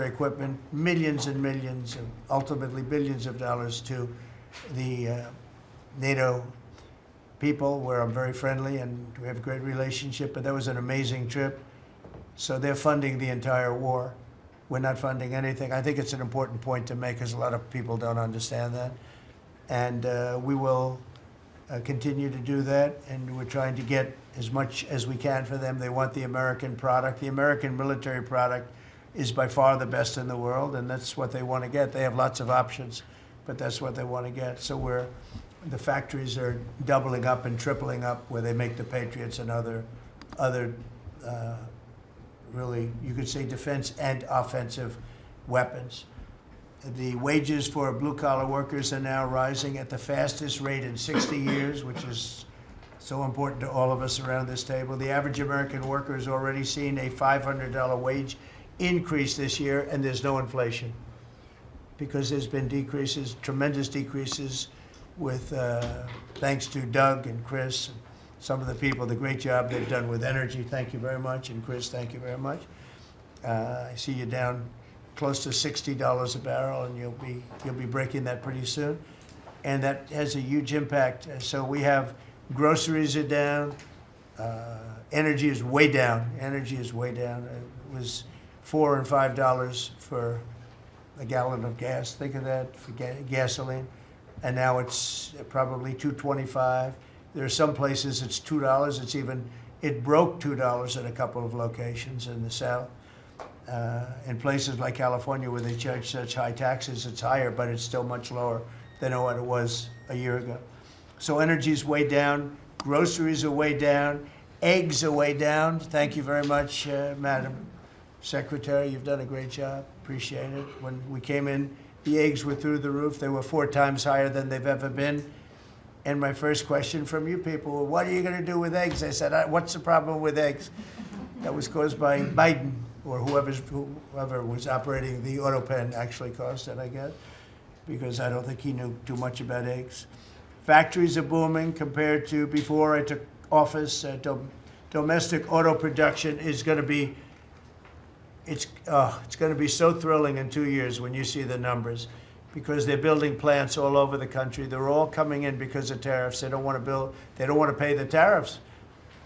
equipment, millions and millions, and ultimately billions of dollars to the NATO people, where I'm very friendly and we have a great relationship. But that was an amazing trip. So they're funding the entire war. We're not funding anything. I think it's an important point to make because a lot of people don't understand that. And we will continue to do that. And we're trying to get as much as we can for them. They want the American product. The American military product is by far the best in the world, and that's what they want to get. They have lots of options, but that's what they want to get. So the factories are doubling up and tripling up where they make the Patriots and other really, you could say, defense and offensive weapons. The wages for blue-collar workers are now rising at the fastest rate in 60 years, which is so important to all of us around this table. The average American worker has already seen a $500 wage increase this year, and there's no inflation because there's been decreases, tremendous decreases, with thanks to Doug and Chris and some of the people, the great job they've done with energy. Thank you very much. And Chris, thank you very much. I see you down close to $60 a barrel, and you'll be breaking that pretty soon. And that has a huge impact. So we have groceries are down. Energy is way down. Energy is way down. It was $4 and $5 for a gallon of gas. Think of that for gasoline. And now it's probably $2.25. There are some places it's $2. It broke $2 at a couple of locations in the South. In places like California where they charge such high taxes, it's higher, but it's still much lower than what it was a year ago. So energy's way down. Groceries are way down. Eggs are way down. Thank you very much, Madam Secretary. You've done a great job. Appreciate it. When we came in, the eggs were through the roof. They were 4 times higher than they've ever been. And my first question from you people were, what are you going to do with eggs? I said, what's the problem with eggs? That was caused by Biden, or whoever was operating the auto pen actually caused it, I guess, because I don't think he knew too much about eggs. Factories are booming compared to before I took office. Domestic auto production is going to be, it's going to be so thrilling in 2 years when you see the numbers, because they're building plants all over the country. They're all coming in because of tariffs. They don't want to pay the tariffs.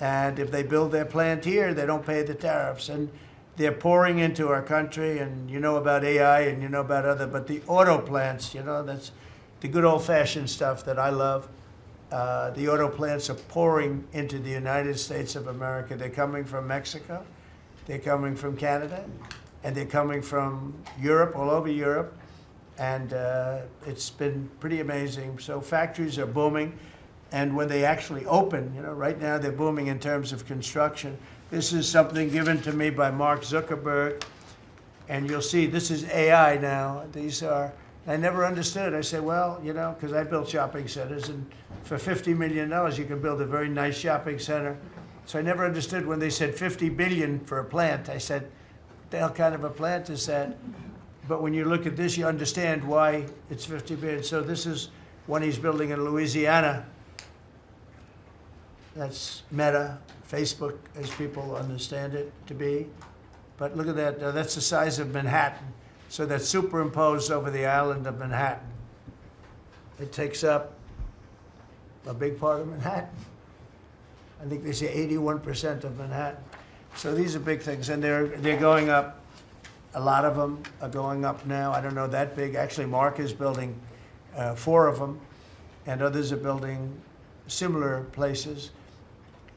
And if they build their plant here, they don't pay the tariffs. And they're pouring into our country, and you know about AI and you know about but the auto plants, that's the good old-fashioned stuff that I love. The auto plants are pouring into the United States of America. They're coming from Mexico. They're coming from Canada, and they're coming from Europe, all over Europe, and it's been pretty amazing. So factories are booming, and when they actually open, right now they're booming in terms of construction. This is something given to me by Mark Zuckerberg, and you'll see this is AI now. I never understood. I said, well, because I built shopping centers, and for $50 million, you can build a very nice shopping center. So I never understood when they said $50 billion for a plant. I said, what the hell kind of a plant is that? But when you look at this, you understand why it's $50 billion. So this is one he's building in Louisiana. That's Meta, Facebook, as people understand it to be. But look at that. That's the size of Manhattan. So that's superimposed over the island of Manhattan. It takes up a big part of Manhattan. I think they say 81% of Manhattan. So these are big things, and they're going up. A lot of them are going up now. I don't know that big. Actually, Mark is building 4 of them, and others are building similar places.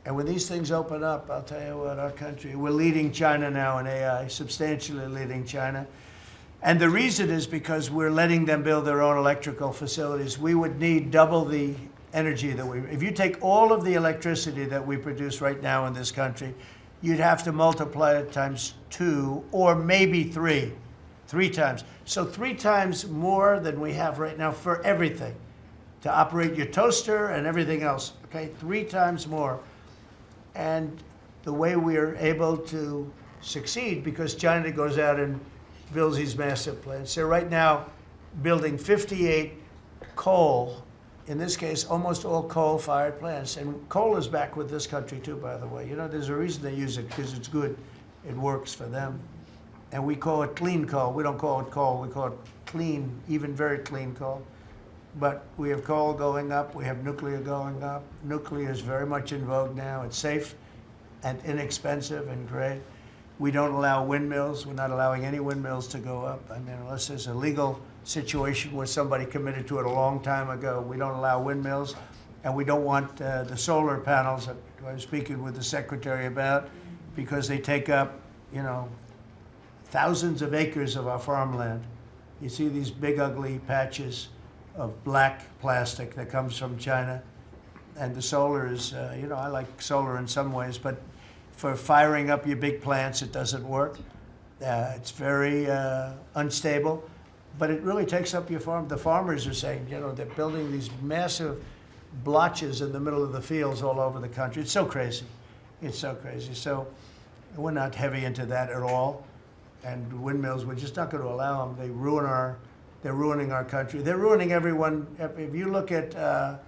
And when these things open up, I'll tell you what, our country, we're leading China now in AI, substantially leading China. And the reason is because we're letting them build their own electrical facilities. We would need double the energy if you take all of the electricity that we produce right now in this country, you'd have to multiply it times 2 or maybe 3 times. So 3 times more than we have right now for everything, to operate your toaster and everything else, okay? 3 times more. And the way we are able to succeed, because China goes out and builds these massive plants. They're right now building 58 coal, in this case, almost all coal-fired plants. And coal is back with this country too, by the way. There's a reason they use it, because it's good. It works for them. and we call it clean coal. We don't call it coal, we call it clean, even very clean coal. But we have coal going up, we have nuclear going up. Nuclear is very much in vogue now. It's safe and inexpensive and great. We don't allow windmills. We're not allowing any windmills to go up. I mean, unless there's a legal situation where somebody committed to it a long time ago, we don't allow windmills. And we don't want the solar panels that I was speaking with the secretary about, because they take up, you know, thousands of acres of our farmland. You see these big ugly patches of black plastic that comes from China. And the solar is, you know, I like solar in some ways, but for firing up your big plants, it doesn't work. It's very unstable, but it really takes up your farm. The farmers are saying, you know, they're building these massive blotches in the middle of the fields all over the country. It's so crazy. It's so crazy. So we're not heavy into that at all. And windmills, we're just not going to allow them. They're ruining our country. They're ruining everyone. If you look at, I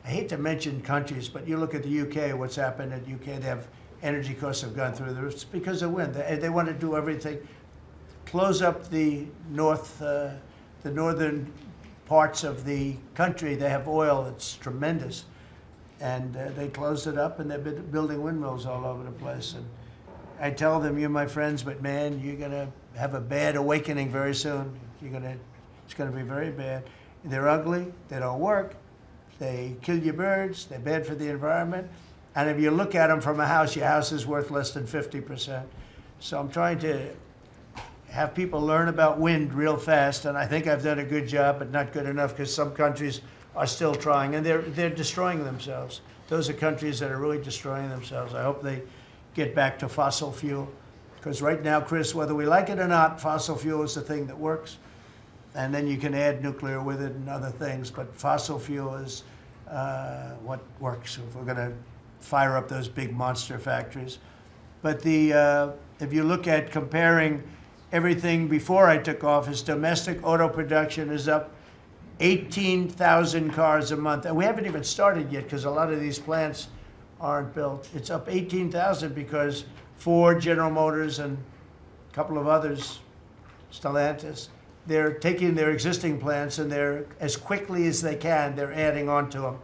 hate to mention countries, but you look at the UK, what's happened at UK, they have energy costs have gone through the roof. It's because of wind. They want to do everything, close up the northern parts of the country. They have oil that's tremendous. And they closed it up, and they're building windmills all over the place. And I tell them, you're my friends, but man, you're going to have a bad awakening very soon. It's going to be very bad. They're ugly. They don't work. They kill your birds. They're bad for the environment. And if you look at them from a house, your house is worth less than 50%. So I'm trying to have people learn about wind real fast, and I think I've done a good job, but not good enough, because some countries are still trying, and they're destroying themselves. Those are countries that are really destroying themselves. I hope they get back to fossil fuel, because right now, Chris, whether we like it or not, fossil fuel is the thing that works, and then you can add nuclear with it and other things, but fossil fuel is what works if we're going to fire up those big monster factories. But if you look at comparing everything before I took office, domestic auto production is up 18,000 cars a month. And we haven't even started yet, because a lot of these plants aren't built. It's up 18,000 because Ford, General Motors, and a couple of others, Stellantis, they're taking their existing plants, and they're, as quickly as they can, they're adding on to them.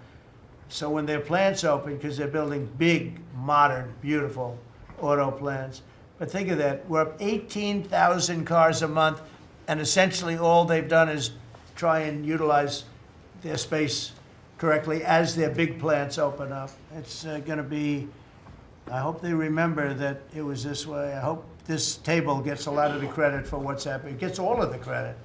So when their plants open, because they're building big, modern, beautiful auto plants. But think of that, we're up 18,000 cars a month, and essentially all they've done is try and utilize their space correctly as their big plants open up. It's going to be, I hope they remember that it was this way. I hope this table gets a lot of the credit for what's happening. It gets all of the credit,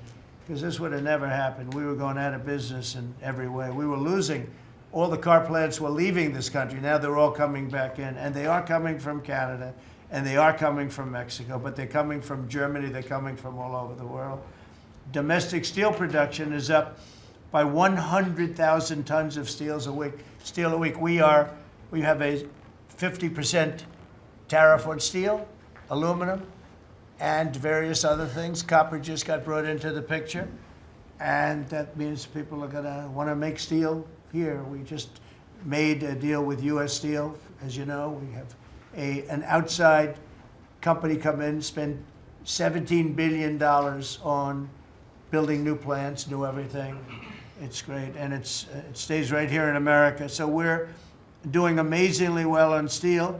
because this would have never happened. We were going out of business in every way. We were losing. All the car plants were leaving this country. Now they're all coming back in, and they are coming from Canada, and they are coming from Mexico, but they're coming from Germany. They're coming from all over the world. Domestic steel production is up by 100,000 tons of steel a week. We have a 50% tariff on steel, aluminum, and various other things. Copper just got brought into the picture, and that means people are going to want to make steel here. We just made a deal with U.S. Steel. As you know, we have an outside company come in, spend $17 billion on building new plants, new everything. It's great, and it stays right here in America. So we're doing amazingly well on steel,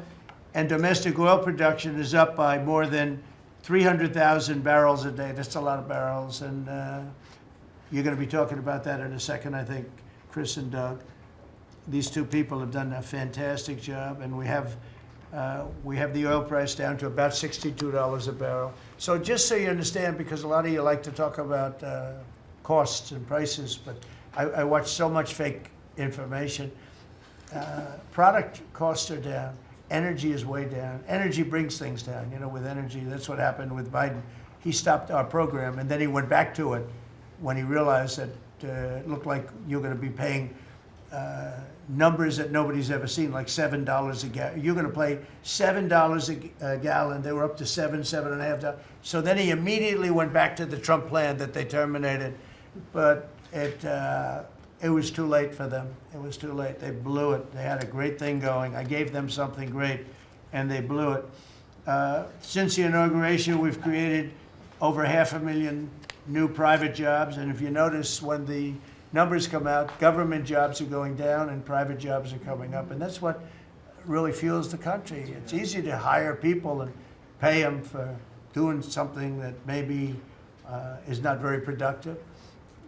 and domestic oil production is up by more than 300,000 barrels a day. That's a lot of barrels, and you're going to be talking about that in a second, I think, Chris and Doug. These two people have done a fantastic job, and we have the oil price down to about $62 a barrel. So just so you understand, because a lot of you like to talk about costs and prices, but I watch so much fake information. Product costs are down. Energy is way down. Energy brings things down. You know, with energy, that's what happened with Biden. He stopped our program, and then he went back to it when he realized that it looked like you're going to be paying numbers that nobody's ever seen, like $7 a gallon. You're going to pay $7 a gallon. They were up to $7.5. So then he immediately went back to the Trump plan that they terminated, but it was too late for them. It was too late. They blew it. They had a great thing going. I gave them something great, and they blew it. Since the inauguration, we've created over 500,000 new private jobs. And if you notice, when the numbers come out, government jobs are going down and private jobs are coming up. And that's what really fuels the country. It's easy to hire people and pay them for doing something that maybe is not very productive.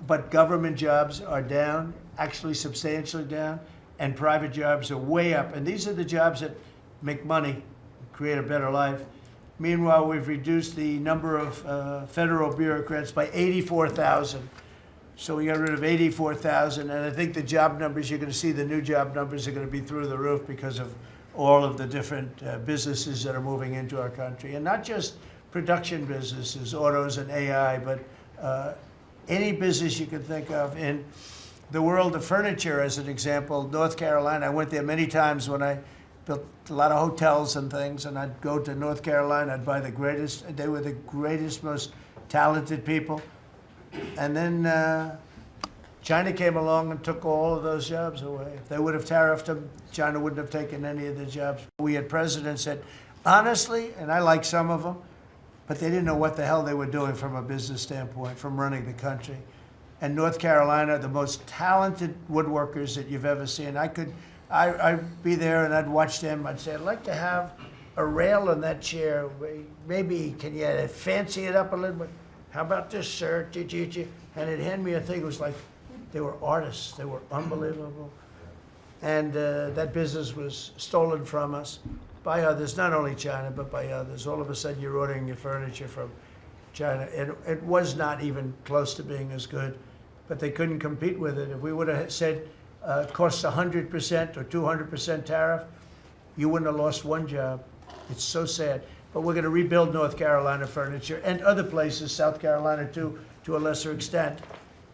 But government jobs are down, actually substantially down, and private jobs are way up. And these are the jobs that make money, create a better life. Meanwhile, we've reduced the number of federal bureaucrats by 84,000. So we got rid of 84,000, and I think the job numbers, you're going to see the new job numbers are going to be through the roof because of all of the different businesses that are moving into our country. And not just production businesses, autos and AI, but any business you can think of. In the world of furniture, as an example, North Carolina, I went there many times when I built a lot of hotels and things, and I'd go to North Carolina, I'd buy the greatest, they were the greatest, most talented people. And then China came along and took all of those jobs away. If they would have tariffed them, China wouldn't have taken any of the jobs. We had presidents that, honestly, and I like some of them, but they didn't know what the hell they were doing from a business standpoint, from running the country. And North Carolina, the most talented woodworkers that you've ever seen. I'd be there and I'd watch them. I'd say, I'd like to have a rail in that chair. Maybe, can you fancy it up a little bit? How about this, sir? And they'd hand me a thing. It was like they were artists. They were unbelievable. And that business was stolen from us by others, not only China, but by others. All of a sudden, you're ordering your furniture from China. It was not even close to being as good, but they couldn't compete with it. If we would have said it costs 100% or 200% tariff, you wouldn't have lost one job. It's so sad. But we're going to rebuild North Carolina furniture and other places, South Carolina too, to a lesser extent.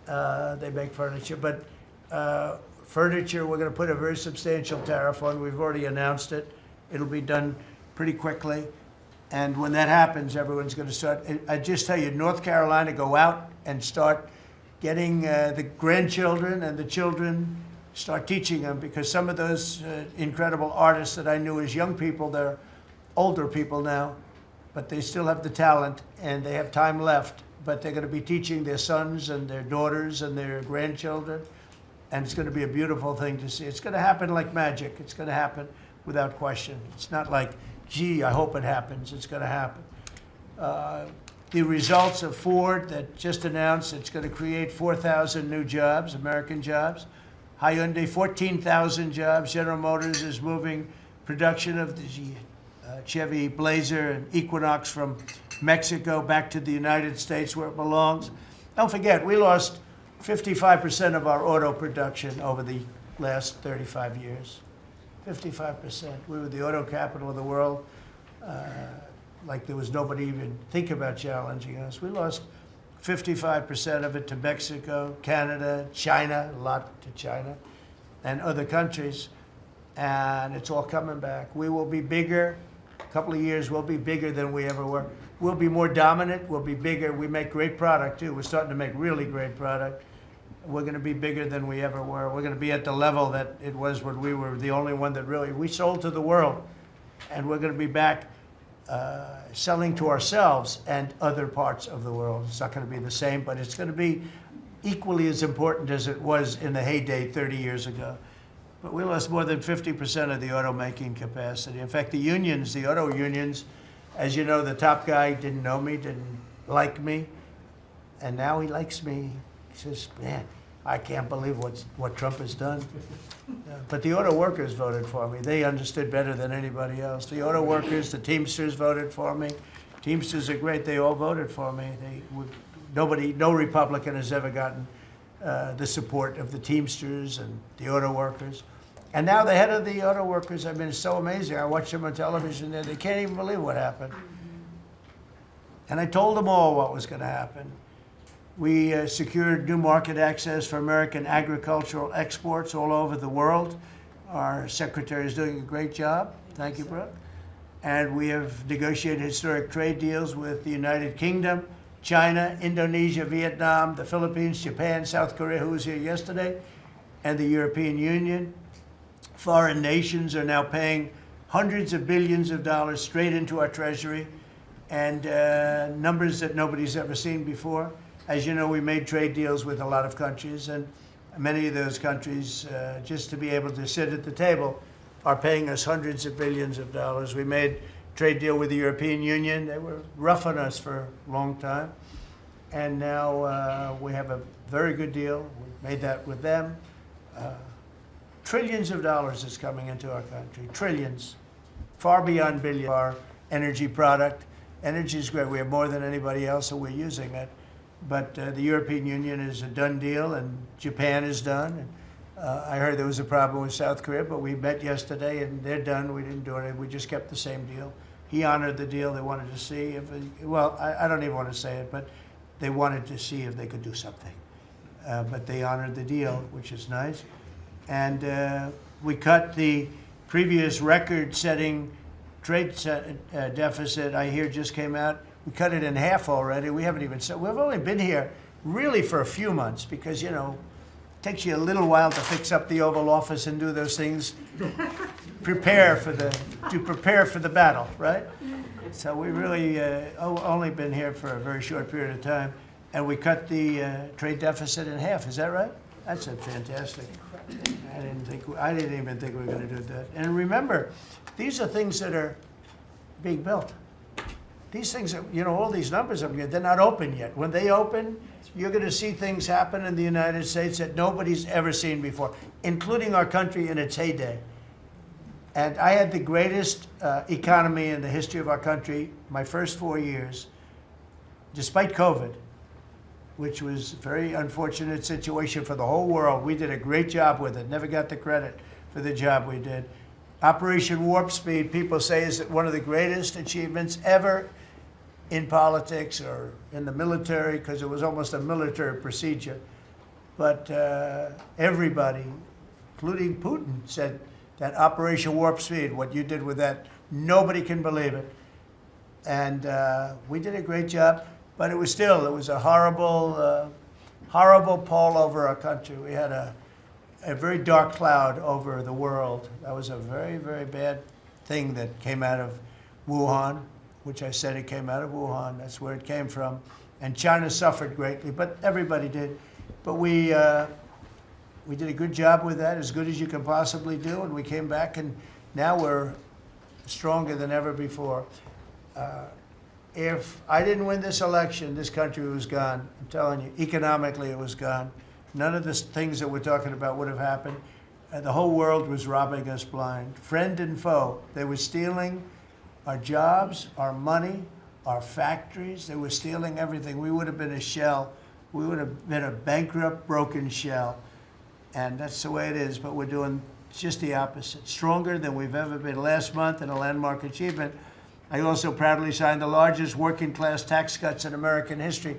They make furniture. But furniture, we're going to put a very substantial tariff on. We've already announced it. It'll be done pretty quickly. And when that happens, everyone's going to start. I just tell you, North Carolina, go out and start getting the grandchildren and the children, start teaching them, because some of those incredible artists that I knew as young people, they're older people now, but they still have the talent and they have time left, but they're going to be teaching their sons and their daughters and their grandchildren, and it's going to be a beautiful thing to see. It's going to happen like magic. It's going to happen without question. It's not like, gee, I hope it happens. It's going to happen. The results of Ford that just announced it's going to create 4,000 new jobs, American jobs. Hyundai, 14,000 jobs. General Motors is moving production of the Chevy Blazer and Equinox from Mexico back to the United States where it belongs. Don't forget, we lost 55% of our auto production over the last 35 years. 55%. We were the auto capital of the world. Like there was nobody even think about challenging us. We lost 55% of it to Mexico, Canada, China, a lot to China, and other countries. And it's all coming back. We will be bigger. A couple of years, we'll be bigger than we ever were. We'll be more dominant. We'll be bigger. We make great product, too. We're starting to make really great product. We're going to be bigger than we ever were. We're going to be at the level that it was when we were the only one that really, we sold to the world. And we're going to be back selling to ourselves and other parts of the world. It's not going to be the same, but it's going to be equally as important as it was in the heyday 30 years ago. But we lost more than 50% of the automaking capacity. In fact, the unions, the auto unions, as you know, the top guy didn't know me, didn't like me, and now he likes me. He says, man, I can't believe what Trump has done. But the auto workers voted for me. They understood better than anybody else. The auto workers, the Teamsters voted for me. Teamsters are great. They all voted for me. No Republican has ever gotten the support of the Teamsters and the auto workers. And now the head of the auto workers, I mean, it's so amazing. I watch them on television there. They can't even believe what happened. And I told them all what was going to happen. We secured new market access for American agricultural exports all over the world. Our secretary is doing a great job. Thank you, Brooke. And we have negotiated historic trade deals with the United Kingdom, China, Indonesia, Vietnam, the Philippines, Japan, South Korea, who was here yesterday, and the European Union. Foreign nations are now paying hundreds of billions of dollars straight into our treasury and numbers that nobody's ever seen before. As you know, we made trade deals with a lot of countries, and many of those countries, just to be able to sit at the table, are paying us hundreds of billions of dollars. We made a trade deal with the European Union. They were rough on us for a long time. And now we have a very good deal. We made that with them. Trillions of dollars is coming into our country. Trillions. Far beyond billions. Our energy product. Energy is great. We have more than anybody else, and we're using it. But the European Union is a done deal, and Japan is done. And, I heard there was a problem with South Korea, but we met yesterday, and they're done. We didn't do anything. We just kept the same deal. He honored the deal. They wanted to see if, well, I don't even want to say it, but they wanted to see if they could do something. But they honored the deal, which is nice. And we cut the previous record-setting trade deficit, I hear just came out. We cut it in half already. We haven't even said, we've only been here really for a few months because, you know, it takes you a little while to fix up the Oval Office and do those things. prepare for the battle, right? So we really only been here for a very short period of time, and we cut the trade deficit in half. Is that right? That's fantastic. I didn't even think we were going to do that. And remember, these are things that are being built. These things, you know, all these numbers up here, they're not open yet. When they open, you're going to see things happen in the United States that nobody's ever seen before, including our country in its heyday. And I had the greatest economy in the history of our country my first 4 years, despite COVID, which was a very unfortunate situation for the whole world. We did a great job with it, never got the credit for the job we did. Operation Warp Speed, people say, is one of the greatest achievements ever in politics or in the military, because it was almost a military procedure. But everybody, including Putin, said that Operation Warp Speed, what you did with that, nobody can believe it. And we did a great job, but it was a horrible, horrible pall over our country. We had a very dark cloud over the world. That was a very, very bad thing that came out of Wuhan, which I said it came out of Wuhan. That's where it came from. And China suffered greatly, but everybody did. But we did a good job with that, as good as you can possibly do, and we came back, and now we're stronger than ever before. If I didn't win this election, this country was gone. I'm telling you, economically it was gone. None of the things that we're talking about would have happened. The whole world was robbing us blind. Friend and foe. They were stealing our jobs, our money, our factories. They were stealing everything. We would have been a shell. We would have been a bankrupt, broken shell. And that's the way it is, but we're doing just the opposite. Stronger than we've ever been. Last month, in a landmark achievement, I also proudly signed the largest working class tax cuts in American history.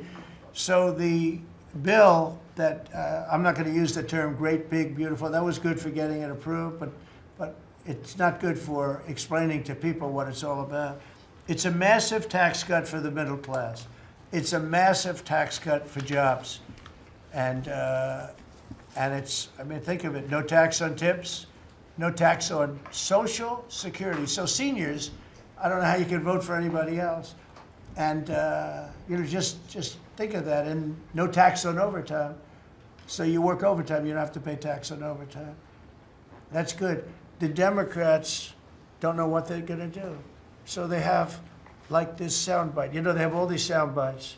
So the bill that, I'm not going to use the term great, big, beautiful, that was good for getting it approved, but it's not good for explaining to people what it's all about. It's a massive tax cut for the middle class. It's a massive tax cut for jobs. And it's, I mean, think of it, no tax on tips, no tax on Social Security. So seniors, I don't know how you can vote for anybody else. And, you know, just think of that. And no tax on overtime. So you work overtime, you don't have to pay tax on overtime. That's good. The Democrats don't know what they're going to do. So they have, like, this soundbite. You know, they have all these sound bites.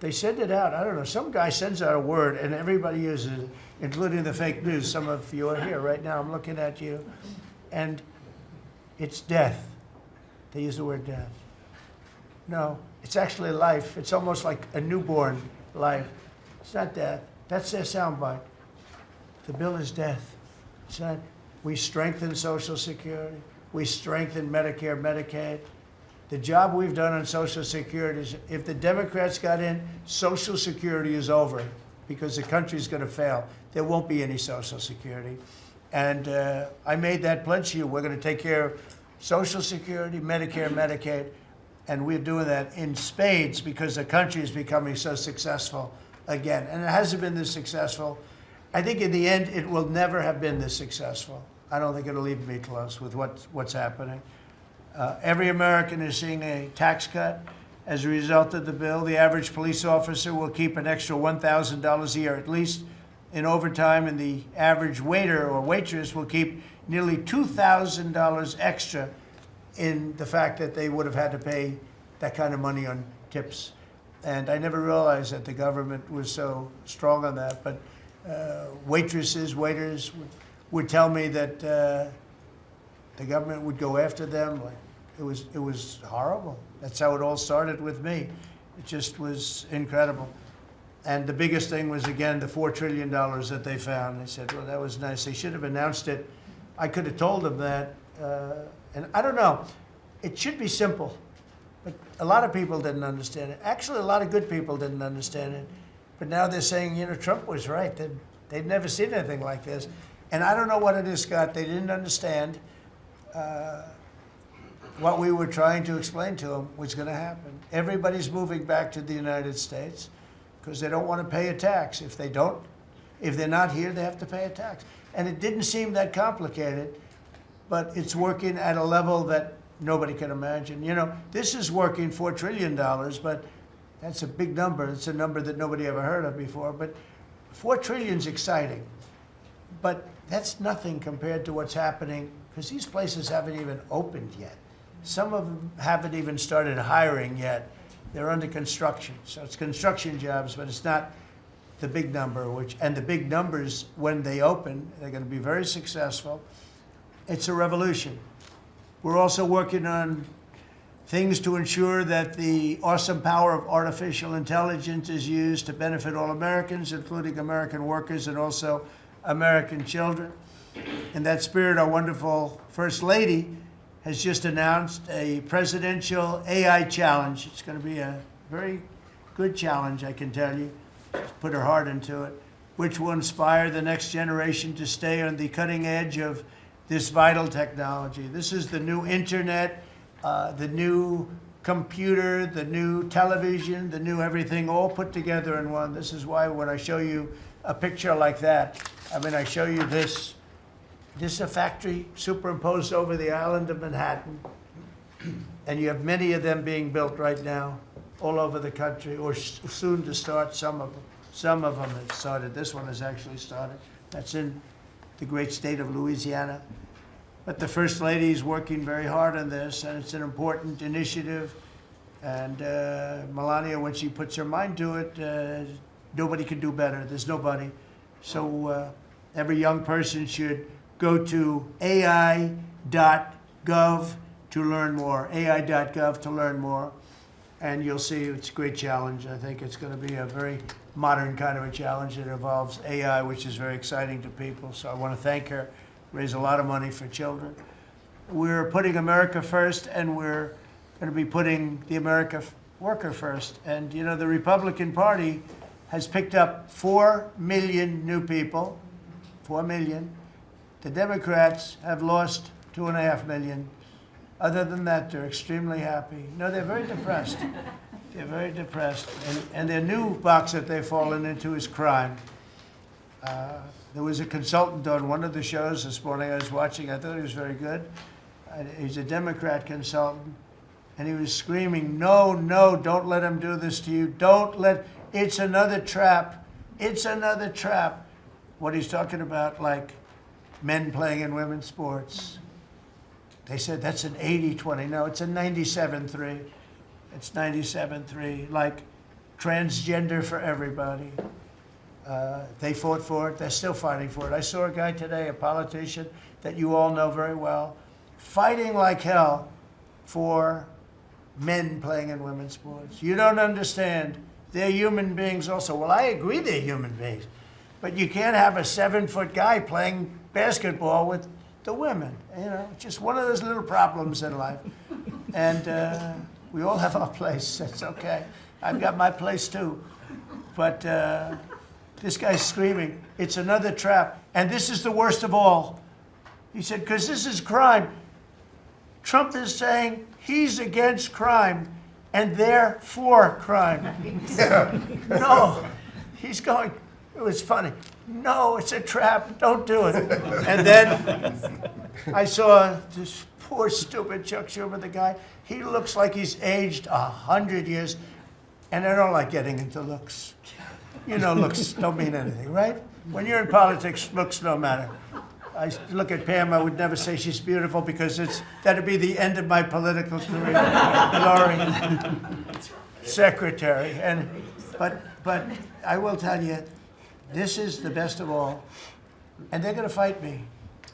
They send it out. I don't know. Some guy sends out a word, and everybody uses it, including the fake news. Some of you are here right now. I'm looking at you. And it's death. They use the word death. No, it's actually life. It's almost like a newborn life. It's not death. That's their soundbite. The bill is death. It's not. We strengthen Social Security. We strengthen Medicare, Medicaid. The job we've done on Social Security is, if the Democrats got in, Social Security is over because the country's going to fail. There won't be any Social Security. And I made that pledge to you. We're going to take care of Social Security, Medicare, Medicaid, and we're doing that in spades because the country is becoming so successful again. And it hasn't been this successful. I think in the end, it will never have been this successful. I don't think it'll even be close with what's happening. Every American is seeing a tax cut. As a result of the bill, the average police officer will keep an extra $1,000 a year at least in overtime, and the average waiter or waitress will keep nearly $2,000 extra in the fact that they would have had to pay that kind of money on tips. And I never realized that the government was so strong on that. But waitresses, waiters would tell me that the government would go after them. Like, it was horrible. That's how it all started with me. It just was incredible. And the biggest thing was, again, the $4 trillion that they found. They said, well, that was nice. They should have announced it. I could have told them that. And I don't know. It should be simple. But a lot of people didn't understand it. Actually, a lot of good people didn't understand it. But now they're saying, you know, Trump was right. They'd never seen anything like this. And I don't know what it is, Scott. They didn't understand what we were trying to explain to them was going to happen. Everybody's moving back to the United States because they don't want to pay a tax. If they're not here, they have to pay a tax. And it didn't seem that complicated, but it's working at a level that nobody can imagine. You know, this is working $4 trillion, but that's a big number. It's a number that nobody ever heard of before. But $4 trillion is exciting. But that's nothing compared to what's happening, because these places haven't even opened yet. Some of them haven't even started hiring yet. They're under construction. So it's construction jobs, but it's not the big number, and the big numbers, when they open, they're going to be very successful. It's a revolution. We're also working on things to ensure that the awesome power of artificial intelligence is used to benefit all Americans, including American workers and also American children. In that spirit, our wonderful First Lady has just announced a presidential AI challenge. It's going to be a very good challenge, I can tell you. She's put her heart into it, which will inspire the next generation to stay on the cutting edge of this vital technology. This is the new internet, the new computer, the new television, the new everything, all put together in one. This is why when I show you a picture like that, I mean, I show you this. This is a factory superimposed over the island of Manhattan, and you have many of them being built right now all over the country, or soon to start. Some of them. Some of them have started. This one has actually started. That's in the great state of Louisiana. But the First Lady is working very hard on this, and it's an important initiative. And Melania, when she puts her mind to it, nobody can do better. There's nobody. So every young person should go to AI.gov to learn more, AI.gov to learn more. And you'll see it's a great challenge. I think it's going to be a very modern kind of a challenge that involves AI, which is very exciting to people. So I want to thank her, raise a lot of money for children. We're putting America first, and we're going to be putting the American worker first. And, you know, the Republican Party has picked up 4 million new people, 4 million. The Democrats have lost 2.5 million. Other than that, they're extremely happy. No, they're very depressed. They're very depressed. And their new box that they've fallen into is crime. There was a consultant on one of the shows this morning I was watching. I thought he was very good. He's a Democrat consultant. And he was screaming, no, no, don't let him do this to you. Don't let, it's another trap. It's another trap. What he's talking about, like men playing in women's sports. They said that's an 80-20. No, it's a 97-3. It's 97-3, like transgender for everybody. They fought for it. They're still fighting for it. I saw a guy today, a politician that you all know very well, fighting like hell for men playing in women's sports. You don't understand. They're human beings also. Well, I agree they're human beings. But you can't have a 7-foot guy playing basketball with the women. You know, just one of those little problems in life. And we all have our place. That's okay. I've got my place too. But this guy's screaming, it's another trap. And this is the worst of all. He said, because this is crime. Trump is saying he's against crime and they're for crime. No, he's going, It was funny. No, it's a trap. Don't do it. And then I saw this poor, stupid Chuck Schumer, the guy. He looks like he's aged 100 years. And I don't like getting into looks. You know, looks don't mean anything, right? When you're in politics, looks don't matter. I look at Pam, I would never say she's beautiful because that'd be the end of my political career. Laurie, secretary. But I will tell you, this is the best of all. And they're going to fight me.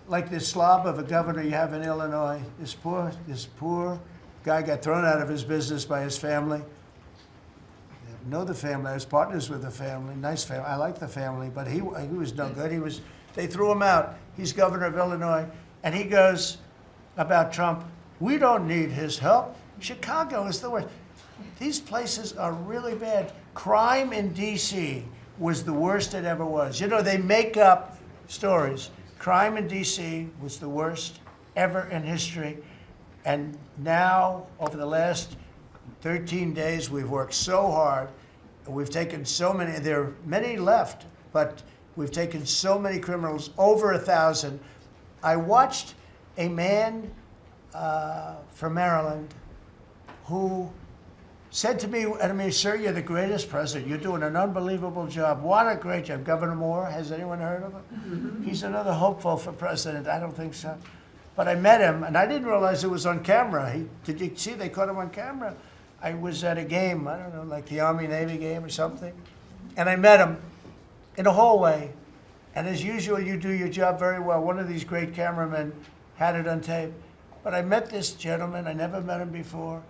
Like this slob of a governor you have in Illinois. This poor guy got thrown out of his business by his family. I know the family. I was partners with the family. Nice family. I like the family, but he was no good. They threw him out. He's governor of Illinois, and he goes about Trump, we don't need his help. Chicago is the worst. These places are really bad. Crime in D.C. was the worst it ever was. You know, they make up stories. Crime in D.C. was the worst ever in history. And now, over the last 13 days, we've worked so hard. We've taken so many, there are many left, but we've taken so many criminals, over 1,000. I watched a man from Maryland who said to me, I mean, sir, you're the greatest president. You're doing an unbelievable job. What a great job. Governor Moore, has anyone heard of him? Mm-hmm. He's another hopeful for president. I don't think so. But I met him, and I didn't realize it was on camera. Did you see they caught him on camera? I was at a game, I don't know, like the Army-Navy game or something. And I met him in a hallway. And as usual, you do your job very well. One of these great cameramen had it on tape. But I met this gentleman. I never met him before.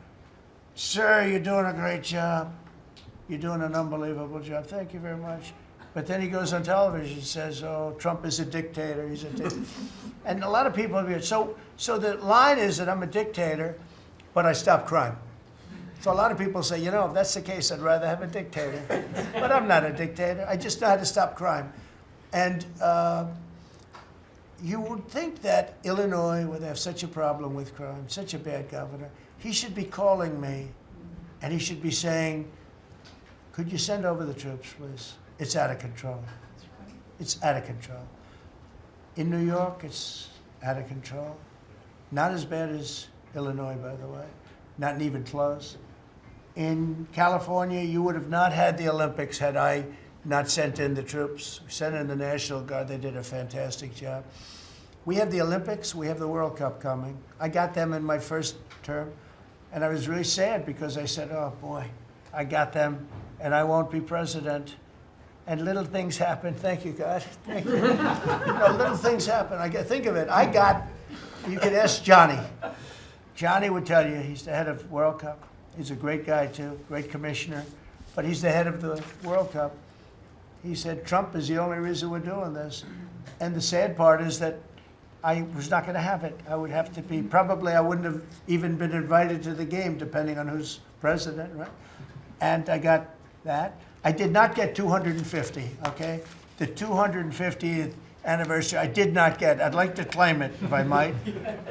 Sir, you're doing a great job. You're doing an unbelievable job. Thank you very much. But then he goes on television and says, oh, Trump is a dictator. He's a dictator. And a lot of people have heard. So the line is that I'm a dictator, but I stop crime. So a lot of people say, you know, if that's the case, I'd rather have a dictator. But I'm not a dictator. I just know how to stop crime. And you would think that Illinois, where they have such a problem with crime, such a bad governor, he should be calling me, and he should be saying, could you send over the troops, please? It's out of control. It's out of control. In New York, it's out of control. Not as bad as Illinois, by the way. Not even close. In California, you would have not had the Olympics had I not sent in the troops. We sent in the National Guard. They did a fantastic job. We have the Olympics. We have the World Cup coming. I got them in my first term, and I was really sad because I said, oh, boy, I got them, and I won't be president. And little things happen. Thank you, God. Thank you. You know, little things happen. Think of it. You could ask Johnny. Johnny would tell you he's the head of World Cup. He's a great guy, too, great commissioner. But he's the head of the World Cup. He said, Trump is the only reason we're doing this. And the sad part is that I was not going to have it. I would have to be, probably I wouldn't have even been invited to the game, depending on who's president, right? And I got that. I did not get 250, okay? The 250th anniversary, I did not get. I'd like to claim it, if I might,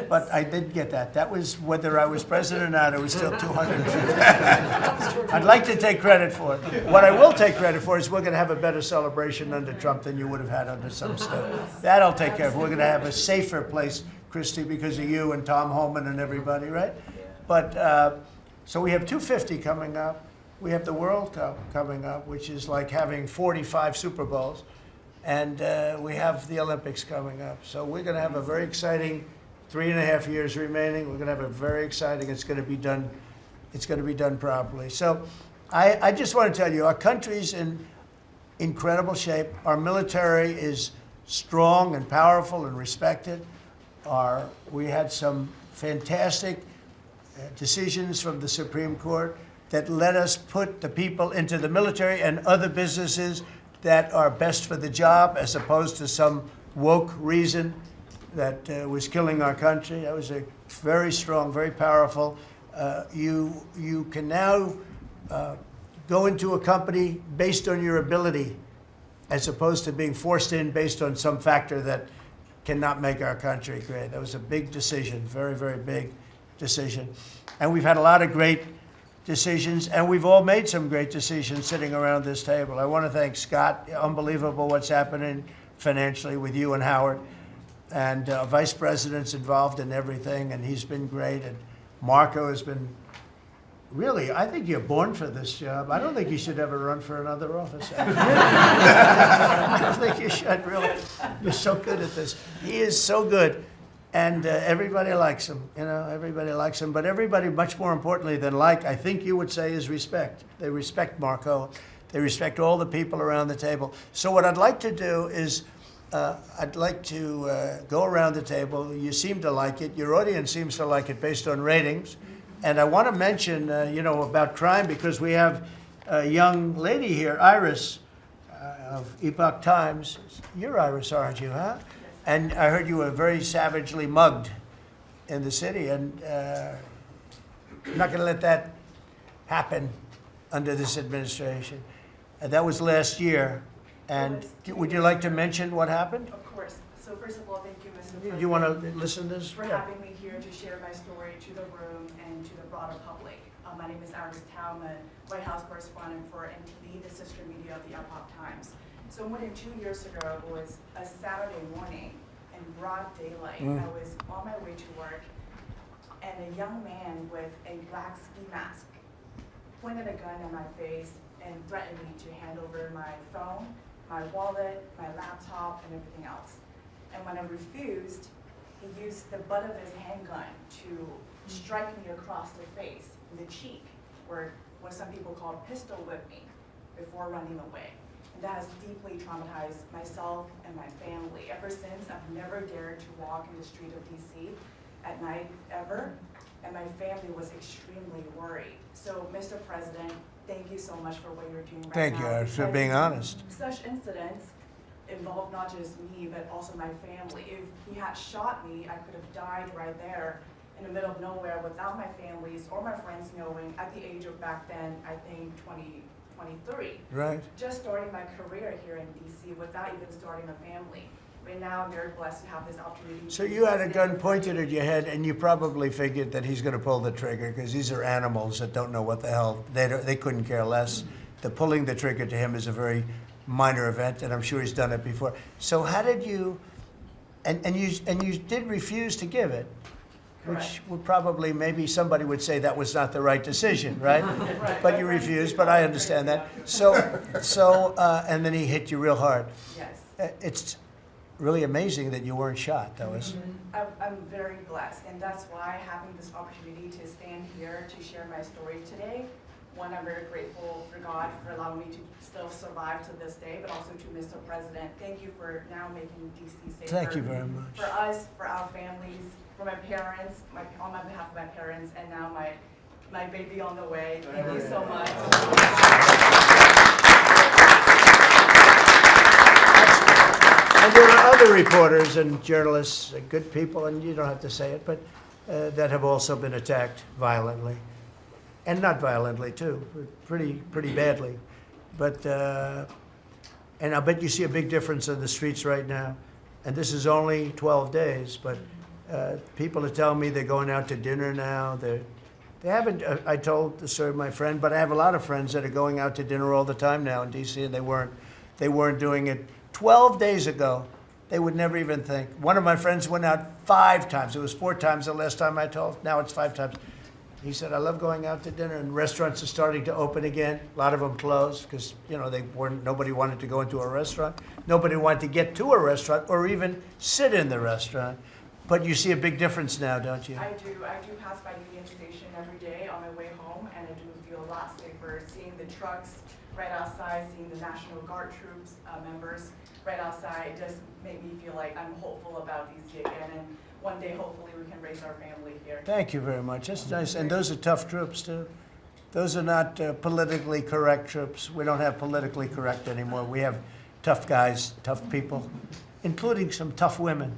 but I did get that. That was whether I was president or not, it was still 250. I'd like to take credit for it. What I will take credit for is we're going to have a better celebration under Trump than you would have had under some stuff. That I'll take care of. We're going to have a safer place, Christy, because of you and Tom Homan and everybody, right? But, so we have 250 coming up. We have the World Cup coming up, which is like having 45 Super Bowls. And we have the Olympics coming up. So we're going to have a very exciting 3.5 years remaining. We're going to have a very exciting, it's going to be done properly. So I just want to tell you, our country's in incredible shape. Our military is strong and powerful and respected. We had some fantastic decisions from the Supreme Court that let us put the people into the military and other businesses that are best for the job, as opposed to some woke reason that was killing our country. That was a very strong, very powerful. You can now go into a company based on your ability, as opposed to being forced in based on some factor that cannot make our country great. That was a big decision, very, very big decision. And we've had a lot of great decisions, and we've all made some great decisions sitting around this table. I want to thank Scott. Unbelievable what's happening financially with you and Howard. And Vice President's involved in everything, and he's been great. And Marco has been really, I think you're born for this job. I don't think you should ever run for another office. I don't think you should, really. You're so good at this. He is so good. And everybody likes him, you know, everybody likes him. But everybody, much more importantly than like, I think you would say, is respect. They respect Marco. They respect all the people around the table. So what I'd like to do is, I'd like to go around the table. You seem to like it. Your audience seems to like it based on ratings. And I want to mention, you know, about crime, because we have a young lady here, Iris, of Epoch Times. You're Iris, aren't you, huh? And I heard you were very savagely mugged in the city, and I'm not going to let that happen under this administration. That was last year. And would you like to mention what happened? Of course. So first of all, thank you, Mr. President. Do you want to listen to this? For having me here to share my story to the room and to the broader public. My name is Iris Tao. I'm a White House correspondent for NTV, the sister media of the Epoch Times. So more than 2 years ago, it was a Saturday morning in broad daylight. I was on my way to work, and a young man with a black ski mask pointed a gun at my face and threatened me to hand over my phone, my wallet, my laptop, and everything else. And when I refused, he used the butt of his handgun to strike me across the face, in the cheek, or what some people call pistol whip me, before running away. And that has deeply traumatized myself and my family. Ever since, I've never dared to walk in the street of DC at night, ever, and my family was extremely worried. So, Mr. President, thank you so much for what you're doing right now. Thank you for being honest. Such incidents involved not just me, but also my family. If he had shot me, I could have died right there in the middle of nowhere without my families or my friends knowing at the age of back then, I think 23. Right. Just starting my career here in DC without even starting a family. Right now, I'm very blessed to have this opportunity. So you had a gun pointed at your head, and you probably figured that he's going to pull the trigger, because these are animals that don't know what the hell, they couldn't care less. The pulling the trigger to him is a very minor event, and I'm sure he's done it before. So how did you, and you did refuse to give it, which would probably, maybe somebody would say that was not the right decision, right? Right. But you refused, but I understand that. So, and then he hit you real hard. Yes. It's really amazing that you weren't shot, though. I'm very blessed, and that's why having this opportunity to stand here to share my story today. One, I'm very grateful for God for allowing me to still survive to this day, but also to Mr. President. Thank you for now making DC safer. Thank you very much. For us, for our families, for my parents, on my behalf of my parents, and now my baby on the way. Thank you so much. And there are other reporters and journalists, good people, and you don't have to say it, but that have also been attacked violently. And not violently, too, pretty badly. But, and I bet you see a big difference in the streets right now. And this is only 12 days, but people are telling me they're going out to dinner now. They haven't, I told the story of my friend, but I have a lot of friends that are going out to dinner all the time now in DC, and they weren't doing it 12 days ago. They would never even think. One of my friends went out 5 times. It was 4 times the last time I told. Now it's 5 times. He said, I love going out to dinner, and restaurants are starting to open again. A lot of them closed because, you know, nobody wanted to go into a restaurant. Nobody wanted to get to a restaurant or even sit in the restaurant. But you see a big difference now, don't you? I do pass by Union Station every day on my way home, and I do feel a lot safer seeing the trucks right outside, seeing the National Guard troops members right outside. It does make me feel like I'm hopeful about DC again, and one day hopefully we can raise our family here. Thank you very much. That's nice. And those are tough troops, too. Those are not politically correct troops. We don't have politically correct anymore. We have tough guys, tough people, including some tough women.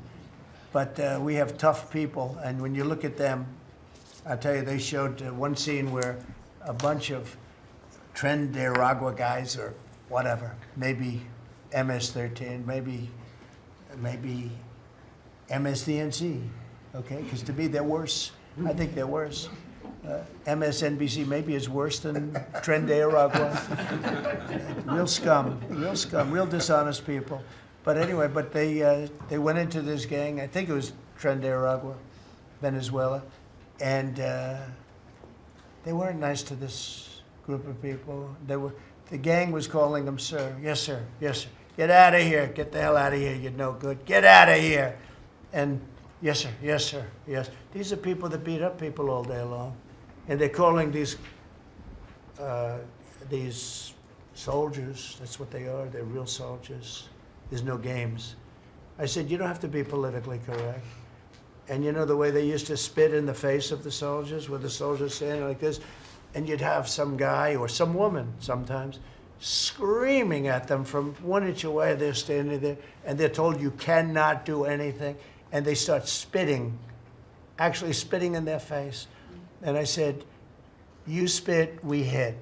But we have tough people, and when you look at them, I tell you, they showed one scene where a bunch of Tren guys or whatever, maybe MS-13, maybe MSDNC, okay? Because to me, they're worse. I think they're worse. MSNBC maybe is worse than Tren de Aragua. Real scum, real dishonest people. But anyway, they went into this gang, I think it was Tren de Aragua, Venezuela, and they weren't nice to this group of people. The gang was calling them sir. Yes, sir. Yes, sir. Get out of here. Get the hell out of here. You're no good. Get out of here. And yes, sir. Yes, sir. Yes. These are people that beat up people all day long. And they're calling these soldiers, that's what they are. They're real soldiers. There's no games. I said, you don't have to be politically correct. And you know the way they used to spit in the face of the soldiers, with the soldiers standing like this? And you'd have some guy or some woman sometimes screaming at them from 1 inch away. They're standing there and they're told you cannot do anything. And they start spitting, actually spitting in their face. And I said, you spit, we hit.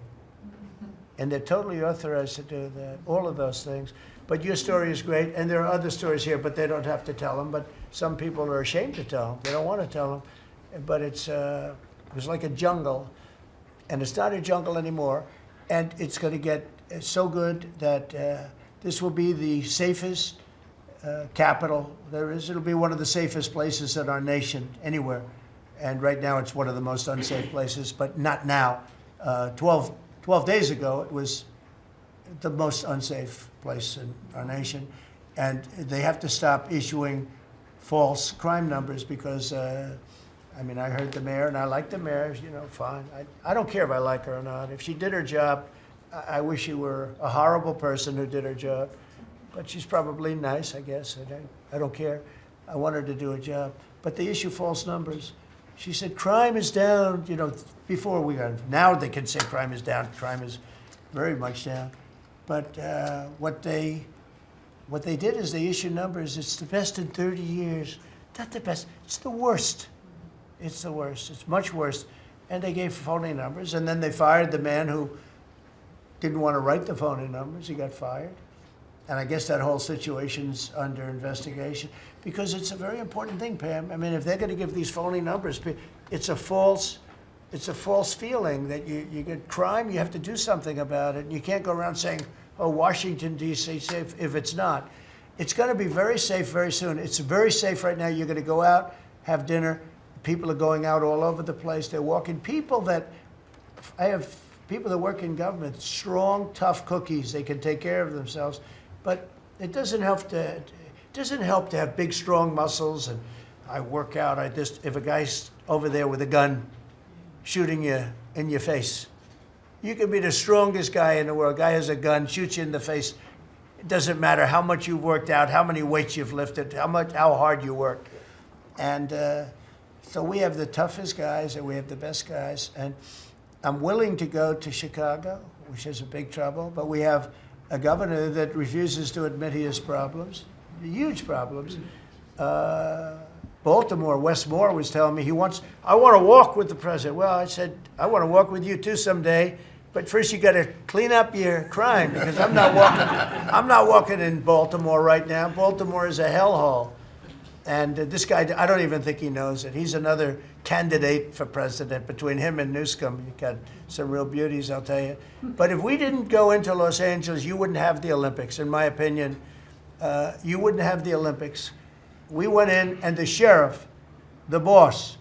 And they're totally authorized to do that, all of those things. But your story is great, and there are other stories here, but they don't have to tell them. But some people are ashamed to tell them. They don't want to tell them. But it was like a jungle. And it's not a jungle anymore. And it's going to get so good that this will be the safest capital there is. It'll be one of the safest places in our nation, anywhere. And right now it's one of the most unsafe places, but not now. 12 days ago, it was the most unsafe place in our nation. And they have to stop issuing false crime numbers because I mean, I heard the mayor, and I like the mayor, you know, fine. I don't care if I like her or not. If she did her job, I wish she were a horrible person who did her job. But she's probably nice, I guess. I don't care. I want her to do a job. But they issue false numbers. She said, crime is down, you know, before we got, now they can say crime is down. Crime is very much down. But what they did is they issue numbers. It's the best in 30 years. Not the best. It's the worst. It's the worst. It's much worse. And they gave phony numbers. And then they fired the man who didn't want to write the phony numbers. He got fired. And I guess that whole situation's under investigation because it's a very important thing, Pam. I mean, if they're going to give these phony numbers, it's a false feeling that you get crime. You have to do something about it. And you can't go around saying, "Oh, Washington D.C. safe," if it's not. It's going to be very safe very soon. It's very safe right now. You're going to go out, have dinner. People are going out all over the place. They're walking. I have people that work in government, strong, tough cookies. They can take care of themselves. But it doesn't help to have big, strong muscles. And I work out. If a guy's over there with a gun shooting you in your face, you can be the strongest guy in the world. A guy has a gun, shoots you in the face. It doesn't matter how much you've worked out, how many weights you've lifted, how hard you work. And so we have the toughest guys and we have the best guys. And I'm willing to go to Chicago, which is a big trouble, but we have a governor that refuses to admit he has problems, huge problems. Baltimore, Wes Moore was telling me I want to walk with the president. Well, I said, I want to walk with you too someday, but first you got to clean up your crime because I'm not walking in Baltimore right now. Baltimore is a hellhole. And this guy, I don't even think he knows it. He's another candidate for president. Between him and Newsom, you got some real beauties, I'll tell you. But if we didn't go into Los Angeles, you wouldn't have the Olympics, in my opinion. You wouldn't have the Olympics. We went in, and the sheriff, the boss,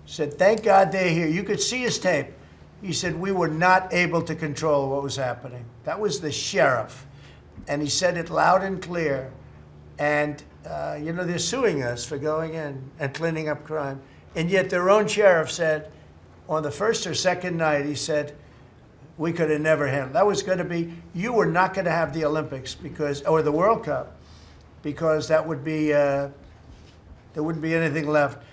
said, thank God they're here. You could see his tape. He said, we were not able to control what was happening. That was the sheriff. And he said it loud and clear. And you know, they're suing us for going in and cleaning up crime. And yet their own sheriff said, on the first or second night, he said, we could have never handled. That was going to be, you were not going to have the Olympics or the World Cup, because that would be, there wouldn't be anything left.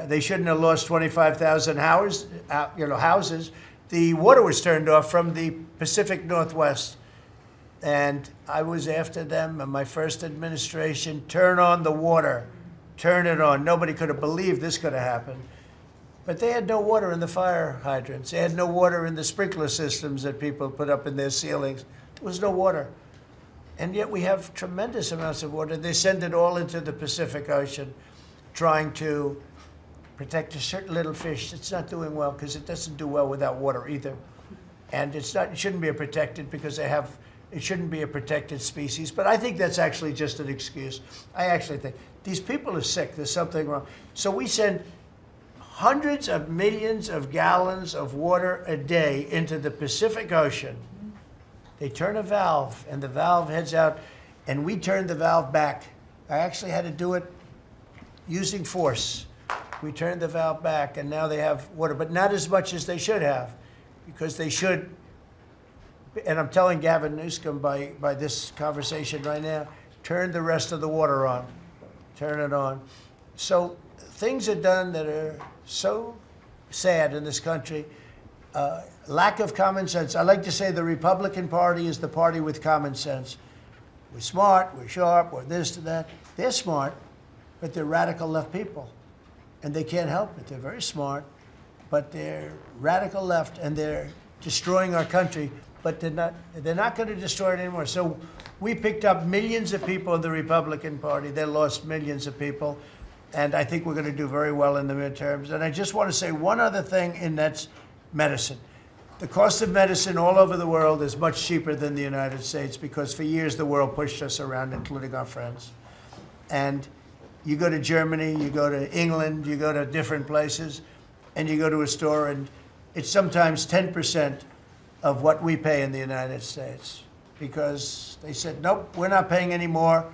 They shouldn't have lost 25,000 houses. The water was turned off from the Pacific Northwest. And I was after them in my first administration, turn on the water, turn it on. Nobody could have believed this could have happened. But they had no water in the fire hydrants. They had no water in the sprinkler systems that people put up in their ceilings. There was no water. And yet we have tremendous amounts of water. They send it all into the Pacific Ocean, trying to protect a certain little fish that's not doing well because it doesn't do well without water either. And it shouldn't be a protected because it shouldn't be a protected species. But I think that's actually just an excuse. I actually think these people are sick. There's something wrong. So we send hundreds of millions of gallons of water a day into the Pacific Ocean. They turn a valve, and the valve heads out, and we turn the valve back. I actually had to do it using force. We turned the valve back, and now they have water, but not as much as they should have, because they should, and I'm telling Gavin Newsom by this conversation right now, turn the rest of the water on. Turn it on. So things are done that are so sad in this country. Lack of common sense. I like to say the Republican Party is the party with common sense. We're smart, we're sharp, we're this and that. They're smart, but they're radical left people. And they can't help it. They're very smart, but they're radical left, and they're destroying our country, but they're not going to destroy it anymore. So we picked up millions of people in the Republican Party. They lost millions of people, and I think we're going to do very well in the midterms. And I just want to say one other thing, and that's medicine. The cost of medicine all over the world is much cheaper than the United States because for years the world pushed us around, including our friends. And you go to Germany, you go to England, you go to different places, and you go to a store, and it's sometimes 10% of what we pay in the United States because they said, nope, we're not paying any more.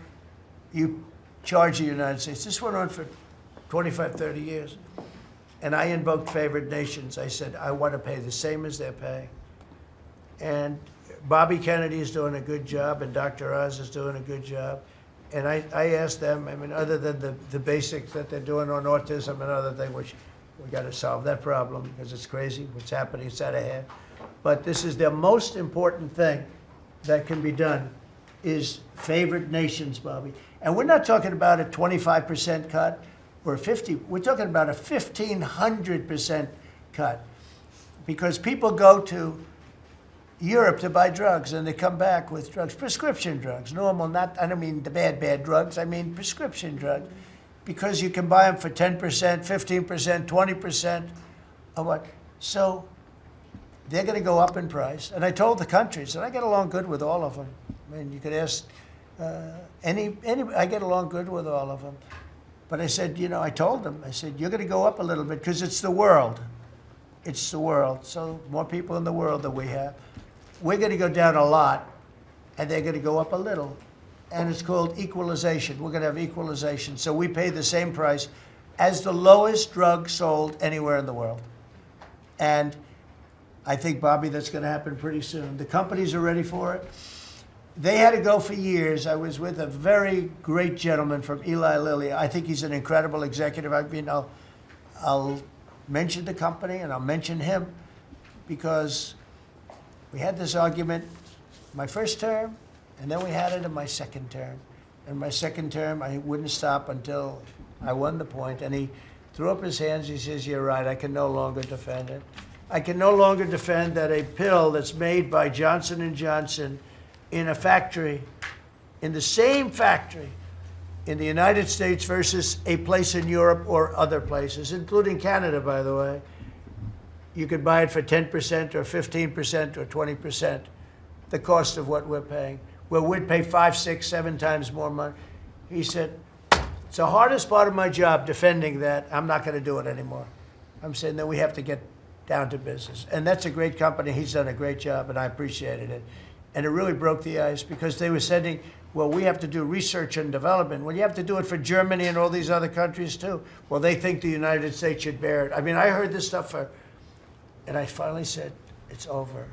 You charge the United States. This went on for 25, 30 years. And I invoked favored nations. I said, I want to pay the same as they're paying. And Bobby Kennedy is doing a good job, and Dr. Oz is doing a good job. And I asked them, I mean, other than the basics that they're doing on autism and other things, which we got to solve that problem because it's crazy what's happening, it's out of hand. But this is the most important thing that can be done is favored nations, Bobby. And we're not talking about a 25% cut or 50. We're talking about a 1,500% cut because people go to Europe to buy drugs, and they come back with drugs, prescription drugs, normal, not, I don't mean the bad drugs, I mean prescription drugs, because you can buy them for 10%, 15%, 20% of what. So they're going to go up in price. And I told the countries, and I get along good with all of them. I mean, you could ask I get along good with all of them. But I said, you know, I told them, I said, you're going to go up a little bit because it's the world. It's the world. So more people in the world than we have. We're going to go down a lot, and they're going to go up a little. And it's called equalization. We're going to have equalization. So we pay the same price as the lowest drug sold anywhere in the world. And I think, Bobby, that's going to happen pretty soon. The companies are ready for it. They had to go for years. I was with a very great gentleman from Eli Lilly. I think he's an incredible executive. I mean, I'll mention the company and I'll mention him because we had this argument my first term, and then we had it in my second term. In my second term, I wouldn't stop until I won the point, and he threw up his hands. He says, you're right, I can no longer defend it. I can no longer defend that a pill that's made by Johnson & Johnson in a factory, in the same factory in the United States versus a place in Europe or other places, including Canada, by the way, you could buy it for 10% or 15% or 20%, the cost of what we're paying. Where we'd pay 5, 6, 7 times more money. He said, it's the hardest part of my job defending that. I'm not going to do it anymore. I'm saying that we have to get down to business. And that's a great company. He's done a great job, and I appreciated it. And it really broke the ice because they were saying, well, we have to do research and development. Well, you have to do it for Germany and all these other countries too. Well, they think the United States should bear it. I mean, I heard this stuff and I finally said, it's over.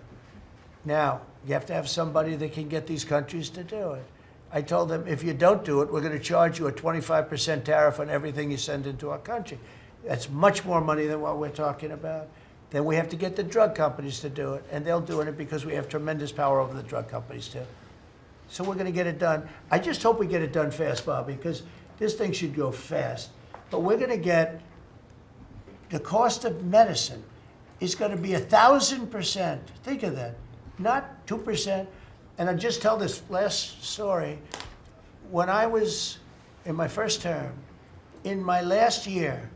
Now, you have to have somebody that can get these countries to do it. I told them, if you don't do it, we're going to charge you a 25% tariff on everything you send into our country. That's much more money than what we're talking about. Then we have to get the drug companies to do it, and they'll do it because we have tremendous power over the drug companies too. So we're going to get it done. I just hope we get it done fast, Bobby, because this thing should go fast. But we're going to get the cost of medicine is going to be 1,000%. Think of that. Not 2%. And I'll just tell this last story. When I was in my first term, in my last year,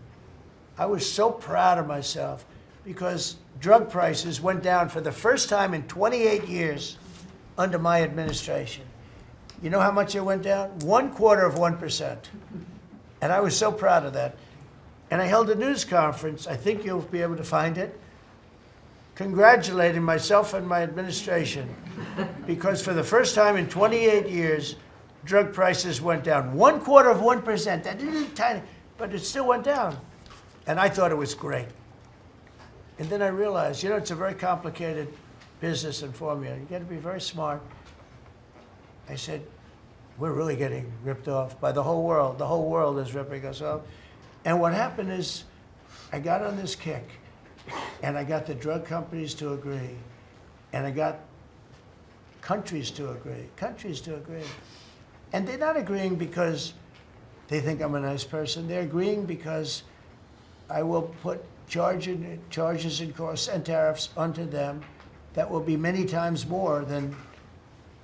I was so proud of myself because drug prices went down for the first time in 28 years under my administration. You know how much it went down? 0.25%. And I was so proud of that. And I held a news conference, I think you'll be able to find it, congratulating myself and my administration because for the first time in 28 years, drug prices went down. 0.25%, that little tiny, but it still went down. And I thought it was great. And then I realized, you know, it's a very complicated business and formula. You got to be very smart. I said, we're really getting ripped off by the whole world. The whole world is ripping us off. And what happened is I got on this kick, and I got the drug companies to agree, and I got countries to agree. And they're not agreeing because they think I'm a nice person. They're agreeing because I will put charges and costs and tariffs onto them that will be many times more than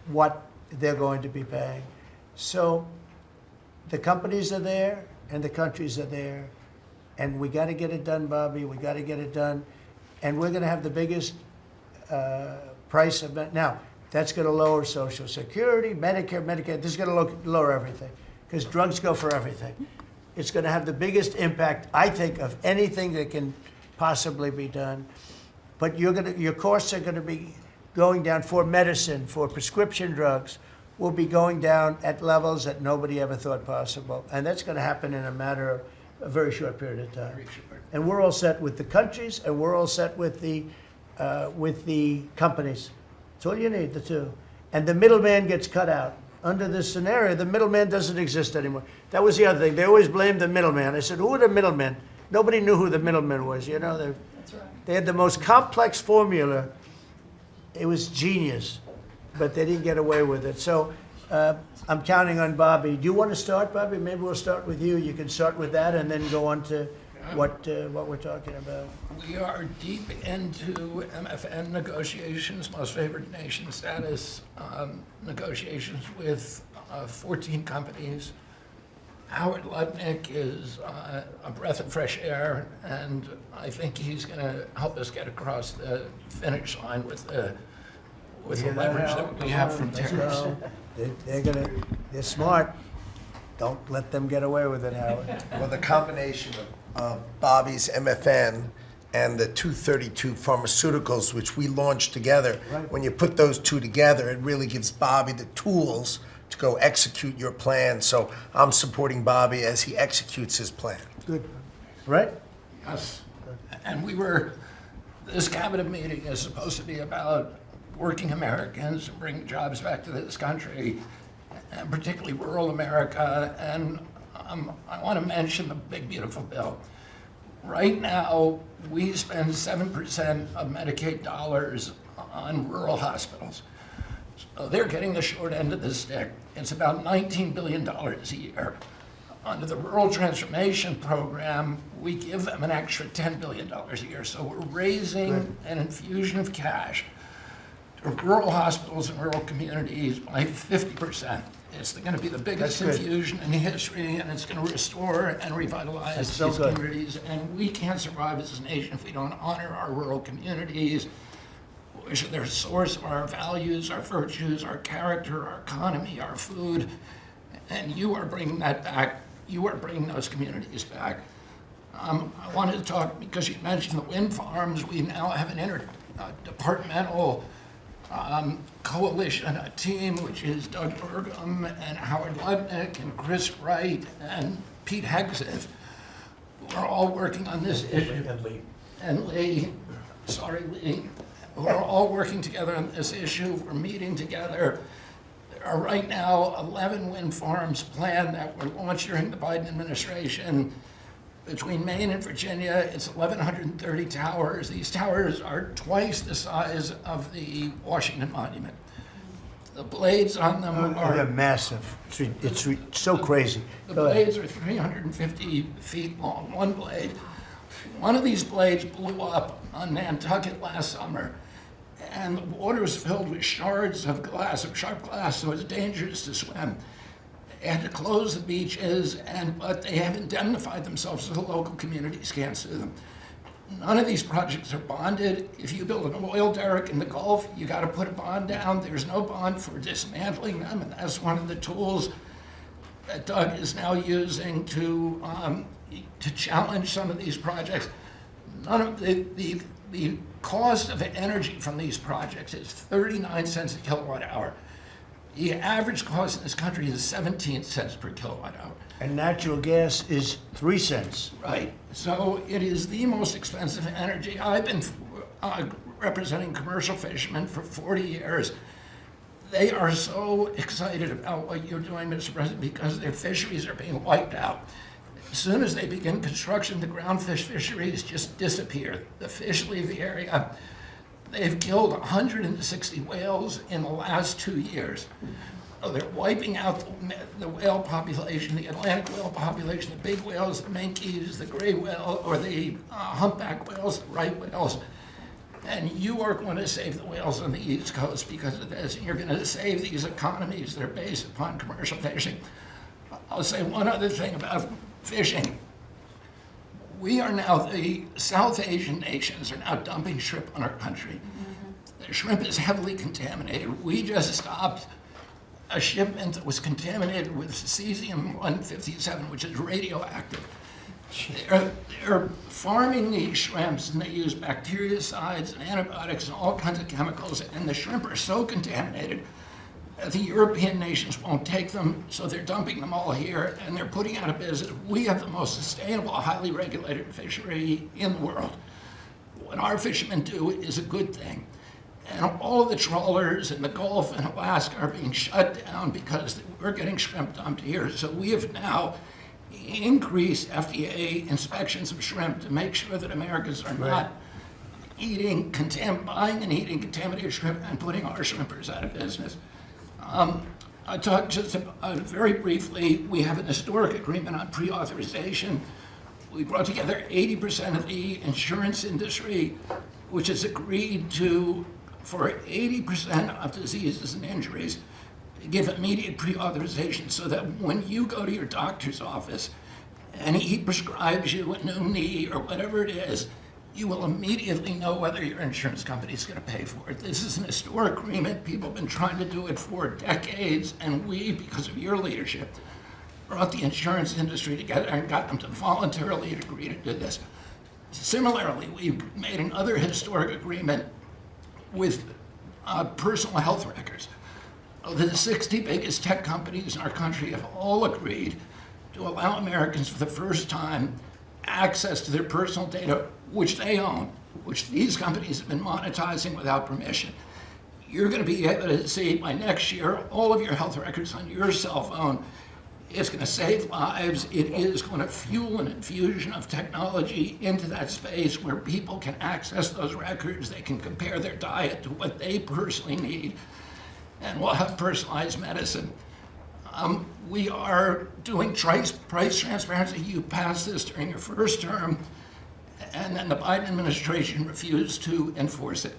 what they're going to be paying. So the companies are there and the countries are there, and we got to get it done, Bobby. We got to get it done, and we're going to have the biggest price of it. Now, that's going to lower Social Security, Medicare, Medicaid. This is going to lower everything because drugs go for everything. It's going to have the biggest impact, I think, of anything that can possibly be done. But your costs are going to be going down for medicine, for prescription drugs, will be going down at levels that nobody ever thought possible. And that's going to happen in a matter of a very short period of time. And we're all set with the countries, and we're all set with the companies. That's all you need, the two. And the middleman gets cut out. Under this scenario, the middleman doesn't exist anymore. That was the other thing. They always blamed the middleman. I said, who are the middlemen? Nobody knew who the middleman was. You know, That's right. they had the most complex formula. It was genius, but they didn't get away with it. So I'm counting on Bobby. Do you want to start, Bobby? Maybe we'll start with you. You can start with that and then go on to what we're talking about. We are deep into MFN negotiations, most favored nation status negotiations with 14 companies. Howard Lutnick is a breath of fresh air, and I think he's going to help us get across the finish line with the leverage that we have from tariffs. They're smart. Don't let them get away with it, Howard. Well, the combination of Bobby's MFN and the 232 Pharmaceuticals, which we launched together, Right. when you put those two together, it really gives Bobby the tools to go execute your plan. So I'm supporting Bobby as he executes his plan. Good. Right? Yes. And this cabinet meeting is supposed to be about working Americans and bringing jobs back to this country, and particularly rural America. And I want to mention the big, beautiful bill. Right now, we spend 7% of Medicaid dollars on rural hospitals. So they're getting the short end of the stick. It's about $19 billion a year. Under the Rural Transformation Program, we give them an extra $10 billion a year. So we're raising an infusion of cash to rural hospitals and rural communities by 50%. It's going to be the biggest infusion in history, and it's going to restore and revitalize these communities. And we can't survive as a nation if we don't honor our rural communities, which are the source of our values, our virtues, our character, our economy, our food. And you are bringing that back. You are bringing those communities back. I wanted to talk, because you mentioned the wind farms, we now have an interdepartmental coalition, a team, which is Doug Burgum and Howard Lutnick and Chris Wright and Pete Hegseth. We're all working on this issue. And Lee, sorry, Lee. We're all working together on this issue. We're meeting together. There are right now 11 wind farms planned that were launched during the Biden administration. Between Maine and Virginia, it's 1,130 towers. These towers are twice the size of the Washington Monument. The blades on them They're are massive. It's so crazy. the Go ahead. blades are 350 feet long, one blade. One of these blades blew up on Nantucket last summer, and the water was filled with shards of glass, of sharp glass, so it's dangerous to swim. They had to close the beaches, but they have indemnified themselves so the local communities can't sue them. None of these projects are bonded. If you build an oil derrick in the Gulf, you got to put a bond down. There's no bond for dismantling them, and that's one of the tools that Doug is now using to challenge some of these projects. None of the cost of energy from these projects is 39 cents a kilowatt hour. The average cost in this country is 17 cents per kilowatt hour. And natural gas is 3 cents. Right. So it is the most expensive energy. I've been representing commercial fishermen for 40 years. They are so excited about what you're doing, Mr. President, because their fisheries are being wiped out. As soon as they begin construction, the groundfish fisheries just disappear. The fish leave the area. They've killed 160 whales in the last 2 years. So they're wiping out the whale population, the Atlantic whale population, the big whales, the minkies, the gray whale, or the humpback whales, the right whales. And you are going to save the whales on the East Coast because of this. And you're going to save these economies that are based upon commercial fishing. I'll say one other thing about fishing. We are now, the South Asian nations are now dumping shrimp on our country. The shrimp is heavily contaminated. We just stopped a shipment that was contaminated with cesium-157, which is radioactive. They're farming these shrimps, and they use bactericides and antibiotics and all kinds of chemicals, and the shrimp are so contaminated that the European nations won't take them, so they're dumping them all here, and they're putting out of business. We have the most sustainable, highly regulated fishery in the world. What our fishermen do is a good thing. And all of the trawlers in the Gulf and Alaska are being shut down because we're getting shrimp dumped here. So we have now increased FDA inspections of shrimp to make sure that Americans are not buying and eating contaminated shrimp and putting our shrimpers out of business. I talked just very briefly, we have an historic agreement on pre-authorization. We brought together 80% of the insurance industry, which has agreed to, for 80% of diseases and injuries, give immediate pre-authorization so that when you go to your doctor's office and he prescribes you a new knee or whatever it is, you will immediately know whether your insurance company is going to pay for it. This is an historic agreement. People have been trying to do it for decades, and we, because of your leadership, brought the insurance industry together and got them to voluntarily agree to do this. Similarly, we've made another historic agreement with personal health records. The 60 biggest tech companies in our country have all agreed to allow Americans for the first time access to their personal data, which they own, which these companies have been monetizing without permission. You're going to be able to see by next year all of your health records on your cell phone. It's going to save lives. It is going to fuel an infusion of technology into that space where people can access those records. They can compare their diet to what they personally need, and we'll have personalized medicine. We are doing price transparency. You passed this during your first term, and then the Biden administration refused to enforce it.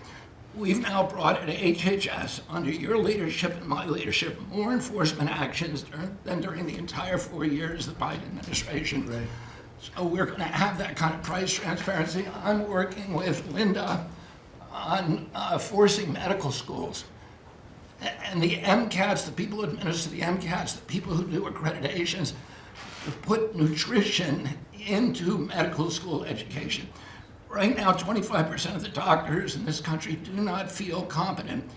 We've now brought at HHS, under your leadership and my leadership, more enforcement actions than during the entire 4 years of the Biden administration. Right. So we're going to have that kind of price transparency. I'm working with Linda on forcing medical schools and the MCATs, the people who administer the MCATs, the people who do accreditations, to put nutrition into medical school education. Right now, 25% of the doctors in this country do not feel competent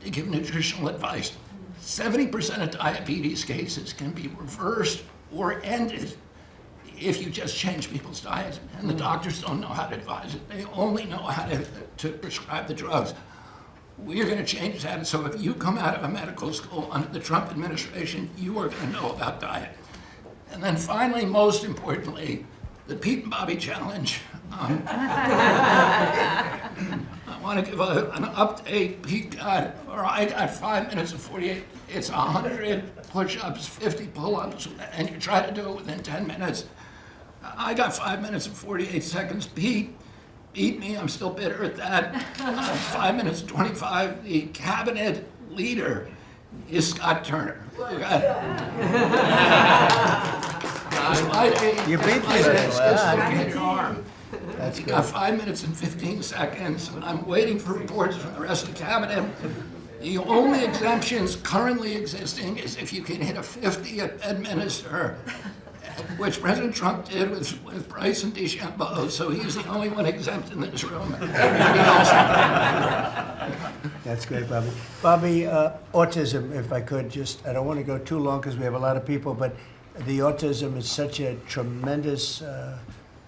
to give nutritional advice. 70% of diabetes cases can be reversed or ended if you just change people's diets, and the doctors don't know how to advise it. They only know how to prescribe the drugs. We are going to change that, so if you come out of a medical school under the Trump administration, you are going to know about diet. And then finally, most importantly, the Pete and Bobby Challenge. I want to give an update. I got 5 minutes and 48. It's 100 push-ups, 50 pull-ups, and you try to do it within 10 minutes. I got 5 minutes and 48 seconds. Pete beat me. I'm still bitter at that. 5 minutes and 25. The cabinet leader is Scott Turner. You beat me there. Wow. That's You good. got 5 minutes and 15 seconds. I'm waiting for reports from the rest of the cabinet. The only exemptions currently existing is if you can hit a 50 at Bedminster, which President Trump did with Bryce and DeChambeau, so he's the only one exempt in this room. Everybody else. That's great, Bobby. Bobby, autism, if I could, I don't want to go too long because we have a lot of people, but the autism is such a tremendous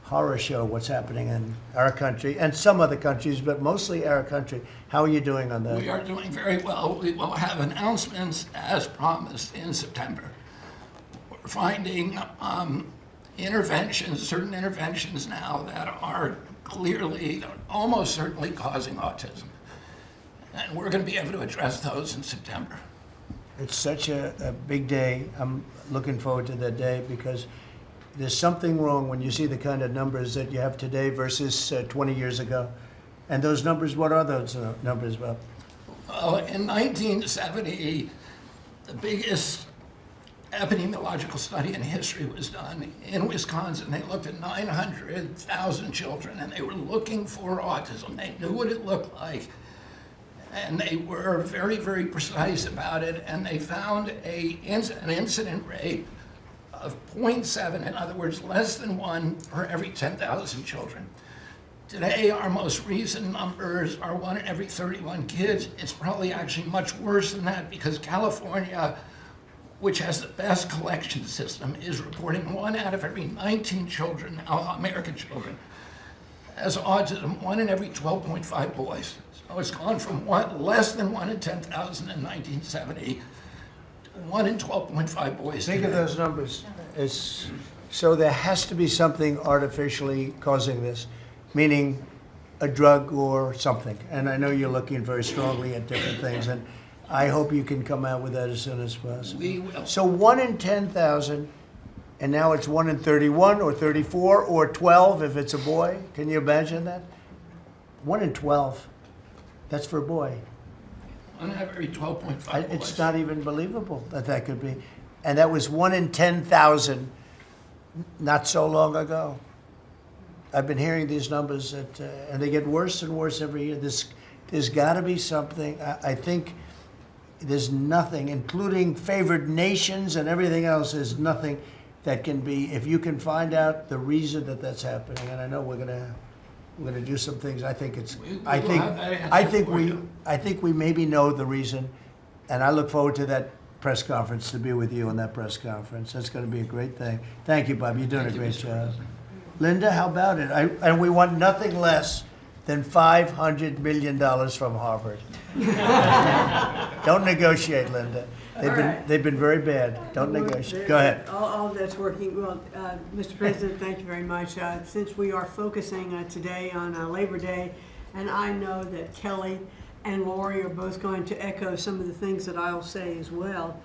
horror show, what's happening in our country and some other countries, but mostly our country. How are you doing on that? We are doing very well. We will have announcements as promised in September. We're finding certain interventions now that are clearly, almost certainly causing autism. And we're going to be able to address those in September. It's such a big day. I'm looking forward to that day because there's something wrong when you see the kind of numbers that you have today versus 20 years ago. And those numbers, what are those numbers, Bob? Well, in 1970, the biggest epidemiological study in history was done in Wisconsin. They looked at 900,000 children, and they were looking for autism. They knew what it looked like, and they were very, very precise about it, and they found an incident rate of 0.7, in other words, less than 1 per every 10,000 children. Today, our most recent numbers are 1 in every 31 kids. It's probably actually much worse than that because California, which has the best collection system, is reporting 1 out of every 19 children, American children, has autism, 1 in every 12.5 boys. So it's gone from less than 1 in 10,000 in 1970 to 1 in 12.5 boys. Think of today. those numbers. So there has to be something artificially causing this, meaning a drug or something. And I know you're looking very strongly at different things, and I hope you can come out with that as soon as possible. We will. So 1 in 10,000, and now it's 1 in 31 or 34 or 12 if it's a boy. Can you imagine that? 1 in 12. That's for a boy. 1 out of every 12.5 boys. It's not even believable that that could be. And that was 1 in 10,000 not so long ago. I've been hearing these numbers, and they get worse and worse every year. There's got to be something. I think there's nothing, including favored nations and everything else, there's nothing that can be, if you can find out the reason that that's happening, and I know we're gonna do some things. I think it's, We I will think, have that answer I think for we, you. I think we maybe know the reason, and I look forward to that press conference, to be with you on that press conference. That's going to be a great thing. Thank you, Bob. You're doing a great job. Linda, how about it? And we want nothing less than $500 million from Harvard. Don't negotiate, Linda. They've been very bad. Don't negotiate. Go ahead. All that's working. Well, Mr. President, thank you very much. Since we are focusing today on Labor Day, and I know that Kelly and Lori are both going to echo some of the things that I'll say as well.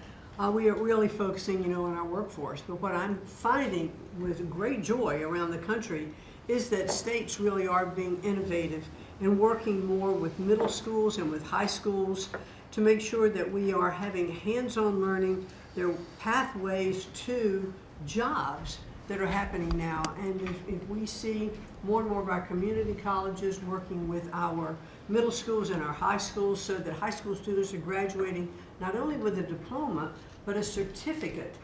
We are really focusing, on our workforce. But what I'm finding with great joy around the country is that states really are being innovative and working more with middle schools and with high schools to make sure that we are having hands-on learning. There are pathways to jobs that are happening now. And if we see more and more of our community colleges working with our middle schools and our high schools so that high school students are graduating not only with a diploma, but a certificate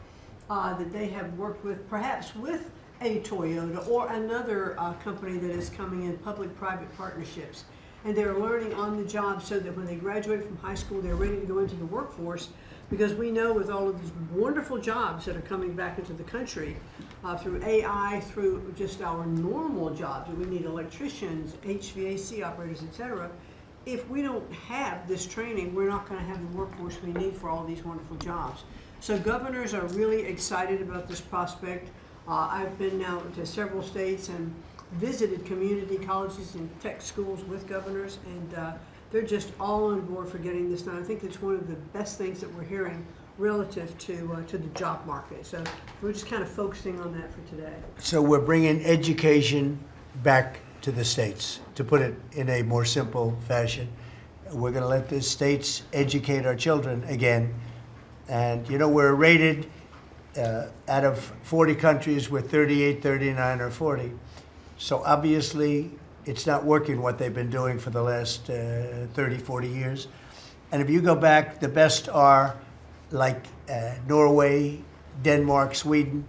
that they have worked with, perhaps with a Toyota or another company that is coming in, public-private partnerships. And they're learning on the job so that when they graduate from high school, they're ready to go into the workforce, because we know with all of these wonderful jobs that are coming back into the country, through AI, through just our normal jobs, we need electricians, HVAC operators, etc. If we don't have this training, we're not going to have the workforce we need for all these wonderful jobs. So governors are really excited about this prospect. I've been now to several states and visited community colleges and tech schools with governors, and they're just all on board for getting this done. I think it's one of the best things that we're hearing relative to the job market. So we're just kind of focusing on that for today. So we're bringing education back to the states, to put it in a more simple fashion. We're going to let the states educate our children again And, you know, we're rated out of 40 countries, we're 38, 39, or 40. So obviously, it's not working what they've been doing for the last 30, 40 years. And if you go back, the best are like Norway, Denmark, Sweden,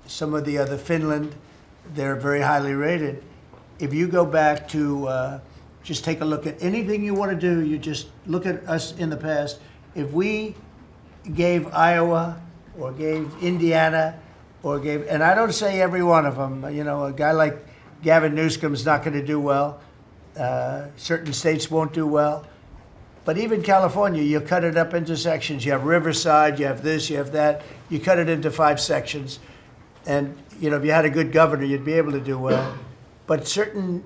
some of the other, Finland, they're very highly rated. If you go back to just take a look at anything you want to do, you just look at us in the past. If we gave Iowa or gave Indiana or gave, and I don't say every one of them, you know, a guy like Gavin Newsom's not going to do well. Certain states won't do well. But even California, you cut it up into sections. You have Riverside, you have this, you have that. You cut it into 5 sections. And, you know, if you had a good governor, you'd be able to do well. But certain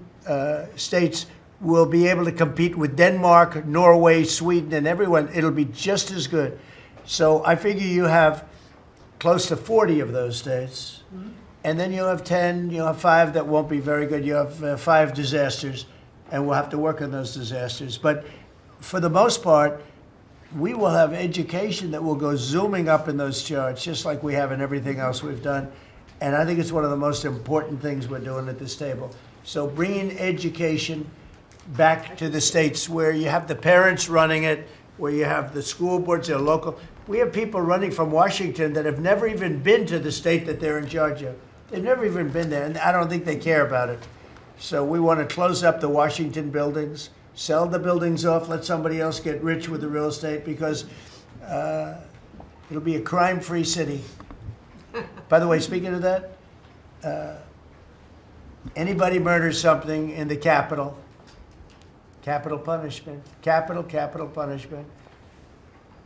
states will be able to compete with Denmark, Norway, Sweden, and everyone. It'll be just as good. So I figure you have close to 40 of those states. Mm-hmm. And then you'll have 10, you'll have 5 that won't be very good. You have 5 disasters, and we'll have to work on those disasters. But for the most part, we will have education that will go zooming up in those charts, just like we have in everything else we've done. And I think it's one of the most important things we're doing at this table. So bringing education back to the states where you have the parents running it, where you have the school boards, they're local. We have people running from Washington that have never even been to the state that they're in charge of. They've never even been there, and I don't think they care about it. So we want to close up the Washington buildings, sell the buildings off, let somebody else get rich with the real estate, because it'll be a crime-free city. By the way, speaking of that, anybody murders something in the Capitol, capital punishment, capital punishment.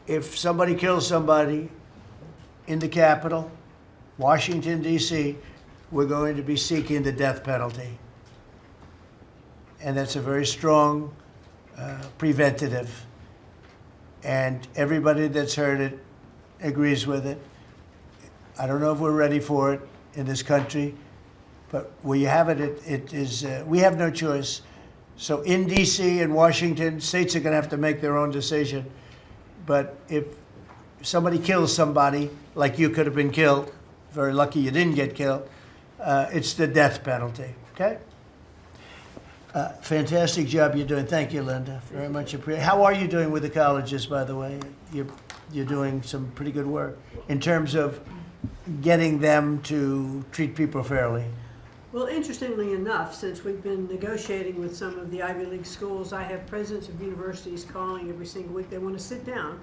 If somebody kills somebody in the Capitol, Washington, D.C., we're going to be seeking the death penalty. And that's a very strong preventative. And everybody that's heard it agrees with it. I don't know if we're ready for it in this country, but where you have it, it is, we have no choice. So in D.C. and Washington, states are going to have to make their own decision. But if somebody kills somebody, like you could have been killed, very lucky you didn't get killed, it's the death penalty, okay? Fantastic job you're doing. Thank you, Linda. Very much appreciated. How are you doing with the colleges, by the way? You're doing some pretty good work in terms of getting them to treat people fairly. Well, interestingly enough, since we've been negotiating with some of the Ivy League schools, I have presidents of universities calling every single week. They want to sit down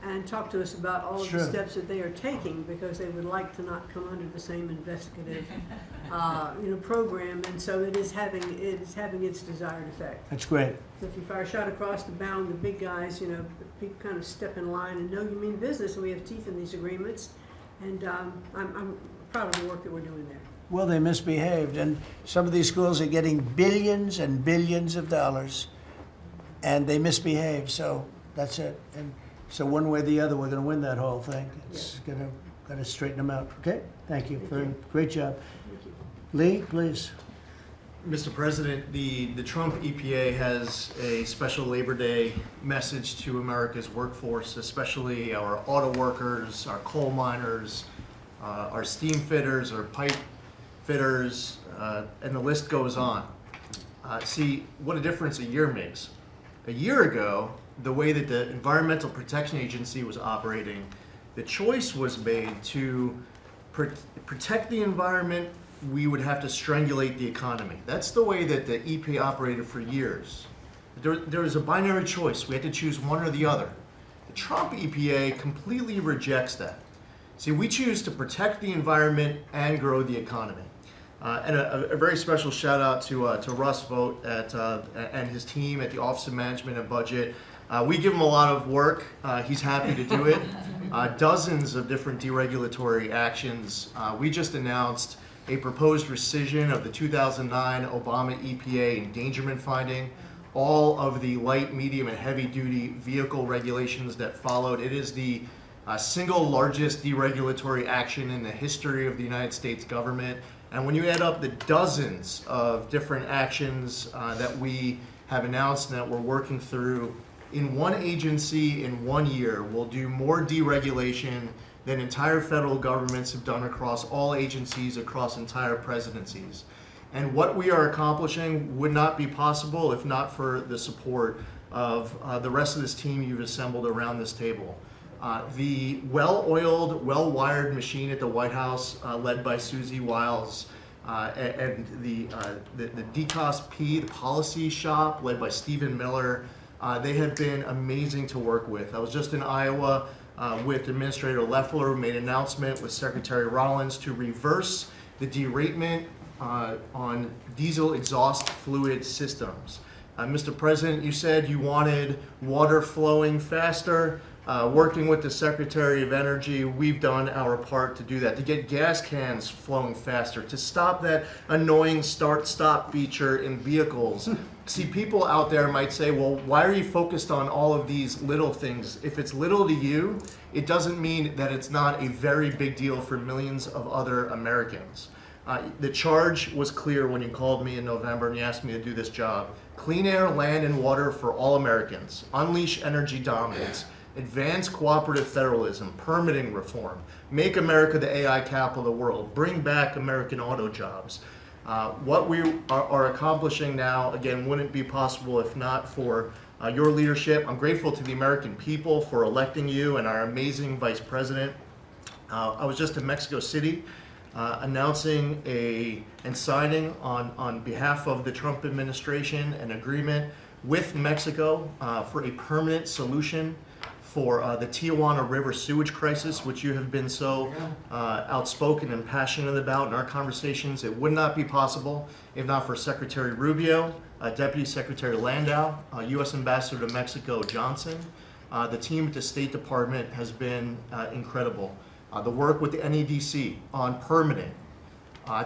and talk to us about all of the steps that they are taking, because they would like to not come under the same investigative program, and so it is having its desired effect. That's great. So if you fire a shot across the bow, and the big guys, people kind of step in line and know you mean business, and we have teeth in these agreements, and I'm proud of the work that we're doing there. Well, they misbehaved, and some of these schools are getting billions and billions of dollars, and they misbehave, so that's it. And so one way or the other, we're going to win that whole thing. It's going to straighten them out. Okay? Thank you. Great job. Thank you. Lee, please. Mr. President, the Trump EPA has a special Labor Day message to America's workforce, especially our auto workers, our coal miners, our steam fitters, our pipe fitters, and the list goes on. See what a difference a year makes. A year ago, the way that the Environmental Protection Agency was operating, the choice was made to protect the environment. We would have to strangulate the economy. That's the way that the EPA operated for years. There was a binary choice. We had to choose one or the other. The Trump EPA completely rejects that. See, we choose to protect the environment and grow the economy. And a very special shout out to Russ Vogt and his team at the Office of Management and Budget. We give him a lot of work. He's happy to do it. Dozens of different deregulatory actions. We just announced a proposed rescission of the 2009 Obama EPA endangerment finding, all of the light, medium, and heavy-duty vehicle regulations that followed. It is the single largest deregulatory action in the history of the United States government. And when you add up the dozens of different actions that we have announced and that we're working through, in one agency in 1 year will do more deregulation than entire federal governments have done across all agencies across entire presidencies. And what we are accomplishing would not be possible if not for the support of the rest of this team you've assembled around this table. The well-oiled, well-wired machine at the White House, led by Susie Wiles, and the DCOS P, the policy shop, led by Stephen Miller, they have been amazing to work with. I was just in Iowa with Administrator Loeffler, who made an announcement with Secretary Rollins to reverse the deratement on diesel exhaust fluid systems. Mr. President, you said you wanted water flowing faster. Working with the Secretary of Energy, we've done our part to do that, to get gas cans flowing faster, to stop that annoying start-stop feature in vehicles. See, people out there might say, well, why are you focused on all of these little things? If it's little to you, it doesn't mean that it's not a very big deal for millions of other Americans. The charge was clear when you called me in November and you asked me to do this job. Clean air, land, and water for all Americans. Unleash energy dominance. Advance cooperative federalism, permitting reform, make America the AI capital of the world, bring back American auto jobs. What we are accomplishing now, again, wouldn't be possible if not for your leadership. I'm grateful to the American people for electing you and our amazing Vice President. I was just in Mexico City announcing and signing on behalf of the Trump administration an agreement with Mexico for a permanent solution for the Tijuana River sewage crisis, which you have been so outspoken and passionate about in our conversations. It would not be possible if not for Secretary Rubio, Deputy Secretary Landau, U.S. Ambassador to Mexico Johnson. The team at the State Department has been incredible. The work with the NEDC on permitting,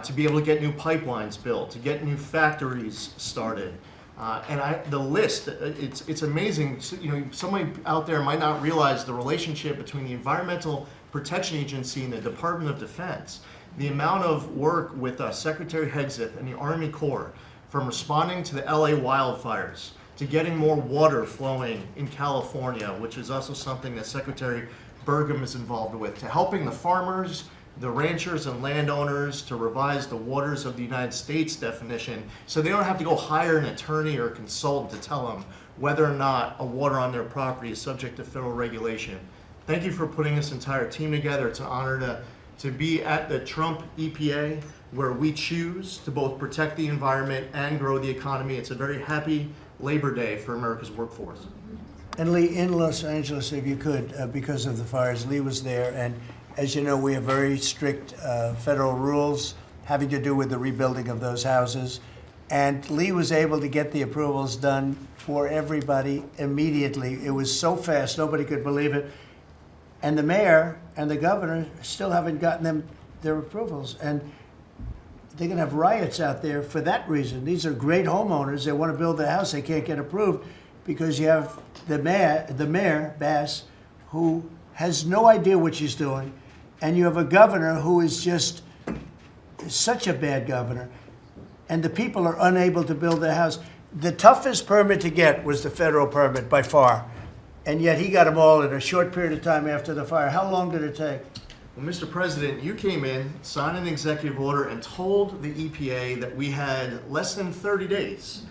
to be able to get new pipelines built, to get new factories started. The list, it's amazing. So, you know, somebody out there might not realize the relationship between the Environmental Protection Agency and the Department of Defense. The amount of work with Secretary Hegseth and the Army Corps, from responding to the LA wildfires, to getting more water flowing in California, which is also something that Secretary Burgum is involved with, to helping the farmers, the ranchers and landowners to revise the waters of the United States definition so they don't have to go hire an attorney or a consultant to tell them whether or not a water on their property is subject to federal regulation. Thank you for putting this entire team together. It's an honor to be at the Trump EPA, where we choose to both protect the environment and grow the economy. It's a very happy Labor Day for America's workforce. And Lee, in Los Angeles, if you could, because of the fires, Lee was there, and as you know, we have very strict federal rules having to do with the rebuilding of those houses. And Lee was able to get the approvals done for everybody immediately. It was so fast, nobody could believe it. And the mayor and the governor still haven't gotten them their approvals. And they're going to have riots out there for that reason. These are great homeowners. They want to build their house. They can't get approved because you have the mayor, Bass, who has no idea what she's doing. And you have a governor who is just such a bad governor. And the people are unable to build their house. The toughest permit to get was the federal permit by far. And yet he got them all in a short period of time after the fire. How long did it take? Well, Mr. President, you came in, signed an executive order, and told the EPA that we had less than 30 days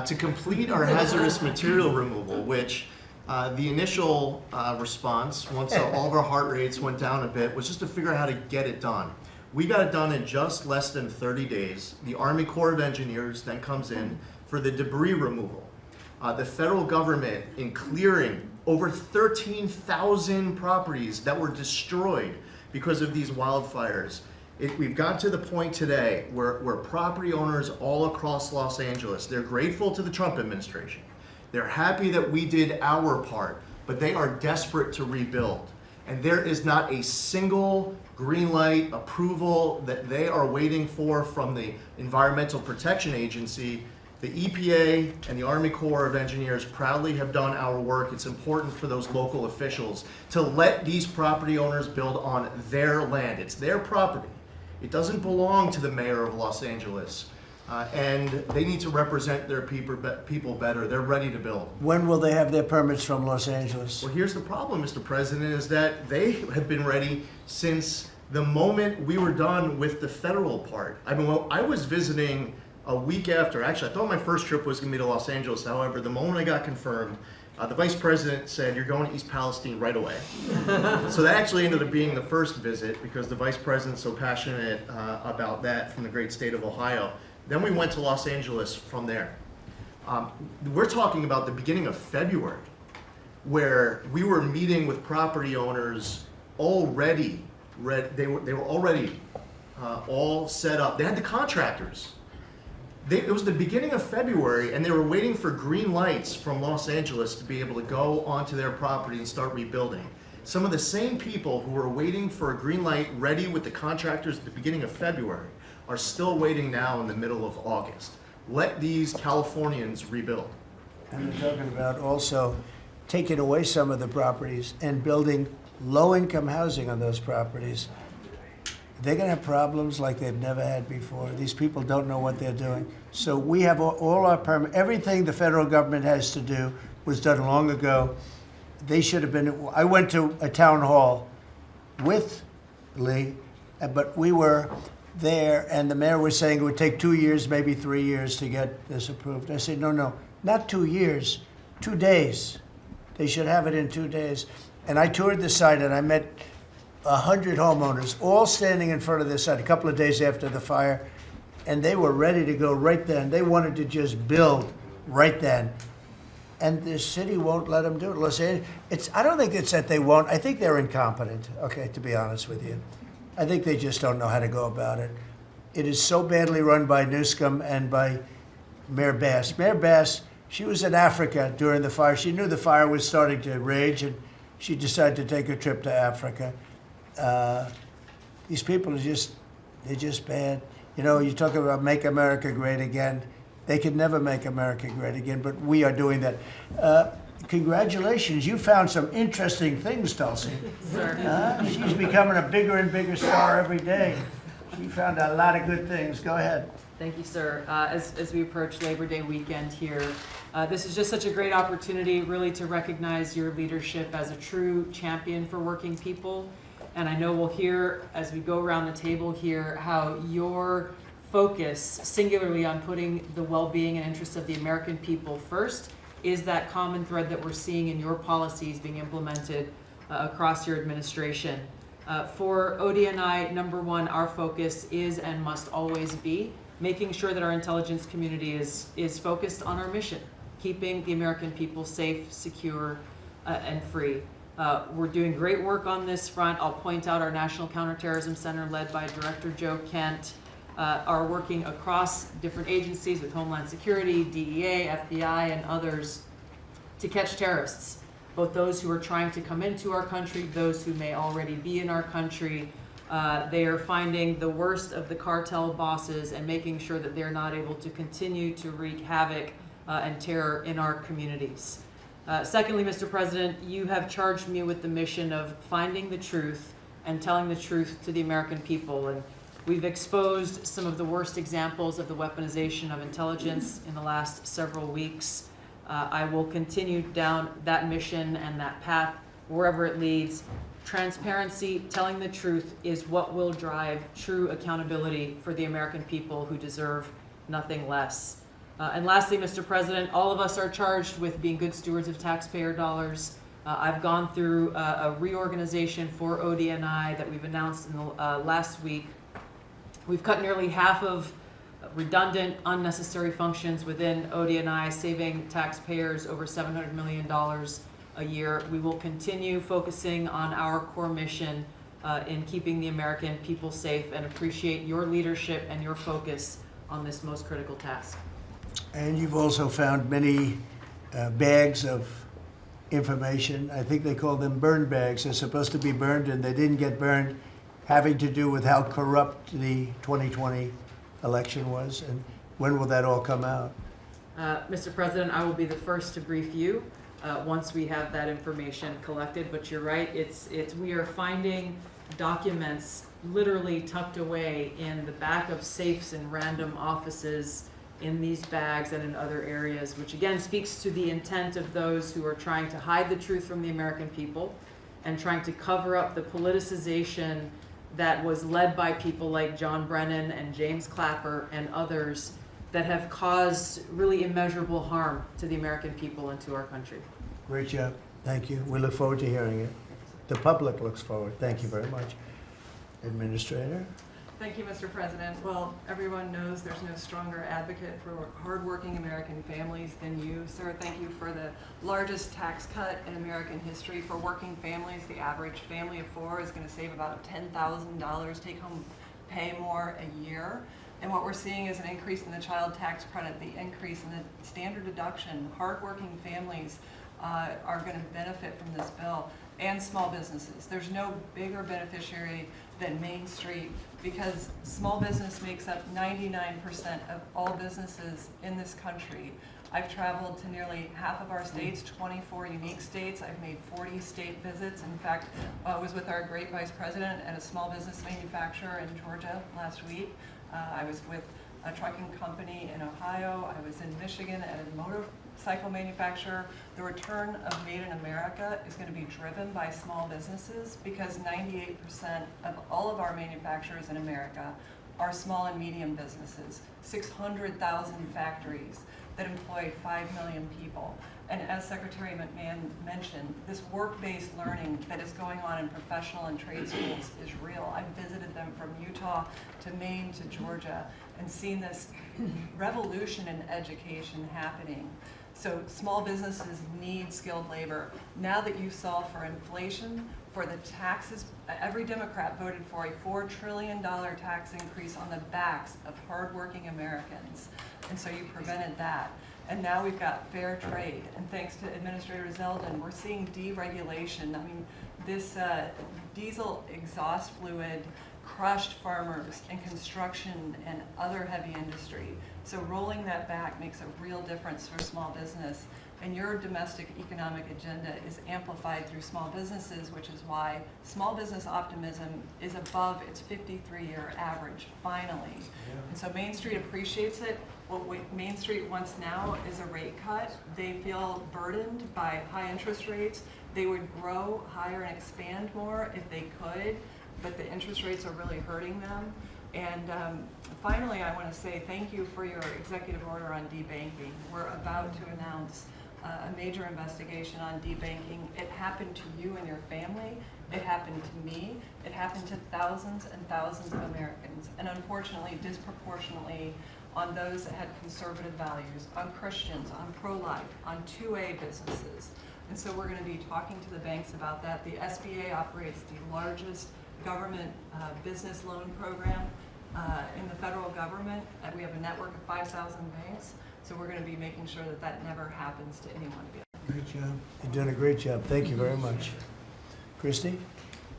to complete our hazardous material removal, which the initial response, once all of our heart rates went down a bit, was just to figure out how to get it done. We got it done in just less than 30 days. The Army Corps of Engineers then comes in for the debris removal. The federal government, in clearing over 13,000 properties that were destroyed because of these wildfires. We've got to the point today where property owners all across Los Angeles, they're grateful to the Trump administration. They're happy that we did our part, but they are desperate to rebuild. And there is not a single green light approval that they are waiting for from the Environmental Protection Agency. The EPA and the Army Corps of Engineers proudly have done our work. It's important for those local officials to let these property owners build on their land. It's their property. It doesn't belong to the mayor of Los Angeles. and they need to represent their people better. They're ready to build. When will they have their permits from Los Angeles? Well, here's the problem, Mr. President, is that they have been ready since the moment we were done with the federal part. I mean, well, I was visiting a week after. Actually, I thought my first trip was going to be to Los Angeles. However, the moment I got confirmed, the vice president said, "You're going to East Palestine right away." So that actually ended up being the first visit because the vice president's so passionate about that from the great state of Ohio. Then we went to Los Angeles from there. We're talking about the beginning of February, where we were meeting with property owners already. They were already all set up. They had the contractors. It was the beginning of February, and they were waiting for green lights from Los Angeles to be able to go onto their property and start rebuilding. Some of the same people who were waiting for a green light ready with the contractors at the beginning of February are still waiting now in the middle of August. Let these Californians rebuild. And they're talking about also taking away some of the properties and building low-income housing on those properties. They're going to have problems like they've never had before. These people don't know what they're doing. So we have all our permit, everything the federal government has to do was done long ago. They should have been, I went to a town hall with Lee, but we were there and the mayor was saying it would take 2 years, maybe 3 years to get this approved. I said, no, not 2 years, 2 days. They should have it in 2 days. And I toured the site and I met 100 homeowners, all standing in front of this site a couple of days after the fire, and they were ready to go right then. They wanted to just build right then. And the city won't let them do it. Los Angeles, I don't think it's that they won't. I think they're incompetent, okay, to be honest with you. I think they just don't know how to go about it. It is so badly run by Newscomb and by Mayor Bass. Mayor Bass, she was in Africa during the fire. She knew the fire was starting to rage, and she decided to take a trip to Africa. These people they're just bad. You know, you talk about make America great again. They could never make America great again, but we are doing that. Congratulations, you found some interesting things, Tulsi. Sir. She's becoming a bigger and bigger star every day. She found a lot of good things. Go ahead. Thank you, sir. As we approach Labor Day weekend here, this is just such a great opportunity really to recognize your leadership as a true champion for working people. And I know we'll hear, as we go around the table here, how your focus singularly on putting the well-being and interests of the American people first is that common thread that we're seeing in your policies being implemented across your administration. For ODNI, number one, our focus is and must always be making sure that our intelligence community is focused on our mission, keeping the American people safe, secure, and free. We're doing great work on this front. I'll point out our National Counterterrorism Center, led by Director Joe Kent, are working across different agencies with Homeland Security, DEA, FBI, and others to catch terrorists, both those who are trying to come into our country, those who may already be in our country. They are finding the worst of the cartel bosses and making sure that they're not able to continue to wreak havoc and terror in our communities. Secondly, Mr. President, you have charged me with the mission of finding the truth and telling the truth to the American people. And we've exposed some of the worst examples of the weaponization of intelligence in the last several weeks. I will continue down that mission and that path wherever it leads. Transparency, telling the truth, is what will drive true accountability for the American people who deserve nothing less. And lastly, Mr. President, all of us are charged with being good stewards of taxpayer dollars. I've gone through a reorganization for ODNI that we've announced in the last week. We've cut nearly half of redundant, unnecessary functions within ODNI, saving taxpayers over $700 million a year. We will continue focusing on our core mission in keeping the American people safe, and appreciate your leadership and your focus on this most critical task. And you've also found many bags of information. I think they call them burn bags. They're supposed to be burned and they didn't get burned, having to do with how corrupt the 2020 election was. And when will that all come out? Mr. President, I will be the first to brief you once we have that information collected. But you're right, we are finding documents literally tucked away in the back of safes in random offices in these bags and in other areas, which again speaks to the intent of those who are trying to hide the truth from the American people and trying to cover up the politicization that was led by people like John Brennan and James Clapper and others that have caused really immeasurable harm to the American people and to our country. Great job. Thank you. We look forward to hearing it. The public looks forward. Thank you very much. Administrator? Thank you, Mr. President. Well, everyone knows there's no stronger advocate for hardworking American families than you, sir. Thank you for the largest tax cut in American history for working families. The average family of four is going to save about $10,000 take-home pay more a year. And what we're seeing is an increase in the child tax credit, the increase in the standard deduction. Hardworking families are going to benefit from this bill, and small businesses. There's no bigger beneficiary than Main Street, because small business makes up 99% of all businesses in this country. I've traveled to nearly half of our states, 24 unique states. I've made 40 state visits. In fact, I was with our great vice president at a small business manufacturer in Georgia last week. I was with a trucking company in Ohio. I was in Michigan at a motorcycle manufacturer. The return of Made in America is going to be driven by small businesses, because 98% of all of our manufacturers in America are small and medium businesses, 600,000 factories that employ 5 million people. And as Secretary McMahon mentioned, this work-based learning that is going on in professional and trade schools is real. I've visited them from Utah to Maine to Georgia and seen this revolution in education happening. So small businesses need skilled labor. Now that you solve for inflation, for the taxes, every Democrat voted for a $4 trillion tax increase on the backs of hardworking Americans. And so you prevented that. And now we've got fair trade. And thanks to Administrator Zeldin, we're seeing deregulation. I mean, this diesel exhaust fluid crushed farmers and construction and other heavy industry. So rolling that back makes a real difference for small business. And your domestic economic agenda is amplified through small businesses, which is why small business optimism is above its 53-year average, finally. And so Main Street appreciates it. What Main Street wants now is a rate cut. They feel burdened by high interest rates. They would grow higher and expand more if they could, but the interest rates are really hurting them. And finally, I want to say thank you for your executive order on debanking. We're about to announce a major investigation on debanking. It happened to you and your family. It happened to me. It happened to thousands and thousands of Americans, and unfortunately, disproportionately on those that had conservative values, on Christians, on pro-life, on 2A businesses. And so we're going to be talking to the banks about that. The SBA operates the largest government business loan program in the federal government. We have a network of 5,000 banks. So we're going to be making sure that that never happens to anyone again. Great job. You're doing a great job. Thank you very much. Christy?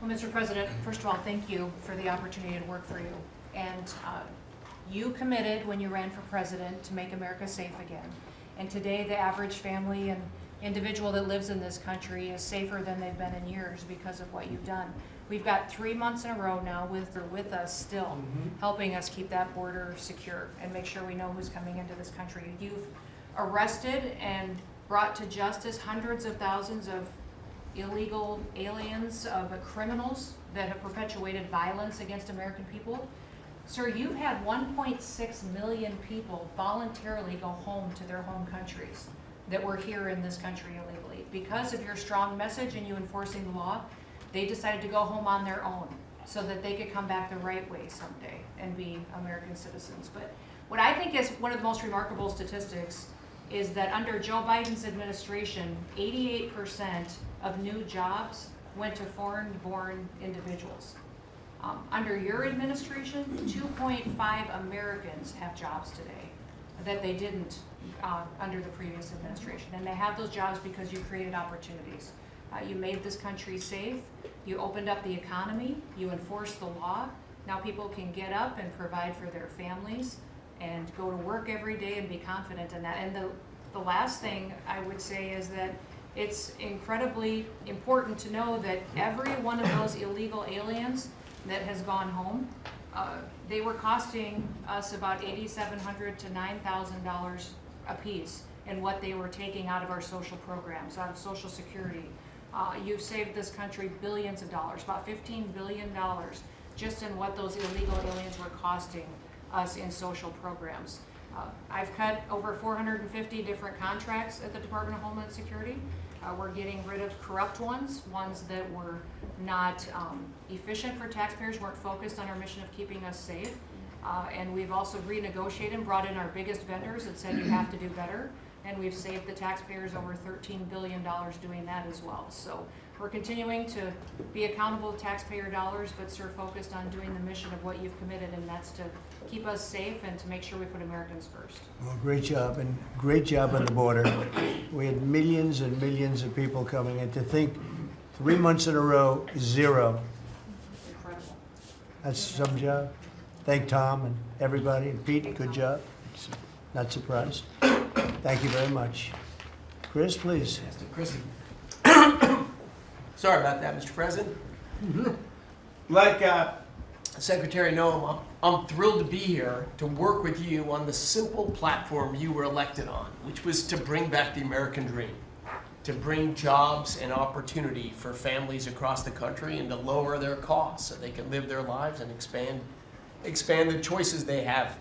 Well, Mr. President, first of all, thank you for the opportunity to work for you. And you committed when you ran for president to make America safe again. And today, the average family and individual that lives in this country is safer than they've been in years because of what you've done. We've got 3 months in a row now with us still, helping us keep that border secure and make sure we know who's coming into this country. You've arrested and brought to justice hundreds of thousands of illegal aliens, of criminals that have perpetuated violence against American people. Sir, you've had 1.6 million people voluntarily go home to their home countries that were here in this country illegally. Because of your strong message and you enforcing the law, they decided to go home on their own so that they could come back the right way someday and be American citizens. But what I think is one of the most remarkable statistics is that under Joe Biden's administration, 88% of new jobs went to foreign-born individuals. Under your administration, 2.5 Americans have jobs today that they didn't under the previous administration. And they have those jobs because you created opportunities. You made this country safe, you opened up the economy, you enforced the law. Now people can get up and provide for their families and go to work every day and be confident in that. And the last thing I would say is that it's incredibly important to know that every one of those illegal aliens that has gone home, they were costing us about $8,700 to $9,000 apiece in what they were taking out of our social programs, out of Social Security. You've saved this country billions of dollars, about $15 billion, just in what those illegal aliens were costing us in social programs. I've cut over 450 different contracts at the Department of Homeland Security. We're getting rid of corrupt ones that were not efficient for taxpayers, weren't focused on our mission of keeping us safe. And we've also renegotiated and brought in our biggest vendors that said you have to do better. And we've saved the taxpayers over $13 billion doing that as well. So we're continuing to be accountable to taxpayer dollars, but sort of focused on doing the mission of what you've committed, and that's to keep us safe and to make sure we put Americans first. Well, great job, and great job on the border. We had millions and millions of people coming in. To think 3 months in a row, 0. Incredible. That's some job. Thank Tom and everybody, and Pete, good job. Not surprised. Thank you very much. Chris, please. Chris. Sorry about that, Mr. President. Like Secretary Noem, I'm thrilled to be here to work with you on the simple platform you were elected on, which was to bring back the American dream, to bring jobs and opportunity for families across the country and to lower their costs so they can live their lives and expand the choices they have.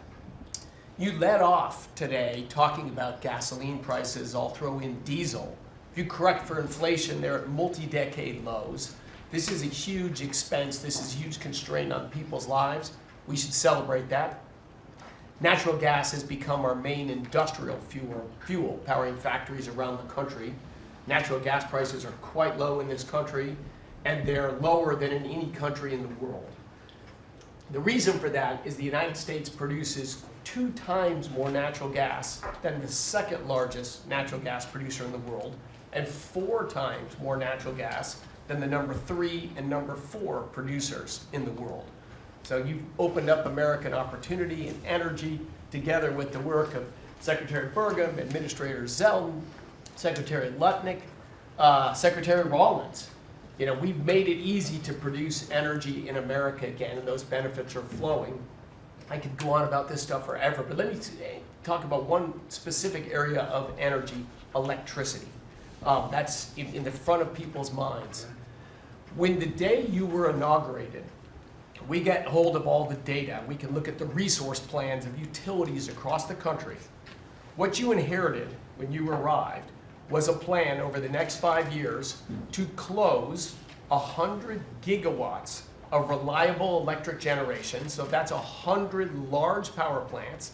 You led off today talking about gasoline prices. I'll throw in diesel. If you correct for inflation, they're at multi-decade lows. This is a huge expense. This is a huge constraint on people's lives. We should celebrate that. Natural gas has become our main industrial fuel powering factories around the country. Natural gas prices are quite low in this country, and they're lower than in any country in the world. The reason for that is the United States produces 2 times more natural gas than the second largest natural gas producer in the world, and 4 times more natural gas than the number 3 and number 4 producers in the world. So you've opened up American opportunity and energy together with the work of Secretary Burgum, Administrator Zeldin, Secretary Lutnick, Secretary Rawlins. You know, we've made it easy to produce energy in America again, and those benefits are flowing. I could go on about this stuff forever, but let me talk about one specific area of energy, electricity. That's in the front of people's minds. When the day you were inaugurated, we get hold of all the data. We can look at the resource plans of utilities across the country. What you inherited when you arrived was a plan over the next 5 years to close 100 gigawatts of reliable electric generation. So that's 100 large power plants.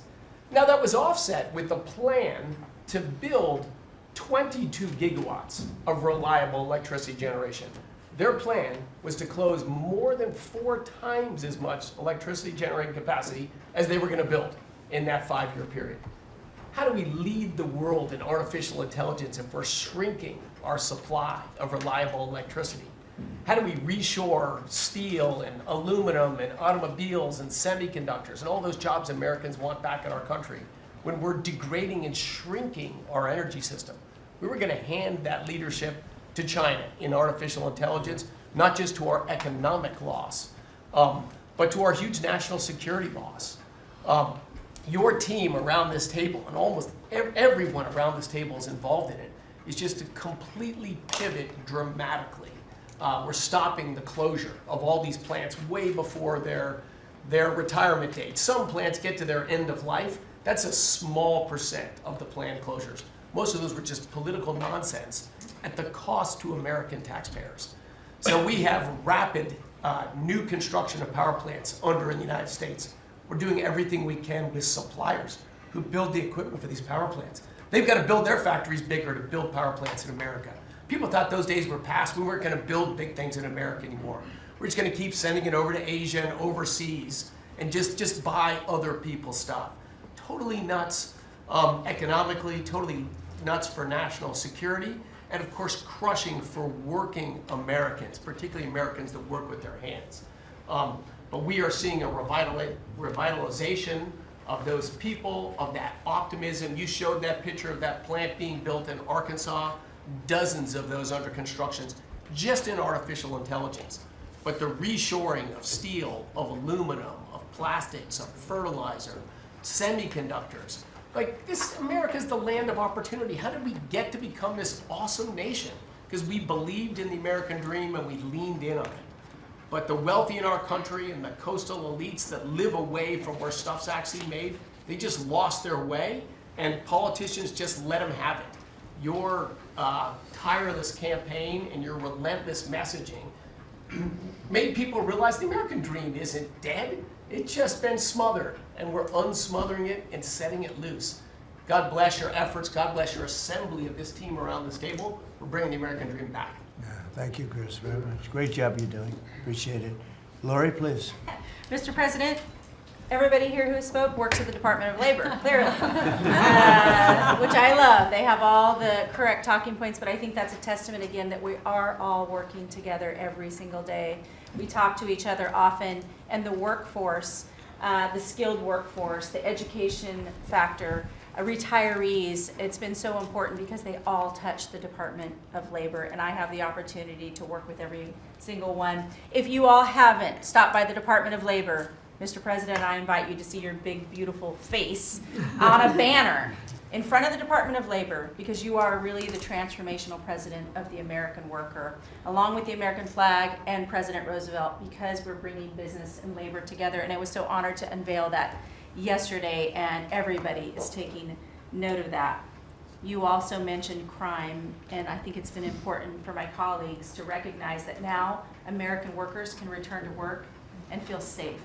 Now that was offset with a plan to build 22 gigawatts of reliable electricity generation. Their plan was to close more than 4 times as much electricity generating capacity as they were going to build in that 5-year period. How do we lead the world in artificial intelligence if we're shrinking our supply of reliable electricity? How do we reshore steel and aluminum and automobiles and semiconductors and all those jobs Americans want back in our country when we're degrading and shrinking our energy system? We were going to hand that leadership to China in artificial intelligence, not just to our economic loss, but to our huge national security loss. Your team around this table, and almost everyone around this table is involved in it, is just to completely pivot dramatically. We're stopping the closure of all these plants way before their retirement date. Some plants get to their end of life. That's a small percent of the planned closures. Most of those were just political nonsense at the cost to American taxpayers. So we have rapid new construction of power plants under in the United States. We're doing everything we can with suppliers who build the equipment for these power plants. They've got to build their factories bigger to build power plants in America. People thought those days were past. We weren't going to build big things in America anymore. We're just going to keep sending it over to Asia and overseas and just buy other people's stuff. Totally nuts economically, totally nuts for national security, and of course crushing for working Americans, particularly Americans that work with their hands. But we are seeing a revitalization of those people, of that optimism. You showed that picture of that plant being built in Arkansas, dozens of those under construction just in artificial intelligence. but the reshoring of steel, of aluminum, of plastics, of fertilizer, semiconductors. Like this, America's the land of opportunity. How did we get to become this awesome nation? Because we believed in the American dream and we leaned in on it. But the wealthy in our country and the coastal elites that live away from where stuff's actually made, they just lost their way, and politicians just let them have it. Your tireless campaign and your relentless messaging made people realize the American dream isn't dead. It's just been smothered, and we're unsmothering it and setting it loose. God bless your efforts. God bless your assembly of this team around this table for bringing the American dream back. Yeah, thank you, Chris, very much. Great job you're doing. Appreciate it. Lori, please. Mr. President, everybody here who spoke works at the Department of Labor, clearly, which I love. They have all the correct talking points, but I think that's a testament, again, that we are all working together every single day. We talk to each other often, and the workforce, the skilled workforce, the education factor, retirees, it's been so important because they all touch the Department of Labor, and I have the opportunity to work with every single one. If you all haven't stopped by the Department of Labor, Mr. President, I invite you to see your big, beautiful face on a banner in front of the Department of Labor, because you are really the transformational president of the American worker, along with the American flag and President Roosevelt, because we're bringing business and labor together. And I was so honored to unveil that yesterday, and everybody is taking note of that. You also mentioned crime, and I think it's been important for my colleagues to recognize that now American workers can return to work and feel safe.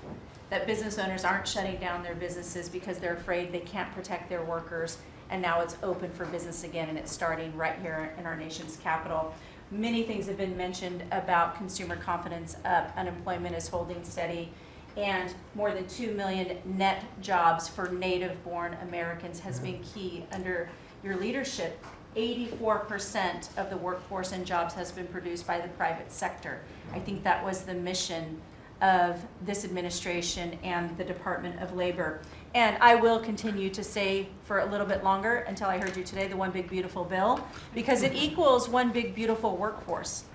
That business owners aren't shutting down their businesses because they're afraid they can't protect their workers, and now it's open for business again, and it's starting right here in our nation's capital. Many things have been mentioned about consumer confidence up, unemployment is holding steady, and more than 2 million net jobs for native-born Americans has been key under your leadership. 84% of the workforce and jobs has been produced by the private sector. I think that was the mission of this administration and the Department of Labor. And I will continue to say for a little bit longer, until I heard you today, the one big beautiful bill, because it equals one big beautiful workforce.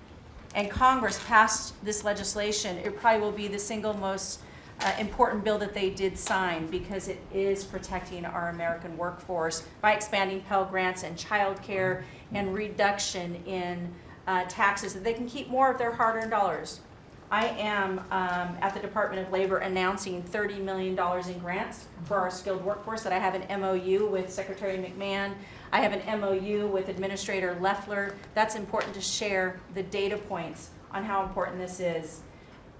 And Congress passed this legislation. It probably will be the single most important bill that they did sign, because it is protecting our American workforce by expanding Pell Grants and child care and reduction in taxes, so they can keep more of their hard-earned dollars. I am at the Department of Labor announcing $30 million in grants for our skilled workforce, that I have an MOU with Secretary McMahon. I have an MOU with Administrator Loeffler. That's important to share the data points on how important this is.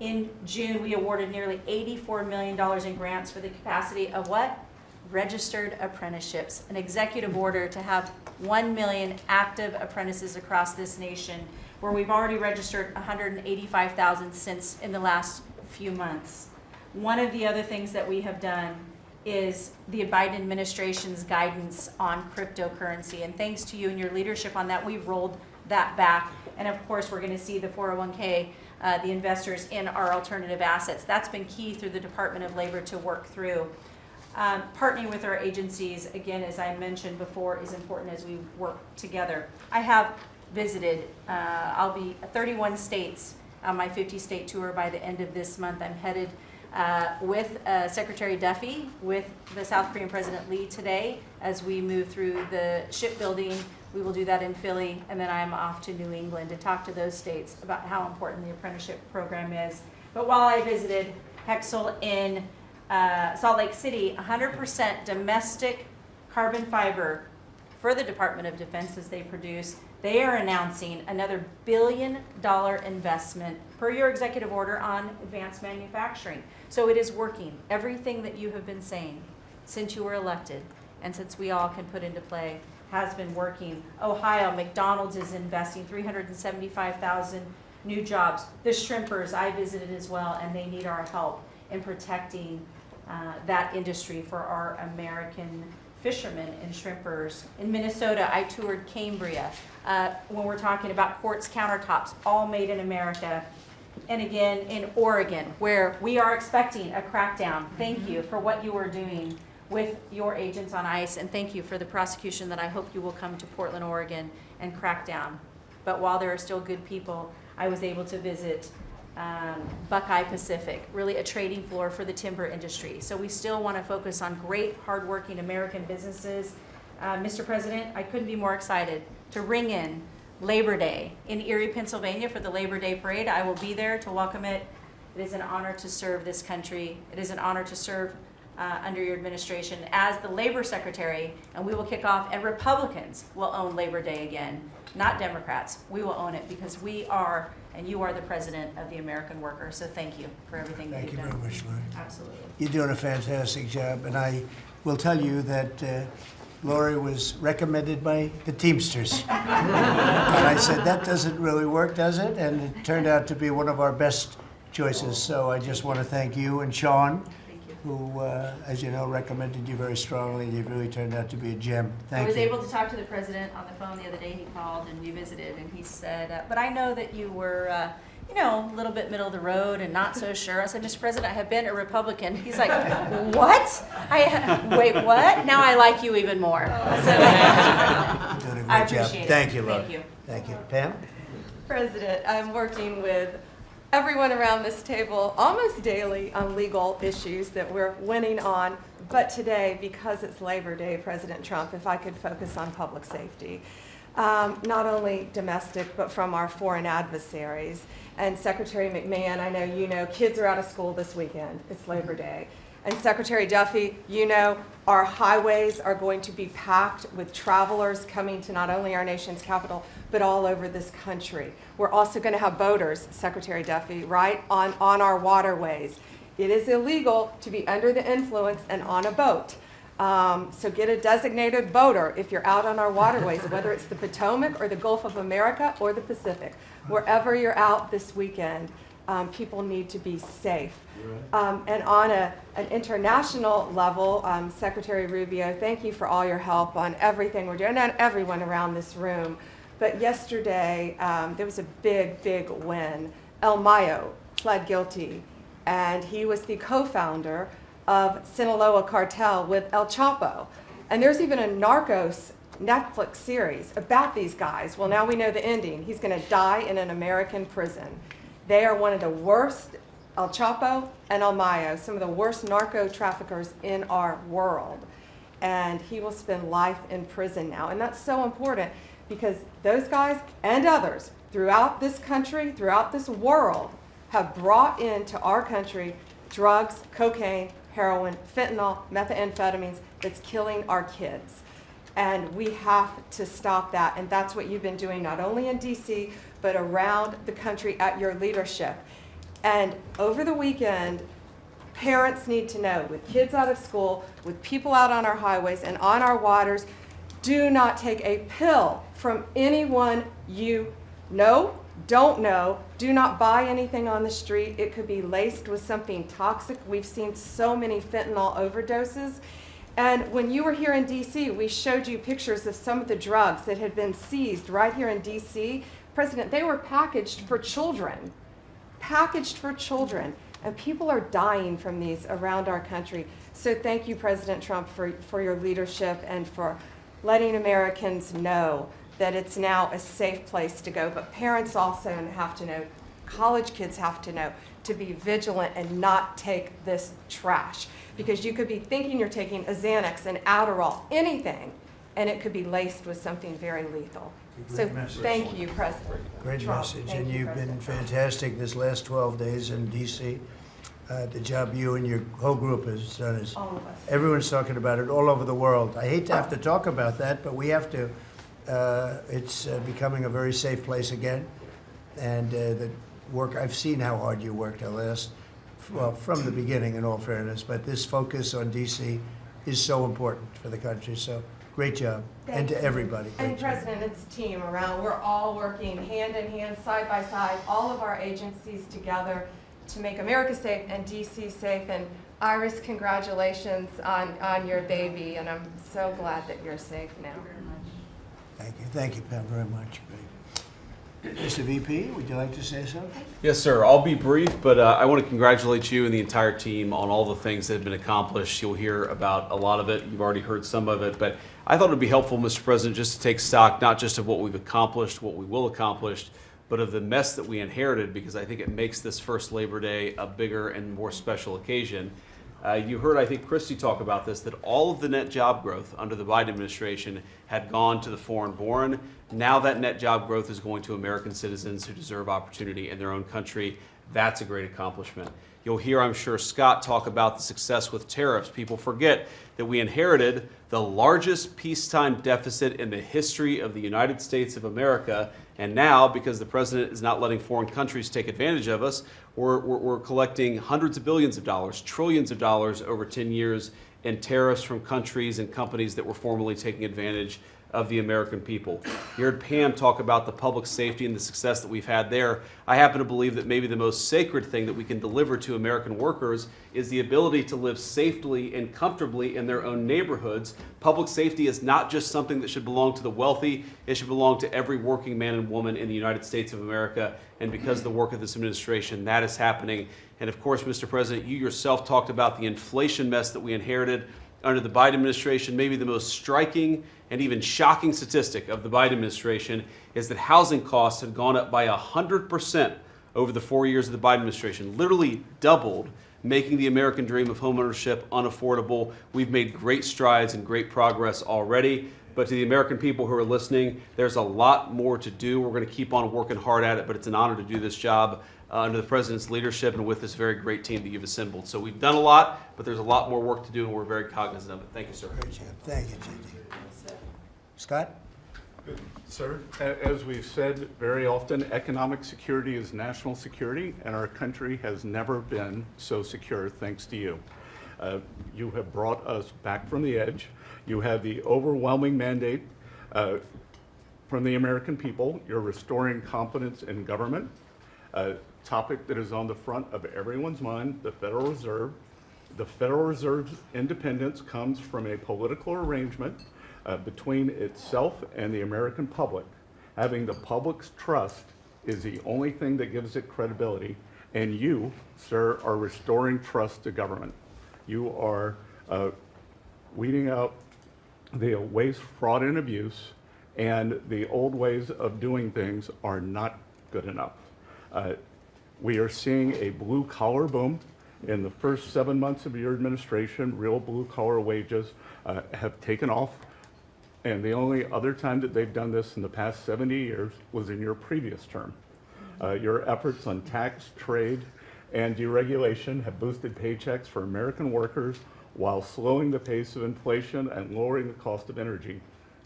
In June, we awarded nearly $84 million in grants for the capacity of what? Registered apprenticeships. An executive order to have 1 million active apprentices across this nation, where we've already registered 185,000 since in the last few months. One of the other things that we have done is the Biden administration's guidance on cryptocurrency. And thanks to you and your leadership on that, we've rolled that back. And of course, we're going to see the 401k, the investors in our alternative assets. That's been key through the Department of Labor to work through. Partnering with our agencies, again, as I mentioned before, is important as we work together. I have visited, I'll be 31 states on my 50-state tour by the end of this month. I'm headed with Secretary Duffy, with the South Korean President Lee today, as we move through the shipbuilding. We will do that in Philly, and then I'm off to New England to talk to those states about how important the apprenticeship program is. But while I visited Hexel in Salt Lake City, 100% domestic carbon fiber for the Department of Defense as they produce. They are announcing another $1 billion investment per your executive order on advanced manufacturing. So it is working. Everything that you have been saying since you were elected and since we all can put into play has been working. Ohio, McDonald's is investing 375,000 new jobs. The shrimpers, I visited as well, and they need our help in protecting that industry for our American fishermen and shrimpers. In Minnesota, I toured Cambria. When we're talking about quartz countertops, all made in America. And again, in Oregon, where we are expecting a crackdown. Thank you for what you are doing with your agents on ICE, and thank you for the prosecution that I hope you will come to Portland, Oregon and crack down. But while there are still good people, I was able to visit Buckeye Pacific, really a trading floor for the timber industry. So we still want to focus on great, hardworking American businesses. Mr. President, I couldn't be more excited to ring in Labor Day in Erie, Pennsylvania for the Labor Day Parade. I will be there to welcome it. It is an honor to serve this country. It is an honor to serve under your administration as the Labor Secretary, and we will kick off, and Republicans will own Labor Day again, not Democrats. We will own it because we are, and you are the president of the American worker. So thank you for everything that you've done. Thank you very much, Lori. Absolutely. You're doing a fantastic job, and I will tell you that Lori was recommended by the Teamsters. And I said, that doesn't really work, does it? And it turned out to be one of our best choices. So I just want to thank you and Sean, who, as you know, recommended you very strongly. You've really turned out to be a gem. Thank you. I was able to talk to the president on the phone the other day. He called and we visited, and he said, but I know that you were, you know, a little bit middle of the road and not so sure. I said, Mr. President, I have been a Republican. He's like, what? Wait, what? Now I like you even more. So, You're doing a great I job. appreciate it. Thank you, Lori. Thank you. Thank you. Pam? President, I'm working with everyone around this table almost daily on legal issues that we're winning on. But today, because it's Labor Day, President Trump, if I could focus on public safety, not only domestic, but from our foreign adversaries. And Secretary McMahon, I know you know, kids are out of school this weekend. It's Labor Day. And Secretary Duffy, you know, our highways are going to be packed with travelers coming to not only our nation's capital, but all over this country. We're also going to have boaters, Secretary Duffy, right, on our waterways. It is illegal to be under the influence and on a boat. So get a designated boater if you're out on our waterways, whether it's the Potomac or the Gulf of America or the Pacific. Wherever you're out this weekend, people need to be safe. And on an international level, Secretary Rubio, thank you for all your help on everything we're doing, and everyone around this room. But yesterday, there was a big, big win. El Mayo pled guilty, and he was the co-founder of Sinaloa cartel with El Chapo. And there's even a Narcos Netflix series about these guys. Well, now we know the ending. He's going to die in an American prison. They are one of the worst, El Chapo and El Mayo, some of the worst narco traffickers in our world. And he will spend life in prison now. And that's so important because those guys and others throughout this country, throughout this world, have brought into our country drugs, cocaine, heroin, fentanyl, methamphetamines that's killing our kids. And we have to stop that. And that's what you've been doing not only in DC, but around the country at your leadership. And over the weekend, parents need to know, with kids out of school, with people out on our highways and on our waters, do not take a pill from anyone you know, don't know. Do not buy anything on the street. It could be laced with something toxic. We've seen so many fentanyl overdoses. And when you were here in DC, we showed you pictures of some of the drugs that had been seized right here in DC. President, they were packaged for children. Packaged for children. And people are dying from these around our country. So thank you, President Trump, for your leadership and for letting Americans know that it's now a safe place to go. But parents also have to know, college kids have to know, to be vigilant and not take this trash. Because you could be thinking you're taking a Xanax, an Adderall, anything, and it could be laced with something very lethal. So thank you, President Great Trump. message, Thank and you, you've been President. fantastic this last 12 days in DC. The job you and your whole group has done is, All of us. everyone's talking about it all over the world. I hate to have to talk about that, but we have to. It's becoming a very safe place again, and the work, I've seen how hard you worked well, from the beginning, in all fairness, but this focus on DC is so important for the country, so great job. Thank And to you. everybody. And great job. President, it's a team around. We're all working hand in hand, side by side, all of our agencies together to make America safe and DC safe. And Iris, congratulations on your baby, and I'm so glad that you're safe now. Thank you. Thank you, Pam, very much. Great. Mr. VP, would you like to say something? Yes, sir. I'll be brief, but I want to congratulate you and the entire team on all the things that have been accomplished. You'll hear about a lot of it. You've already heard some of it, but I thought it would be helpful, Mr. President, just to take stock, not just of what we've accomplished, what we will accomplish, but of the mess that we inherited, because I think it makes this first Labor Day a bigger and more special occasion. You heard, I think, Christy talk about this, that all of the net job growth under the Biden administration had gone to the foreign-born. Now that net job growth is going to American citizens who deserve opportunity in their own country. That's a great accomplishment. You'll hear, I'm sure, Scott talk about the success with tariffs. People forget that we inherited the largest peacetime deficit in the history of the United States of America. And now, because the president is not letting foreign countries take advantage of us, we're collecting hundreds of billions of dollars, trillions of dollars over 10 years in tariffs from countries and companies that were formerly taking advantage of the American people. You heard Pam talk about the public safety and the success that we've had there. I happen to believe that maybe the most sacred thing that we can deliver to American workers is the ability to live safely and comfortably in their own neighborhoods. Public safety is not just something that should belong to the wealthy, it should belong to every working man and woman in the United States of America. And because of the work of this administration, that is happening. And of course, Mr. President, you yourself talked about the inflation mess that we inherited under the Biden administration. Maybe the most striking and even shocking statistic of the Biden administration is that housing costs have gone up by 100% over the 4 years of the Biden administration, literally doubled, making the American dream of homeownership unaffordable. We've made great strides and great progress already. But to the American people who are listening, there's a lot more to do. We're going to keep on working hard at it, but it's an honor to do this job under the president's leadership and with this very great team that you've assembled. So we've done a lot, but there's a lot more work to do, and we're very cognizant of it. Thank you, sir. Great job. Thank you, J.D. Scott? Sir, as we've said very often, economic security is national security, and our country has never been so secure thanks to you. You have brought us back from the edge. You have the overwhelming mandate from the American people. You're restoring confidence in government, a topic that is on the front of everyone's mind, the Federal Reserve. The Federal Reserve's independence comes from a political arrangement between itself and the American public. Having the public's trust is the only thing that gives it credibility, and you, sir, are restoring trust to government. You are weeding out the waste, fraud, and abuse, and the old ways of doing things are not good enough. We are seeing a blue-collar boom. In the first 7 months of your administration, real blue-collar wages have taken off. And the only other time that they've done this in the past 70 years was in your previous term. Your efforts on tax, trade, and deregulation have boosted paychecks for American workers while slowing the pace of inflation and lowering the cost of energy.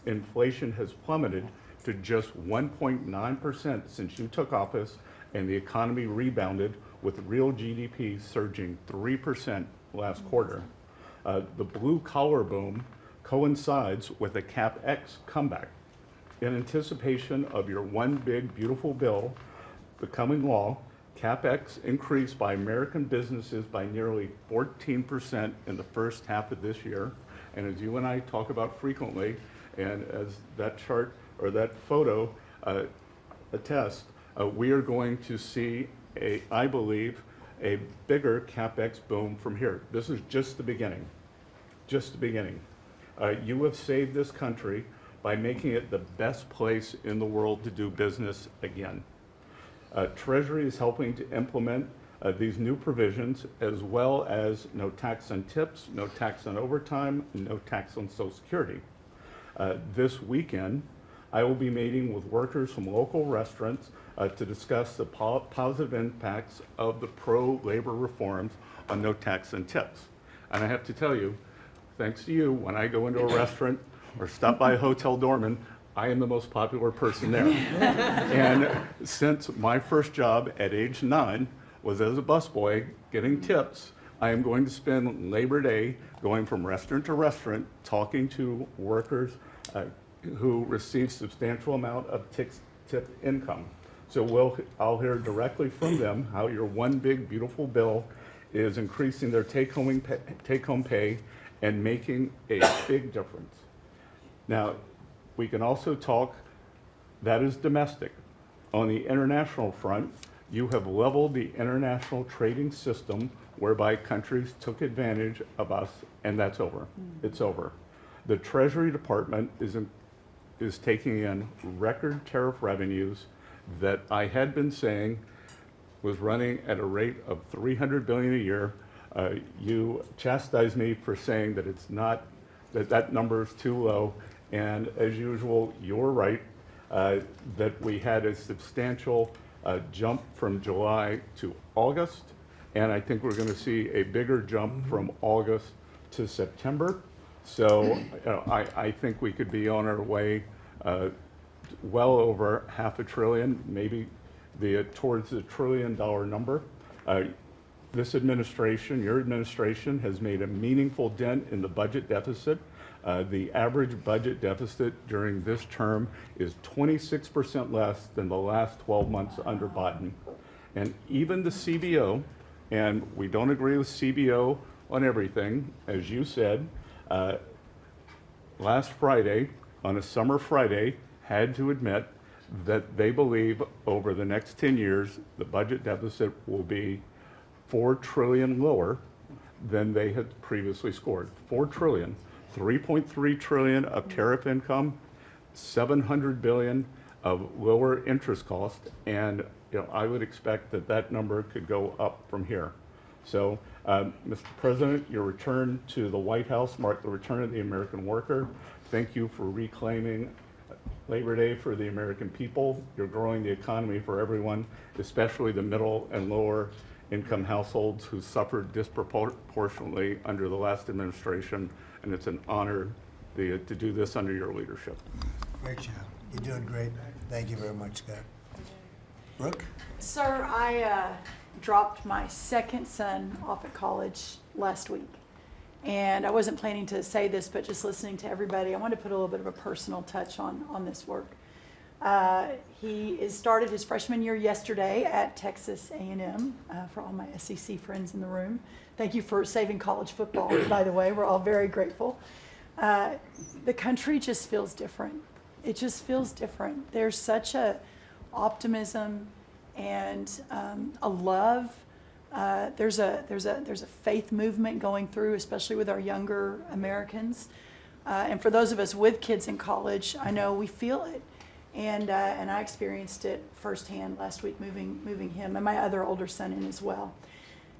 Inflation has plummeted to just 1.9% since you took office, and the economy rebounded with real GDP surging 3% last quarter. The blue-collar boom coincides with a CapEx comeback. In anticipation of your one big beautiful bill becoming law, CapEx increased by American businesses by nearly 14% in the first half of this year. And as you and I talk about frequently, and as that chart or that photo attests, we are going to see, I believe, a bigger CapEx boom from here. This is just the beginning, just the beginning. You have saved this country by making it the best place in the world to do business again. Treasury is helping to implement these new provisions, as well as no tax on tips, no tax on overtime, no tax on Social Security. This weekend, I will be meeting with workers from local restaurants to discuss the positive impacts of the pro-labor reforms on no tax on tips. And I have to tell you, thanks to you, when I go into a restaurant or stop by a Hotel Dorman, I am the most popular person there. And since my first job at age 9 was as a busboy getting tips, I am going to spend Labor Day going from restaurant to restaurant talking to workers who receive substantial amount of tip income. So I'll hear directly from them how your one big beautiful bill is increasing their take-home pay and making a big difference. Now, we can also talk, that is domestic. On the international front, you have leveled the international trading system whereby countries took advantage of us, and that's over. It's over. The Treasury Department is taking in record tariff revenues that I had been saying was running at a rate of $300 billion a year. You chastised me for saying that it's not, that number is too low. And as usual, you're right, that we had a substantial jump from July to August. And I think we're going to see a bigger jump from August to September. So I think we could be on our way well over $500 billion, maybe towards the $1 trillion number. This administration, your administration, has made a meaningful dent in the budget deficit. The average budget deficit during this term is 26% less than the last 12 months under Biden. And even the CBO, and we don't agree with CBO on everything, as you said, last Friday, on a summer Friday, had to admit that they believe over the next 10 years, the budget deficit will be $4 trillion lower than they had previously scored. $4 trillion, 3.3 trillion of tariff income, 700 billion of lower interest cost, and I would expect that that number could go up from here. So, Mr. President, your return to the White House marked the return of the American worker. Thank you for reclaiming Labor Day for the American people. You're growing the economy for everyone, especially the middle and lower income households who suffered disproportionately under the last administration, and it's an honor to do this under your leadership. Great job. You're doing great. Thank you very much, Scott. Brooke? Sir, I dropped my second son off at college last week. And I wasn't planning to say this, but just listening to everybody, I wanted to put a little bit of a personal touch on this work. He started his freshman year yesterday at Texas A&M, for all my SEC friends in the room. Thank you for saving college football, by the way. We're all very grateful. The country just feels different. It just feels different. There's such a optimism and a love. There's a faith movement going through, especially with our younger Americans. And for those of us with kids in college, I know we feel it. And I experienced it firsthand last week, moving him and my other older son in as well.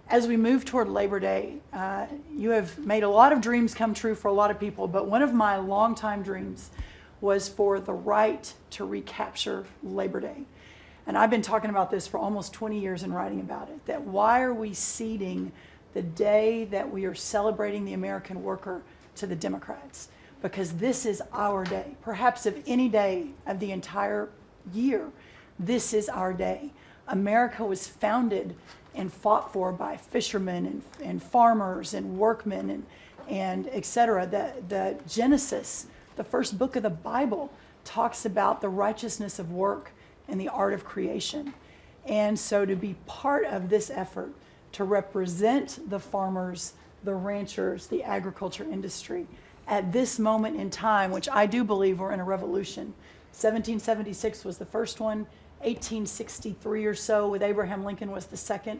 As we move toward Labor Day, you have made a lot of dreams come true for a lot of people, but one of my longtime dreams was for the right to recapture Labor Day. And I've been talking about this for almost 20 years and writing about it, that why are we ceding the day that we are celebrating the American worker to the Democrats? Because this is our day. Perhaps of any day of the entire year, this is our day. America was founded and fought for by fishermen and farmers and workmen and et cetera. The Genesis, the first book of the Bible, talks about the righteousness of work and the art of creation. And so to be part of this effort, to represent the farmers, the ranchers, the agriculture industry at this moment in time, which I do believe we're in a revolution. 1776 was the first one, 1863 or so with Abraham Lincoln was the second.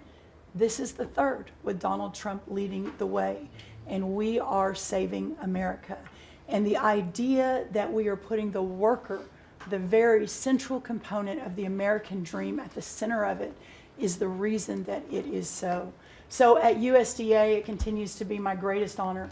This is the third with Donald Trump leading the way. And we are saving America. And the idea that we are putting the worker, the very central component of the American dream, at the center of it is the reason that it is so. So at USDA, it continues to be my greatest honor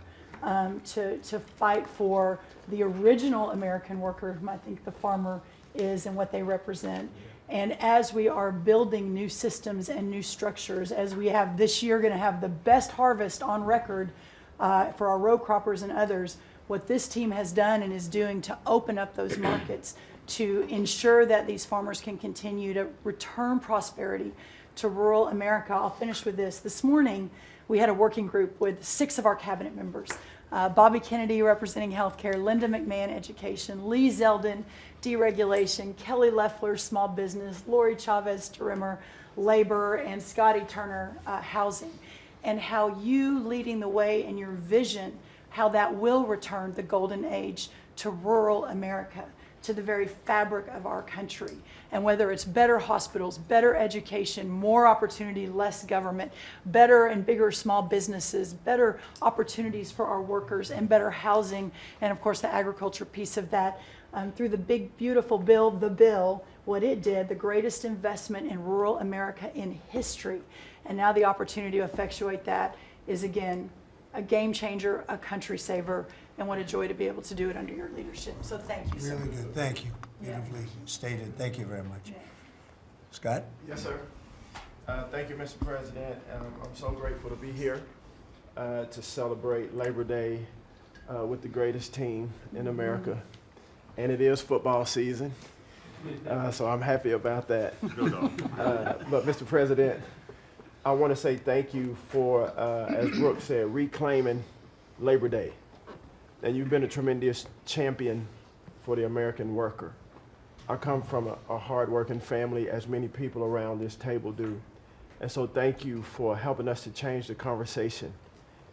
to fight for the original American worker, whom I think the farmer is and what they represent. And as we are building new systems and new structures, as we have this year going to have the best harvest on record for our row croppers and others, what this team has done and is doing to open up those markets to ensure that these farmers can continue to return prosperity to rural America. I'll finish with this. This morning, we had a working group with 6 of our cabinet members. Bobby Kennedy representing healthcare, Linda McMahon education, Lee Zeldin deregulation, Kelly Loeffler small business, Lori Chavez Tarimmer labor, and Scotty Turner housing. And how you leading the way in your vision, how that will return the golden age to rural America, to the very fabric of our country. And whether it's better hospitals, better education, more opportunity, less government, better and bigger small businesses, better opportunities for our workers, and better housing, and of course the agriculture piece of that, through the big, beautiful bill, the bill, what it did, the greatest investment in rural America in history. And now the opportunity to effectuate that is, again, a game changer, a country saver, and what a joy to be able to do it under your leadership. So thank you, sir. Really good, thank you. Beautifully stated, thank you very much. Yeah. Scott? Yes, sir. Thank you, Mr. President. I'm so grateful to be here to celebrate Labor Day with the greatest team in America. And it is football season, so I'm happy about that. But Mr. President, I want to say thank you for, as Brooke said, reclaiming Labor Day. And you've been a tremendous champion for the American worker. I come from a hard-working family, as many people around this table do. And so thank you for helping us to change the conversation.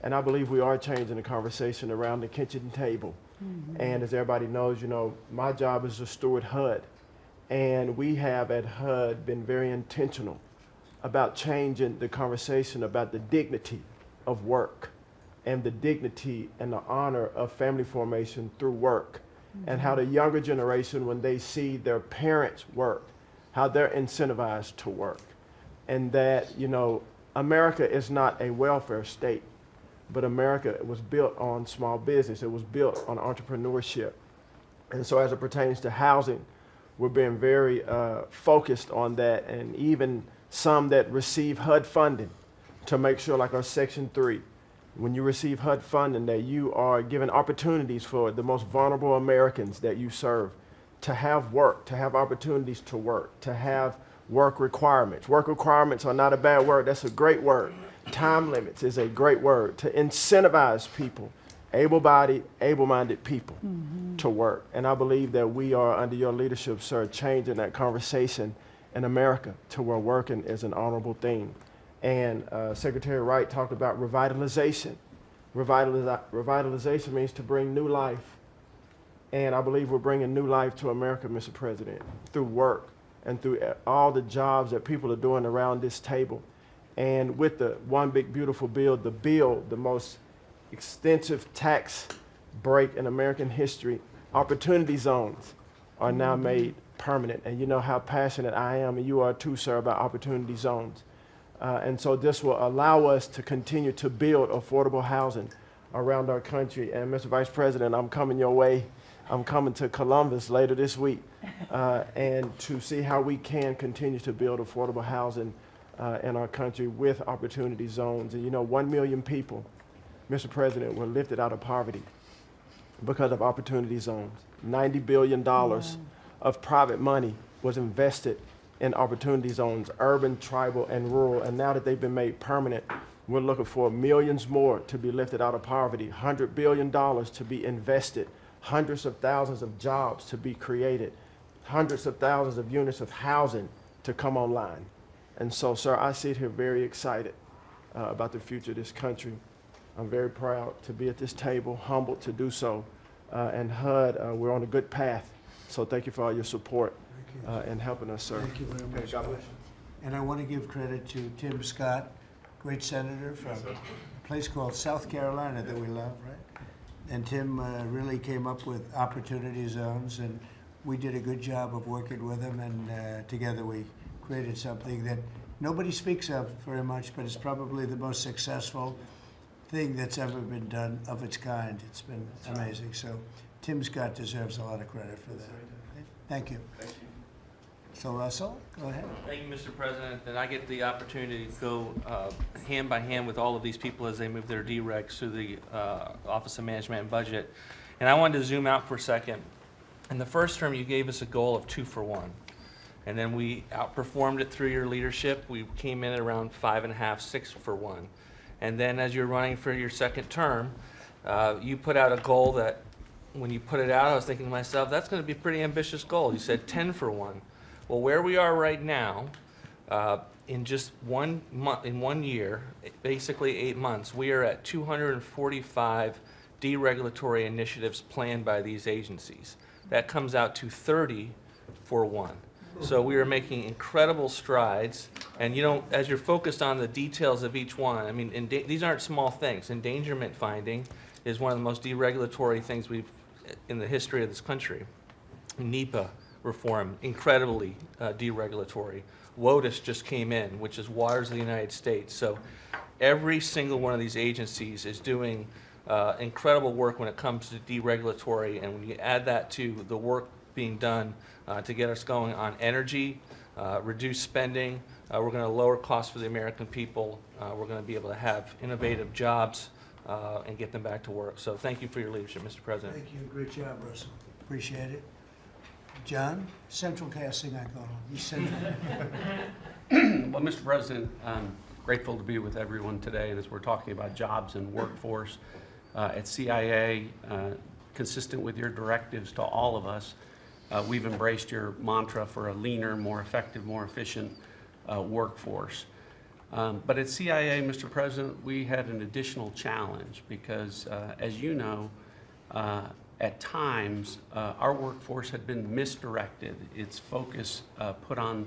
And I believe we are changing the conversation around the kitchen table. And as everybody knows, you know, my job is to steward HUD. And we have at HUD been very intentional about changing the conversation about the dignity of work and the dignity and the honor of family formation through work. And how the younger generation, when they see their parents work, how they're incentivized to work. And that, you know, America is not a welfare state, but America was built on small business. It was built on entrepreneurship. And so as it pertains to housing, we're being very focused on that, and even some that receive HUD funding to make sure, like our Section 3, when you receive HUD funding, that you are given opportunities for the most vulnerable Americans that you serve to have work, to have opportunities to work, to have work requirements. Work requirements are not a bad word, that's a great word. Time limits is a great word, to incentivize people, able-bodied, able-minded people to work. And I believe that we are, under your leadership, sir, changing that conversation in America to where working is an honorable thing. And Secretary Wright talked about revitalization. Revitalization means to bring new life. And I believe we're bringing new life to America, Mr. President, through work and through all the jobs that people are doing around this table. And with the One Big Beautiful Bill, the most extensive tax break in American history, opportunity zones are now made permanent. And you know how passionate I am, and you are too, sir, about opportunity zones. And so this will allow us to continue to build affordable housing around our country. And Mr. Vice President, I'm coming your way. I'm coming to Columbus later this week and to see how we can continue to build affordable housing in our country with opportunity zones. And you know, 1 million people, Mr. President, were lifted out of poverty because of opportunity zones. $90 billion of private money was invested in opportunity zones, urban, tribal, and rural. And now that they've been made permanent, we're looking for millions more to be lifted out of poverty, $100 billion to be invested, hundreds of thousands of jobs to be created, hundreds of thousands of units of housing to come online. And so, sir, I sit here very excited about the future of this country. I'm very proud to be at this table, humbled to do so. And HUD, we're on a good path. So thank you for all your support and helping us, sir. Thank you very much. Okay, God bless you. And I want to give credit to Tim Scott, great senator from a place called South Carolina that we love, right? And Tim really came up with opportunity zones, and we did a good job of working with him, and together we created something that nobody speaks of very much, but it's probably the most successful thing that's ever been done of its kind. It's been amazing. So Tim Scott deserves a lot of credit for that. Thank you. Thank you. So Russell, go ahead. Thank you, Mr. President, and I get the opportunity to go hand by hand with all of these people as they move their DRECs through the Office of Management and Budget. And I wanted to zoom out for a second. In the first term, you gave us a goal of 2 for 1. And then we outperformed it through your leadership. We came in at around 5.5, 6 for 1. And then as you're running for your second term, you put out a goal that when you put it out, I was thinking to myself, that's going to be a pretty ambitious goal. You said 10 for 1. Well, where we are right now, in just 1 month, in 1 year, basically 8 months, we are at 245 deregulatory initiatives planned by these agencies. That comes out to 30 for 1. So we are making incredible strides, and you know, as you're focused on the details of each one, I mean, these aren't small things. Endangerment finding is one of the most deregulatory things we've in the history of this country. NEPA, reform, incredibly deregulatory. WOTUS just came in, which is Waters of the United States. So every single one of these agencies is doing incredible work when it comes to deregulatory, and when you add that to the work being done to get us going on energy, reduce spending, we're going to lower costs for the American people, we're going to be able to have innovative jobs and get them back to work. So thank you for your leadership, Mr. President. Thank you. Great job, Russell. Appreciate it. John, central casting, I call him. He's central. Well, Mr. President, I'm grateful to be with everyone today, and as we're talking about jobs and workforce at CIA, consistent with your directives to all of us, we've embraced your mantra for a leaner, more effective, more efficient workforce. But at CIA, Mr. President, we had an additional challenge because, as you know, at times, our workforce had been misdirected. Its focus put on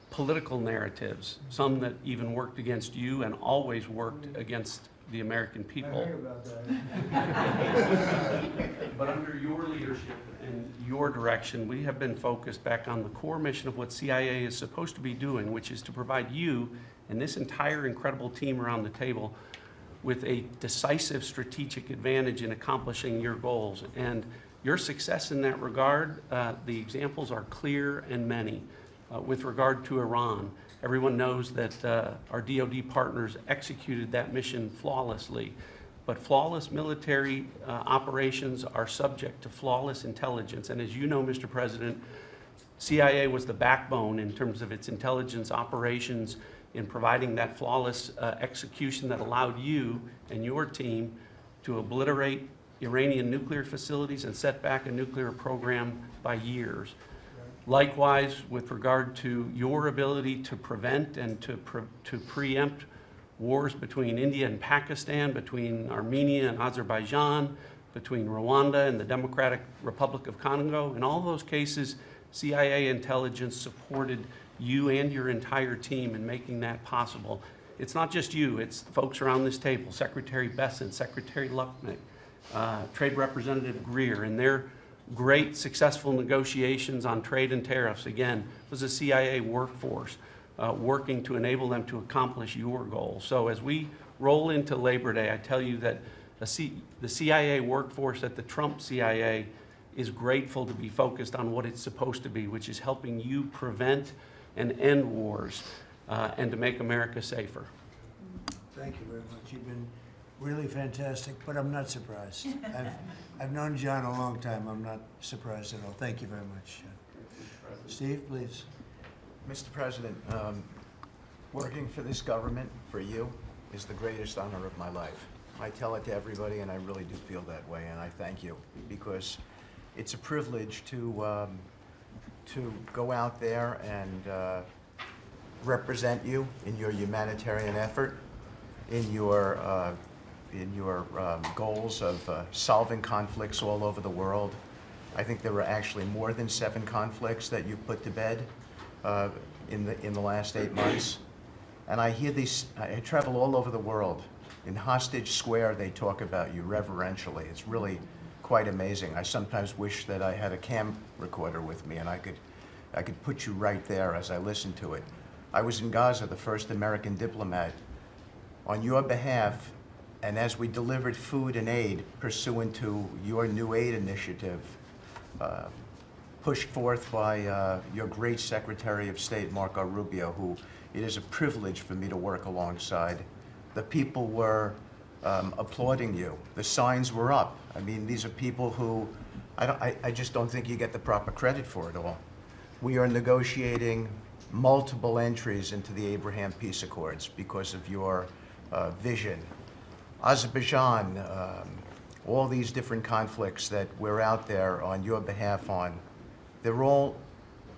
political narratives, some that even worked against you and always worked against the American people. I heard about that. But under your leadership and your direction, we have been focused back on the core mission of what CIA is supposed to be doing, which is to provide you and this entire incredible team around the table with a decisive strategic advantage in accomplishing your goals. And your success in that regard, the examples are clear and many. With regard to Iran, everyone knows that our DoD partners executed that mission flawlessly. But flawless military operations are subject to flawless intelligence. And as you know, Mr. President, CIA was the backbone in terms of its intelligence operations in providing that flawless execution that allowed you and your team to obliterate Iranian nuclear facilities and set back a nuclear program by years. Likewise, with regard to your ability to prevent and to preempt wars between India and Pakistan, between Armenia and Azerbaijan, between Rwanda and the Democratic Republic of Congo, in all those cases, CIA intelligence supported you and your entire team in making that possible. It's not just you, it's the folks around this table, Secretary Bessent, Secretary Lucknick, Trade Representative Greer, and their great successful negotiations on trade and tariffs, again, was a CIA workforce working to enable them to accomplish your goals. So as we roll into Labor Day, I tell you that the CIA workforce at the Trump CIA is grateful to be focused on what it's supposed to be, which is helping you prevent and end wars and to make America safer. Thank you very much. You've been really fantastic, but I'm not surprised. I've known John a long time. I'm not surprised at all. Thank you very much. Steve, please. Mr. President, working for this government, for you, is the greatest honor of my life. I tell it to everybody, and I really do feel that way, and I thank you, because it's a privilege to go out there and represent you in your humanitarian effort, in your goals of solving conflicts all over the world. I think there were actually more than 7 conflicts that you've put to bed in the last 8 months. And I hear these, I travel all over the world. In Hostage Square, they talk about you reverentially. It's really quite amazing. I sometimes wish that I had a cam recorder with me and I could put you right there as I listen to it. I was in Gaza, the first American diplomat. On your behalf, and as we delivered food and aid pursuant to your new aid initiative, pushed forth by your great Secretary of State, Marco Rubio, who it is a privilege for me to work alongside. The people were applauding you. The signs were up. I mean, these are people who, I just don't think you get the proper credit for it all. We are negotiating multiple entries into the Abraham Peace Accords because of your vision. Azerbaijan, all these different conflicts that we're out there on your behalf on,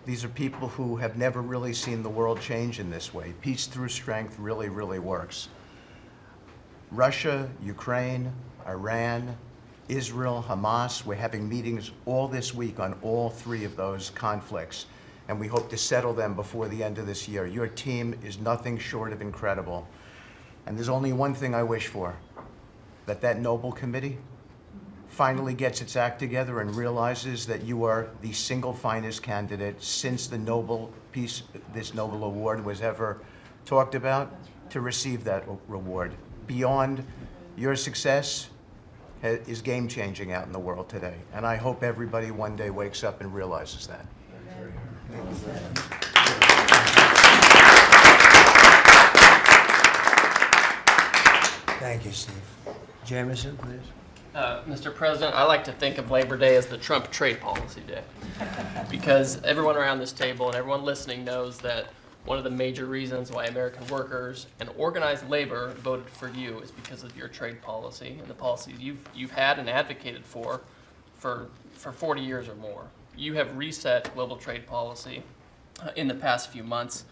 these are people who have never really seen the world change in this way. Peace through strength really, really works. Russia, Ukraine, Iran, Israel, Hamas, we're having meetings all this week on all 3 of those conflicts, and we hope to settle them before the end of this year. Your team is nothing short of incredible. And there's only one thing I wish for, that noble committee finally gets its act together and realizes that you are the single finest candidate since the this Nobel Award was ever talked about, to receive that reward. Beyond your success is game-changing out in the world today, and I hope everybody one day wakes up and realizes that. Thank you, Steve. Jamison, please. Mr. President, I like to think of Labor Day as the Trump Trade Policy Day, because everyone around this table and everyone listening knows that one of the major reasons why American workers and organized labor voted for you is because of your trade policy and the policies you've had and advocated for 40 years or more. You have reset global trade policy in the past few months,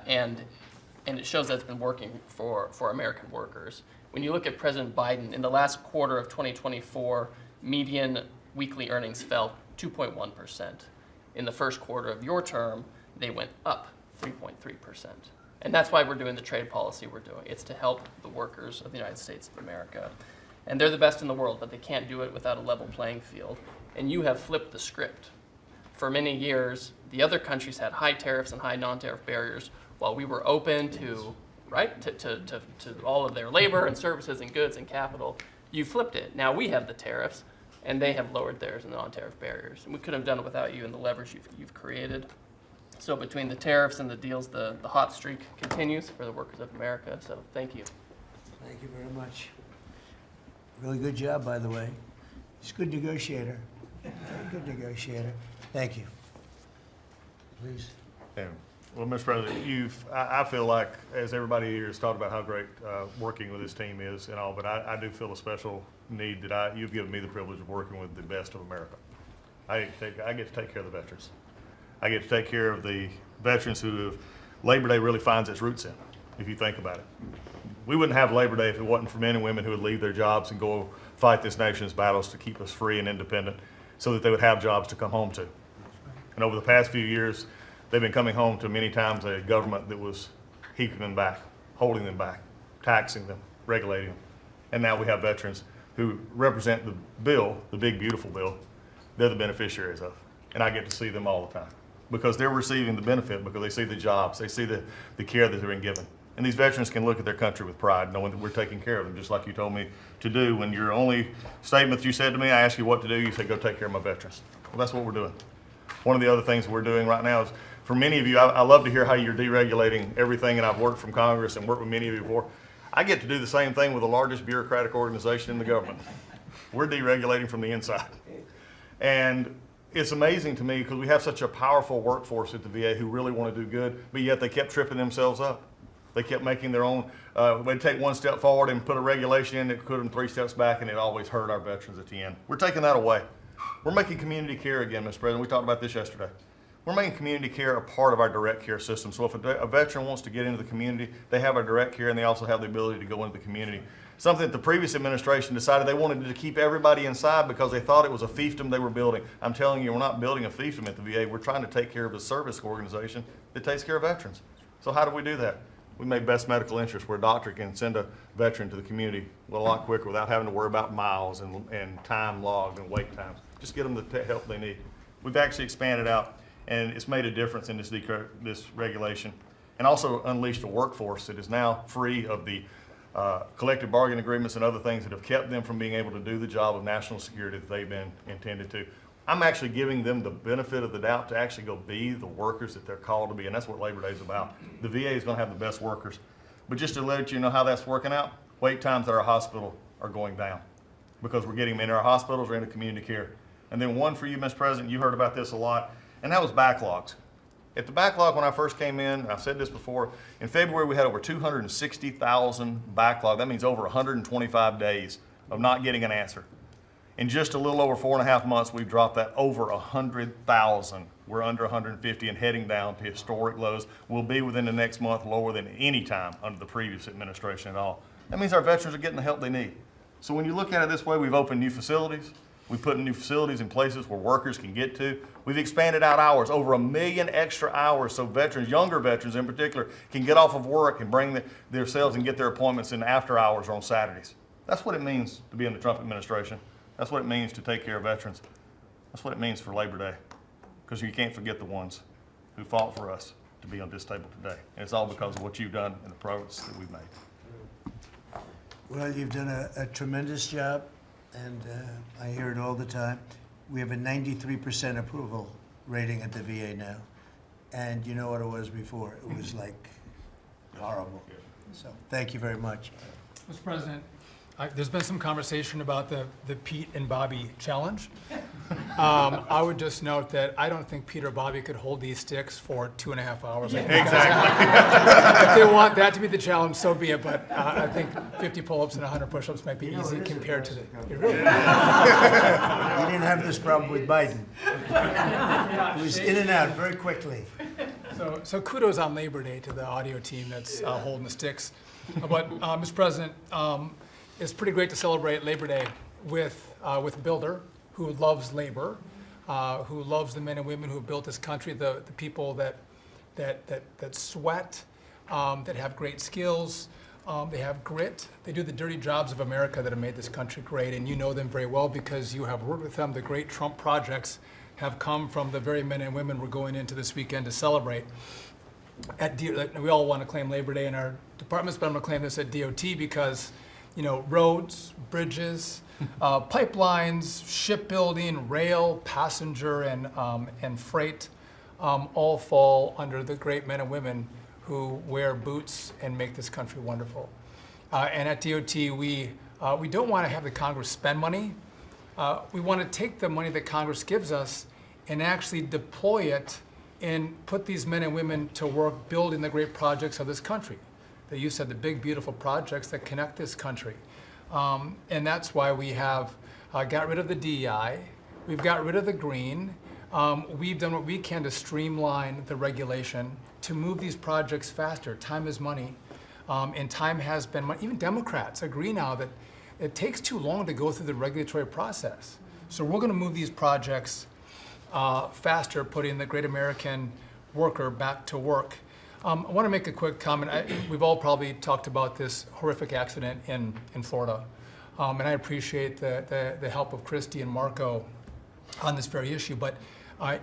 and it shows that it's been working for American workers. When you look at President Biden, in the last quarter of 2024, median weekly earnings fell 2.1%. In the first quarter of your term, they went up 3.3%. And that's why we're doing the trade policy we're doing. It's to help the workers of the United States of America. And they're the best in the world, but they can't do it without a level playing field. And you have flipped the script. For many years, the other countries had high tariffs and high non-tariff barriers, while we were open to all of their labor and services and goods and capital. You flipped it. Now we have the tariffs, and they have lowered theirs and the non-tariff barriers. And we couldn't have done it without you and the leverage you've created. So between the tariffs and the deals, the hot streak continues for the workers of America. So thank you. Thank you very much. Really good job, by the way. He's a good negotiator. Very good negotiator. Thank you. Please. Yeah. Well, Mr. President, I feel like, as everybody here has talked about how great working with this team is and all, but I do feel a special need that you've given me the privilege of working with the best of America. I get to take care of the veterans. I get to take care of the veterans who Labor Day really finds its roots in, if you think about it. We wouldn't have Labor Day if it wasn't for men and women who would leave their jobs and go fight this nation's battles to keep us free and independent so that they would have jobs to come home to. And over the past few years, they've been coming home to many times a government that was keeping them back, holding them back, taxing them, regulating them. And now we have veterans who represent the bill, the big, beautiful bill, they're the beneficiaries of. And I get to see them all the time because they're receiving the benefit, because they see the jobs, they see the care that they're being given. And these veterans can look at their country with pride, knowing that we're taking care of them, just like you told me to do. When your only statement you said to me, I asked you what to do, you said, go take care of my veterans. Well, that's what we're doing. One of the other things we're doing right now is, for many of you, I love to hear how you're deregulating everything, and I've worked from Congress and worked with many of you before. I get to do the same thing with the largest bureaucratic organization in the government. We're deregulating from the inside. And it's amazing to me because we have such a powerful workforce at the VA who really want to do good, but yet they kept tripping themselves up. They kept making their own, they'd take one step forward and put a regulation in that put them 3 steps back, and it always hurt our veterans at the end. We're taking that away. We're making community care again, Mr. President. We talked about this yesterday. We're making community care a part of our direct care system. So if a veteran wants to get into the community, they have our direct care, and they also have the ability to go into the community. Something that the previous administration decided they wanted to keep everybody inside because they thought it was a fiefdom they were building. I'm telling you, we're not building a fiefdom at the VA. We're trying to take care of a service organization that takes care of veterans. So how do we do that? We made best medical interest, where a doctor can send a veteran to the community a lot quicker without having to worry about miles and time logged and wait times. Just get them the help they need. We've actually expanded out, and it's made a difference in this regulation, and also unleashed a workforce that is now free of the collective bargaining agreements and other things that have kept them from being able to do the job of national security that they've been intended to. I'm actually giving them the benefit of the doubt to actually go be the workers that they're called to be, and that's what Labor Day is about. The VA is going to have the best workers. But just to let you know how that's working out, wait times at our hospital are going down because we're getting them into our hospitals or into community care. And then one for you, Mr. President, you heard about this a lot, and that was backlogs. At the backlog, when I first came in, I've said this before, in February we had over 260,000 backlog. That means over 125 days of not getting an answer. In just a little over 4.5 months, we've dropped that over 100,000. We're under 150 and heading down to historic lows. We'll be within the next month lower than any time under the previous administration at all. That means our veterans are getting the help they need. So when you look at it this way, we've opened new facilities. We've put new facilities in places where workers can get to. We've expanded out hours, over 1 million extra hours, so veterans, younger veterans in particular, can get off of work and bring themselves and get their appointments in after hours or on Saturdays. That's what it means to be in the Trump administration. That's what it means to take care of veterans. That's what it means for Labor Day, because you can't forget the ones who fought for us to be on this table today. And it's all because of what you've done and the progress that we've made. Well, you've done a tremendous job, and I hear it all the time. We have a 93% approval rating at the VA now. And you know what it was before? It was like horrible. So thank you very much. Mr. President, there's been some conversation about the Pete and Bobby challenge. I would just note that I don't think Pete or Bobby could hold these sticks for 2.5 hours. Exactly. If they want that to be the challenge, so be it. But I think 50 pull-ups and 100 push-ups might be easy compared to the. You didn't have this problem with Biden. It was in and out very quickly. So kudos on Labor Day to the audio team that's holding the sticks. But Mr. President, it's pretty great to celebrate Labor Day with a builder who loves labor, who loves the men and women who have built this country, the people that sweat, that have great skills, they have grit. They do the dirty jobs of America that have made this country great, and you know them very well because you have worked with them. The great Trump projects have come from the very men and women we're going into this weekend to celebrate. We all want to claim Labor Day in our departments, but I'm going to claim this at DOT because, you know, roads, bridges, pipelines, shipbuilding, rail, passenger, and freight all fall under the great men and women who wear boots and make this country wonderful. And at DOT, we don't want to have the Congress spend money. We want to take the money that Congress gives us and actually deploy it and put these men and women to work building the great projects of this country. That you said, the big, beautiful projects that connect this country. And that's why we have got rid of the DEI. We've got rid of the green. We've done what we can to streamline the regulation to move these projects faster. Time is money, and time has been money. Even Democrats agree now that it takes too long to go through the regulatory process. So we're going to move these projects faster, putting the great American worker back to work. I want to make a quick comment. We've all probably talked about this horrific accident in Florida, and I appreciate the help of Christy and Marco on this very issue. But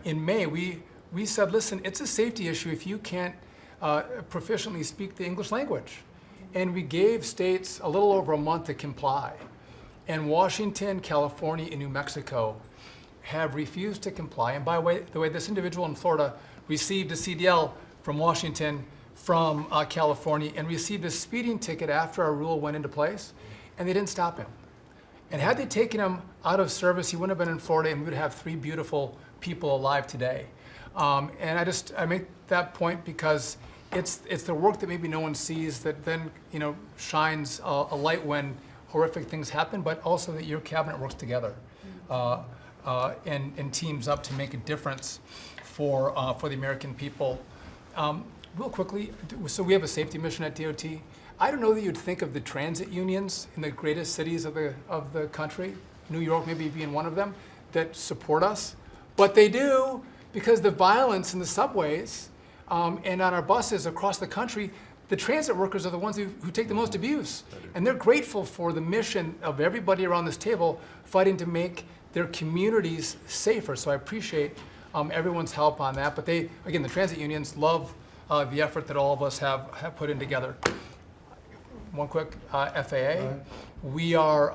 in May, we said, listen, it's a safety issue if you can't proficiently speak the English language. And we gave states a little over a month to comply. And Washington, California, and New Mexico have refused to comply. And by the way, this individual in Florida received a CDL from Washington, from California, and received a speeding ticket after our rule went into place, and they didn't stop him. And had they taken him out of service, he wouldn't have been in Florida, and we would have 3 beautiful people alive today. And I make that point because it's the work that maybe no one sees that then shines a light when horrific things happen, but also that your cabinet works together and teams up to make a difference for the American people. Real quickly, so we have a safety mission at DOT. I don't know that you'd think of the transit unions in the greatest cities of the country, New York maybe being one of them, that support us, but they do, because the violence in the subways and on our buses across the country, the transit workers are the ones who take the most abuse. And they're grateful for the mission of everybody around this table fighting to make their communities safer. So I appreciate everyone's help on that. But they, again, the transit unions love the effort that all of us have put in together. One quick FAA. We are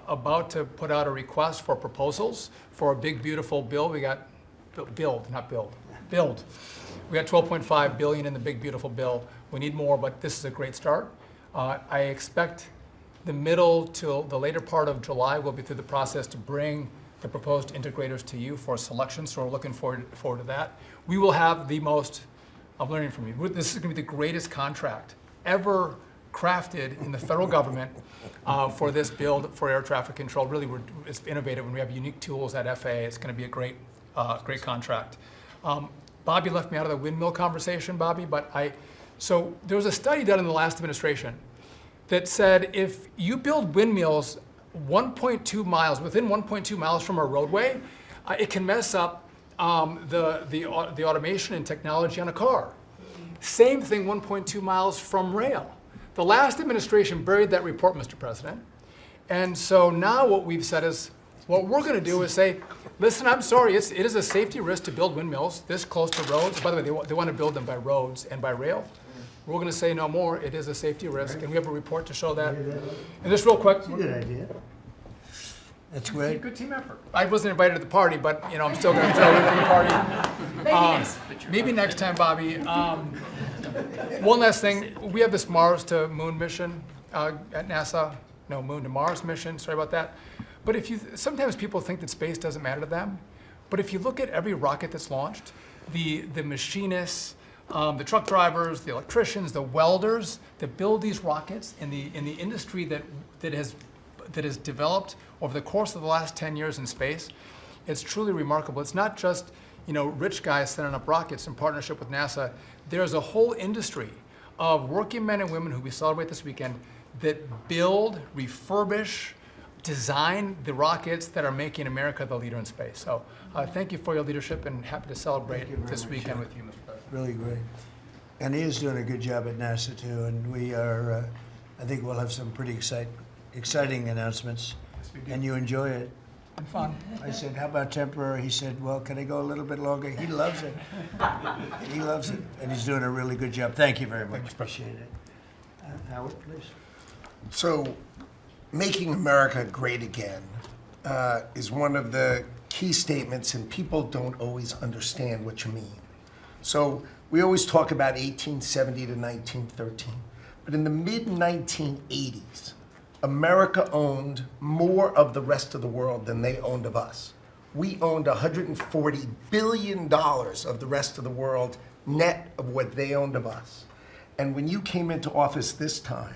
about to put out a request for proposals for a big, beautiful bill. We got build. We got $12.5 billion in the big, beautiful bill. We need more, but this is a great start. I expect the middle to the later part of July, we'll be through the process to bring the proposed integrators to you for selection, so we're looking forward to that. We will have the most, I'm learning from you, this is going to be the greatest contract ever crafted in the federal government for this build for air traffic control. Really, it's innovative, and we have unique tools at FAA. It's going to be a great contract. Bobby left me out of the windmill conversation, Bobby, but so there was a study done in the last administration that said if you build windmills 1.2 miles, within 1.2 miles from a roadway, it can mess up the automation and technology on a car. Same thing 1.2 miles from rail. The last administration buried that report, Mr. President, And so now what we've said is, what we're going to do is say, listen, I'm sorry, it is a safety risk to build windmills this close to roads. By the way, they want to build them by roads and by rail. We're going to say no more. It is a safety risk, and we have a report to show that. And just real quick. That's a good idea. That's great. Good team effort. I wasn't invited to the party, but I'm still going to throw it in the party. Maybe next time, Bobby. One last thing. We have this Mars to Moon mission at NASA. No, Moon to Mars mission. Sorry about that. But sometimes people think that space doesn't matter to them. But if you look at every rocket that's launched, the machinists, the truck drivers, the electricians, the welders that build these rockets in the industry that has developed over the course of the last 10 years in space, it's truly remarkable. It's not just rich guys sending up rockets in partnership with NASA. There's a whole industry of working men and women who we celebrate this weekend that build, refurbish, design the rockets that are making America the leader in space. So thank you for your leadership, and happy to celebrate this weekend with you, Mr. President. Really great. And he is doing a good job at NASA too, and we are, I think we'll have some pretty exciting announcements. And you enjoy it. And fun. I said, how about temporary? He said, well, can I go a little bit longer? He loves it. He loves it, and he's doing a really good job. Thank you very much. Appreciate it. Howard, please. So, making America great again is one of the key statements, and people don't always understand what you mean. So, we always talk about 1870 to 1913, but in the mid-1980s, America owned more of the rest of the world than they owned of us. We owned $140 billion of the rest of the world net of what they owned of us. And when you came into office this time,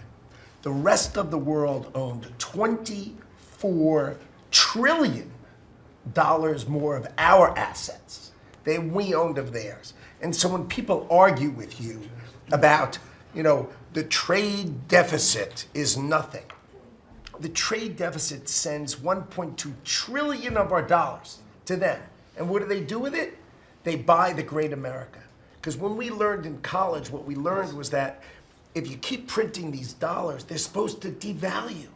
the rest of the world owned $24 trillion more of our assets than we owned of theirs. And so when people argue with you about, the trade deficit is nothing, the trade deficit sends 1.2 trillion of our dollars to them. And what do they do with it? They buy the great America. Because when we learned in college, what we learned was that if you keep printing these dollars, they're supposed to devalue.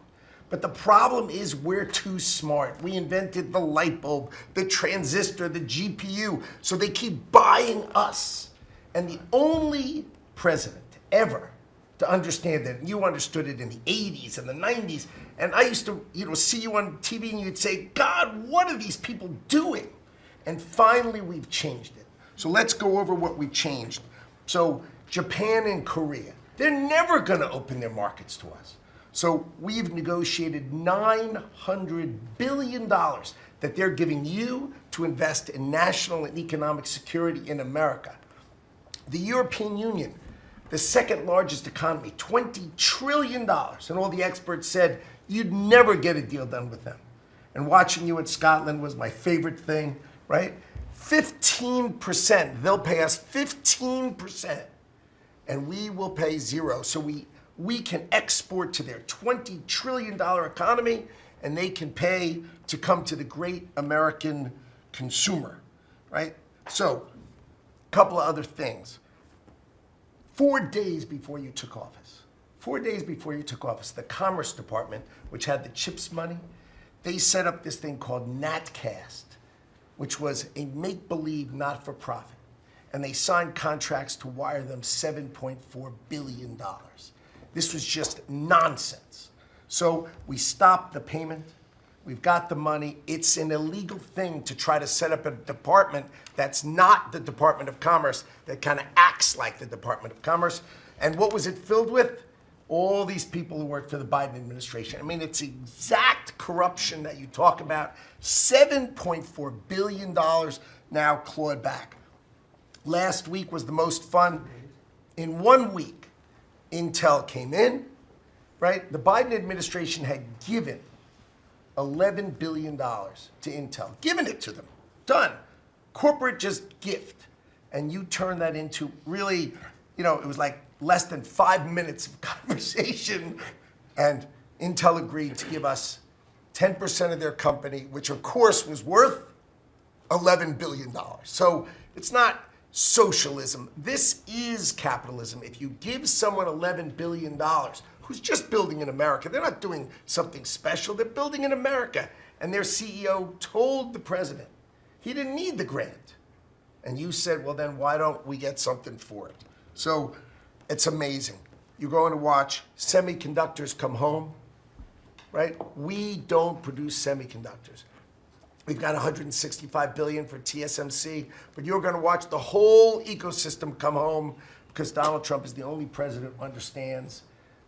But the problem is we're too smart. We invented the light bulb, the transistor, the GPU, so they keep buying us. And the only president ever to understand that, and you understood it in the 80s and the 90s, and I used to see you on TV and you'd say, God, what are these people doing? And finally we've changed it. So let's go over what we changed. So Japan and Korea, they're never gonna open their markets to us. So we've negotiated $900 billion that they're giving you to invest in national and economic security in America. The European Union, the second largest economy, $20 trillion. And all the experts said, you'd never get a deal done with them. And watching you in Scotland was my favorite thing, right? 15%, they'll pay us 15%, and we will pay zero. So we can export to their $20 trillion economy, and they can pay to come to the great American consumer, right? So, a couple of other things. 4 days before you took office, the Commerce Department, which had the CHIPS money, they set up this thing called NatCast, which was a make-believe not-for-profit. And they signed contracts to wire them $7.4 billion. This was just nonsense. So we stopped the payment. We've got the money. It's an illegal thing to try to set up a department that's not the Department of Commerce, that kind of acts like the Department of Commerce. And what was it filled with? All these people who work for the Biden administration. I mean, it's exact corruption that you talk about. $7.4 billion now clawed back. Last week was the most fun. In 1 week, Intel came in, right? The Biden administration had given $11 billion to Intel, given it to them, done. Corporate just gift. And you turn that into really, it was like less than 5 minutes of conversation, and Intel agreed to give us 10% of their company, which of course was worth $11 billion. So it's not socialism. This is capitalism. If you give someone $11 billion who's just building in America. They're not doing something special. They're building in America. And their CEO told the president he didn't need the grant. And you said, well, then why don't we get something for it? So it's amazing. You're going to watch semiconductors come home, right? We don't produce semiconductors. We've got $165 billion for TSMC, but you're going to watch the whole ecosystem come home because Donald Trump is the only president who understands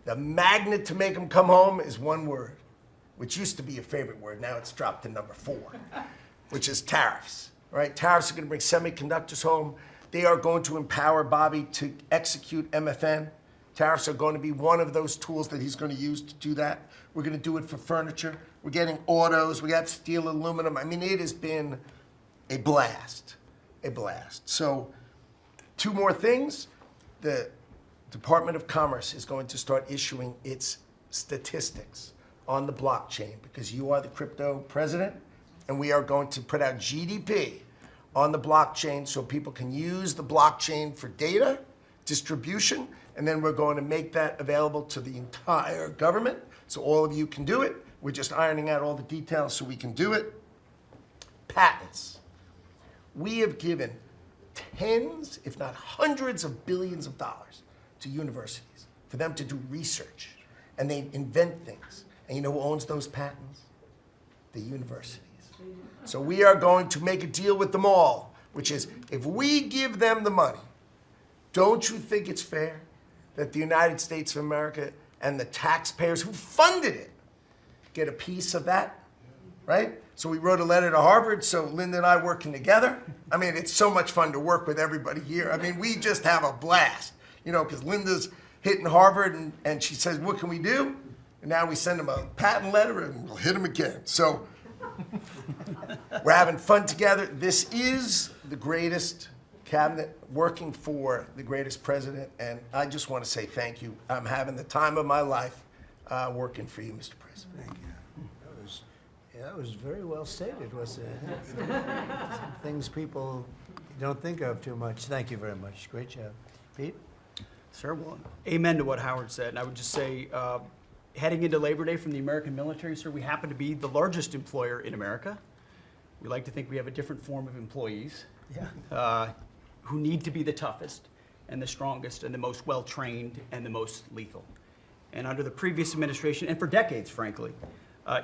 the magnet to make them come home is one word, which used to be your favorite word. Now it's dropped to number 4, which is tariffs, right? Tariffs are going to bring semiconductors home. They are going to empower Bobby to execute MFN. Tariffs are going to be one of those tools that he's going to use to do that. We're going to do it for furniture. We're getting autos. We got steel, aluminum. I mean, it has been a blast, a blast. So 2 more things. The Department of Commerce is going to start issuing its statistics on the blockchain because you are the crypto president, and we are going to put out GDP on the blockchain so people can use the blockchain for data, distribution, and then we're going to make that available to the entire government so all of you can do it. We're just ironing out all the details so we can do it. Patents. We have given tens, if not hundreds of billions of dollars to universities for them to do research, and they invent things. And you know who owns those patents? The universities. So we are going to make a deal with them all, which is if we give them the money, don't you think it's fair that the United States of America and the taxpayers who funded it get a piece of that, right? So we wrote a letter to Harvard, so Linda and I working together. I mean, it's so much fun to work with everybody here. I mean, we just have a blast, you know, because Linda's hitting Harvard and she says, what can we do? And now we send them a patent letter and we'll hit them again. So we're having fun together. This is the greatest cabinet working for the greatest president, and I just want to say thank you. I'm having the time of my life working for you, Mr. President. Thank you. That was very well stated, wasn't it? Some things people don't think of too much. Thank you very much. Great job. Pete? Sir, well, amen to what Howard said. And I would just say, heading into Labor Day from the American military, sir, we happen to be the largest employer in America. We like to think we have a different form of employees. Yeah. Who need to be the toughest and the strongest and the most well-trained and the most lethal. And under the previous administration, and for decades, frankly,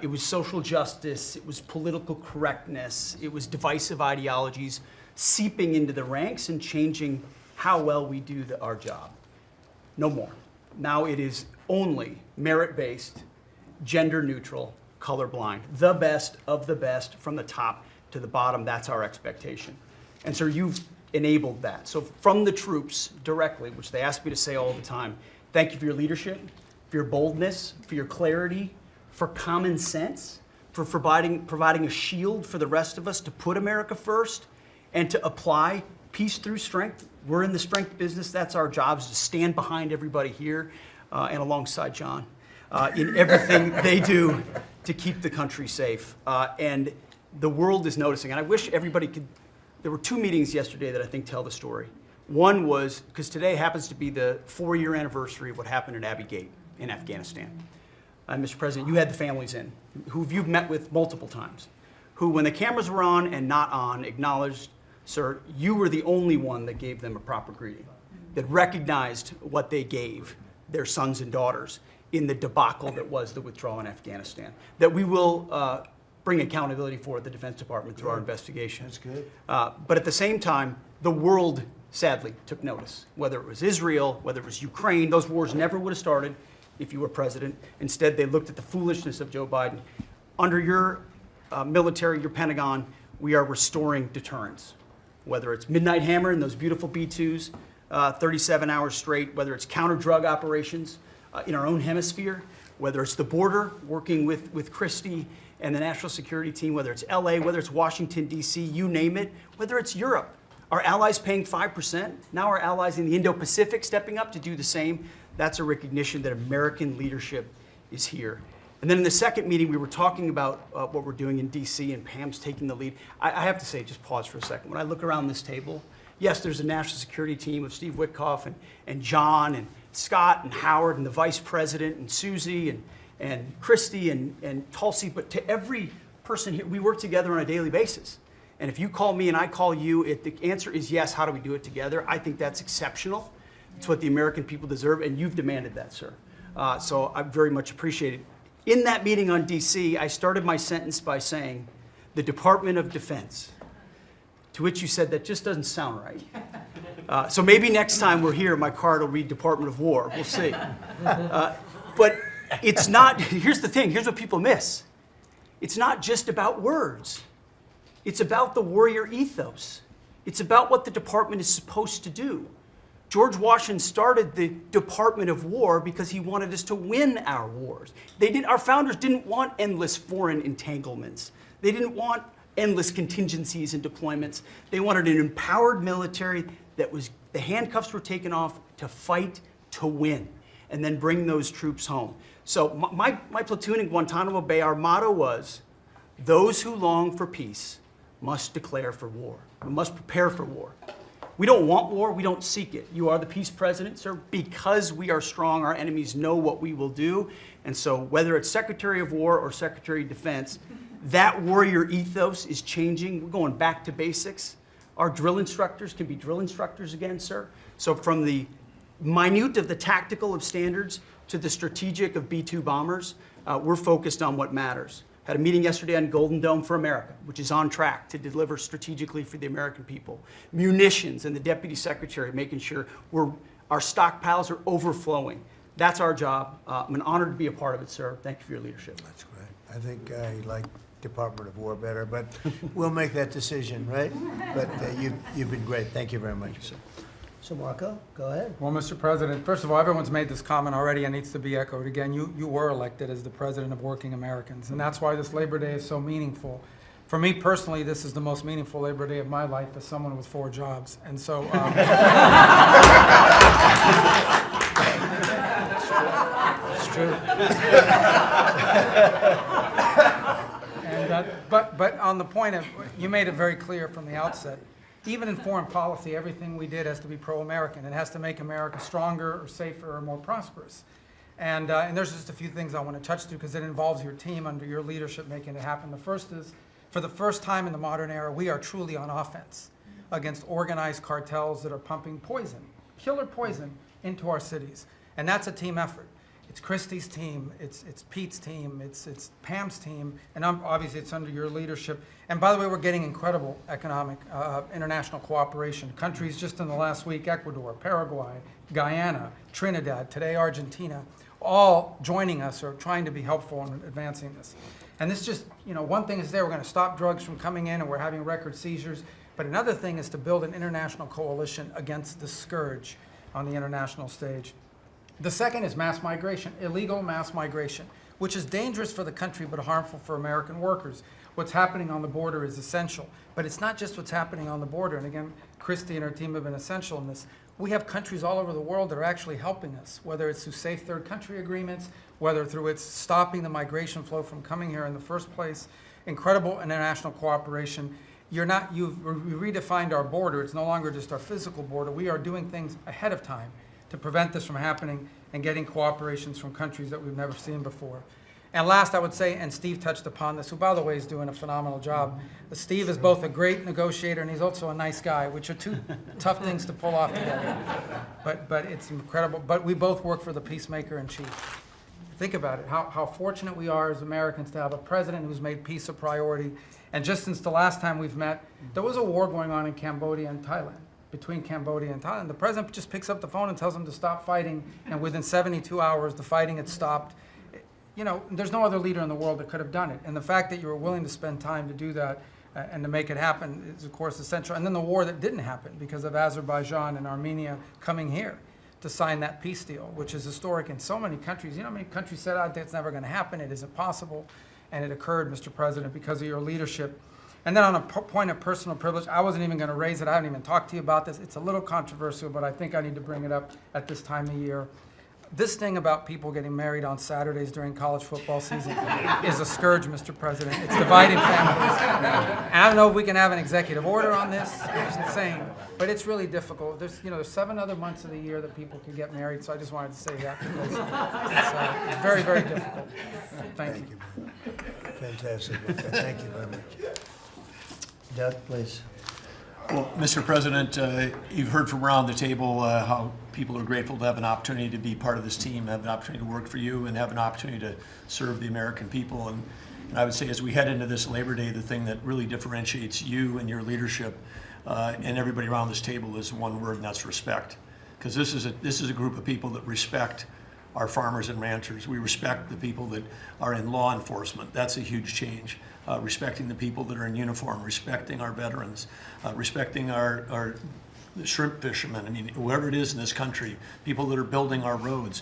it was social justice, it was political correctness, it was divisive ideologies seeping into the ranks and changing how well we do our job. No more. Now it is only merit-based, gender-neutral, colorblind. The best of the best from the top to the bottom, that's our expectation. And sir, you've enabled that. So from the troops directly, which they ask me to say all the time, thank you for your leadership, for your boldness, for your clarity, for common sense, for providing a shield for the rest of us to put America first and to apply peace through strength. We're in the strength business. That's our job, is to stand behind everybody here and alongside John in everything they do to keep the country safe. And the world is noticing. And I wish everybody could. There were 2 meetings yesterday that I think tell the story. One was, because today happens to be the 4-year anniversary of what happened at Abbey Gate in Afghanistan. Mr. President, you had the families in, who you've met with multiple times, who when the cameras were on and not on acknowledged, sir, you were the only one that gave them a proper greeting, that recognized what they gave their sons and daughters in the debacle that was the withdrawal in Afghanistan, that we will bring accountability for at the Defense Department through our investigation. That's good. But at the same time, the world sadly took notice. Whether it was Israel, whether it was Ukraine, those wars never would have started if you were president. Instead, they looked at the foolishness of Joe Biden. Under your military, your Pentagon, we are restoring deterrence. Whether it's Midnight Hammer and those beautiful B-2s, 37 hours straight, whether it's counter-drug operations in our own hemisphere, whether it's the border, working with Christie and the national security team, whether it's LA, whether it's Washington, D.C., you name it, whether it's Europe. Our allies paying 5%, now our allies in the Indo-Pacific stepping up to do the same. That's a recognition that American leadership is here. And then in the second meeting, we were talking about what we're doing in D.C., and Pam's taking the lead. I have to say, just pause for a second. When I look around this table, Yes, there's a national security team of Steve Witkoff and John and Scott and Howard and the vice president and Susie and Christy and Tulsi, but to every person here, we work together on a daily basis. And if you call me and I call you, the answer is yes, how do we do it together? I think that's exceptional. It's what the American people deserve, and you've demanded that, sir. So I very much appreciate it. In that meeting on DC, I started my sentence by saying, the Department of Defense, to which you said that just doesn't sound right. So maybe next time we're here, my card will read Department of War. We'll see. But it's not, here's the thing, here's what people miss. It's not just about words. It's about the warrior ethos. It's about what the department is supposed to do. George Washington started the Department of War because he wanted us to win our wars. Our founders didn't want endless foreign entanglements. They didn't want endless contingencies and deployments. They wanted an empowered military that the handcuffs were taken off to fight to win and then bring those troops home. So my platoon in Guantanamo Bay, our motto was, those who long for peace must declare for war. We must prepare for war. We don't want war, we don't seek it. You are the peace president, sir. Because we are strong, our enemies know what we will do. And so whether it's Secretary of War or Secretary of Defense, that warrior ethos is changing. We're going back to basics. Our drill instructors can be drill instructors again, sir. So from the minute of the tactical of standards to the strategic of B-2 bombers, we're focused on what matters. Had a meeting yesterday on Golden Dome for America, which is on track to deliver strategically for the American people. Munitions and the Deputy Secretary making sure our stockpiles are overflowing. That's our job. I'm an honor to be a part of it, sir. Thank you for your leadership. That's great. I think I like Department of War better, but we'll make that decision, right? But you've been great. Thank you very much, sir. So Marco, go ahead. Well, Mr. President, first of all, everyone's made this comment already and needs to be echoed again. You were elected as the President of Working Americans, and that's why this Labor Day is so meaningful. For me personally, this is the most meaningful Labor Day of my life as someone with 4 jobs. And so, it's true. And but on the point of, you made it very clear from the outset, even in foreign policy, everything we did has to be pro-American. It has to make America stronger or safer or more prosperous. And there's just a few things I want to touch to because it involves your team under your leadership making it happen. The first is, for the first time in the modern era, we are truly on offense against organized cartels that are pumping poison, killer poison, into our cities. And that's a team effort. It's Christie's team, it's Pete's team, it's Pam's team, and obviously it's under your leadership. And by the way, we're getting incredible economic international cooperation. Countries just in the last week, Ecuador, Paraguay, Guyana, Trinidad, today Argentina, all joining us or trying to be helpful in advancing this. And this just, one thing is we're going to stop drugs from coming in and we're having record seizures, but another thing is to build an international coalition against the scourge on the international stage. The second is mass migration, illegal mass migration, which is dangerous for the country but harmful for American workers. What's happening on the border is essential, but it's not just what's happening on the border. And again, Christy and her team have been essential in this. We have countries all over the world that are actually helping us, whether it's through safe third country agreements, whether through its stopping the migration flow from coming here in the first place, incredible international cooperation. You've redefined our border. It's no longer just our physical border. We are doing things ahead of time to prevent this from happening and getting cooperations from countries that we've never seen before. And last, I would say, and Steve touched upon this, who by the way is doing a phenomenal job. Steve is both a great negotiator and he's also a nice guy, which are 2 tough things to pull off together. But it's incredible. But we both work for the peacemaker in chief. Think about it, how fortunate we are as Americans to have a president who's made peace a priority. And just since the last time we've met, there was a war going on in Cambodia and Thailand. Between Cambodia and Thailand. The president just picks up the phone and tells them to stop fighting, and within 72 hours, the fighting had stopped. There's no other leader in the world that could have done it. And the fact that you were willing to spend time to do that and to make it happen is, of course, essential. And then the war that didn't happen because of Azerbaijan and Armenia coming here to sign that peace deal, which is historic in so many countries. How many countries said, it's never going to happen, it isn't possible, and it occurred, Mr. President, because of your leadership. And then on a point of personal privilege, I wasn't even going to raise it. I haven't even talked to you about this. It's a little controversial, but I think I need to bring it up at this time of year. This thing about people getting married on Saturdays during college football season is a scourge, Mr. President. It's dividing families. And I don't know if we can have an executive order on this. It's insane. But it's really difficult. There's 7 other months of the year that people can get married, so I just wanted to say that because it's very, very difficult. Thank you. Fantastic. Thank you very much. Doug, please. Well, Mr. President, you've heard from around the table how people are grateful to have an opportunity to be part of this team, have an opportunity to work for you, and have an opportunity to serve the American people. And I would say as we head into this Labor Day, the thing that really differentiates you and your leadership and everybody around this table is one word, and that's respect. Because this is a group of people that respect our farmers and ranchers. We respect the people that are in law enforcement. That's a huge change. Respecting the people that are in uniform, respecting our veterans, respecting our shrimp fishermen. I mean, whoever it is in this country, people that are building our roads.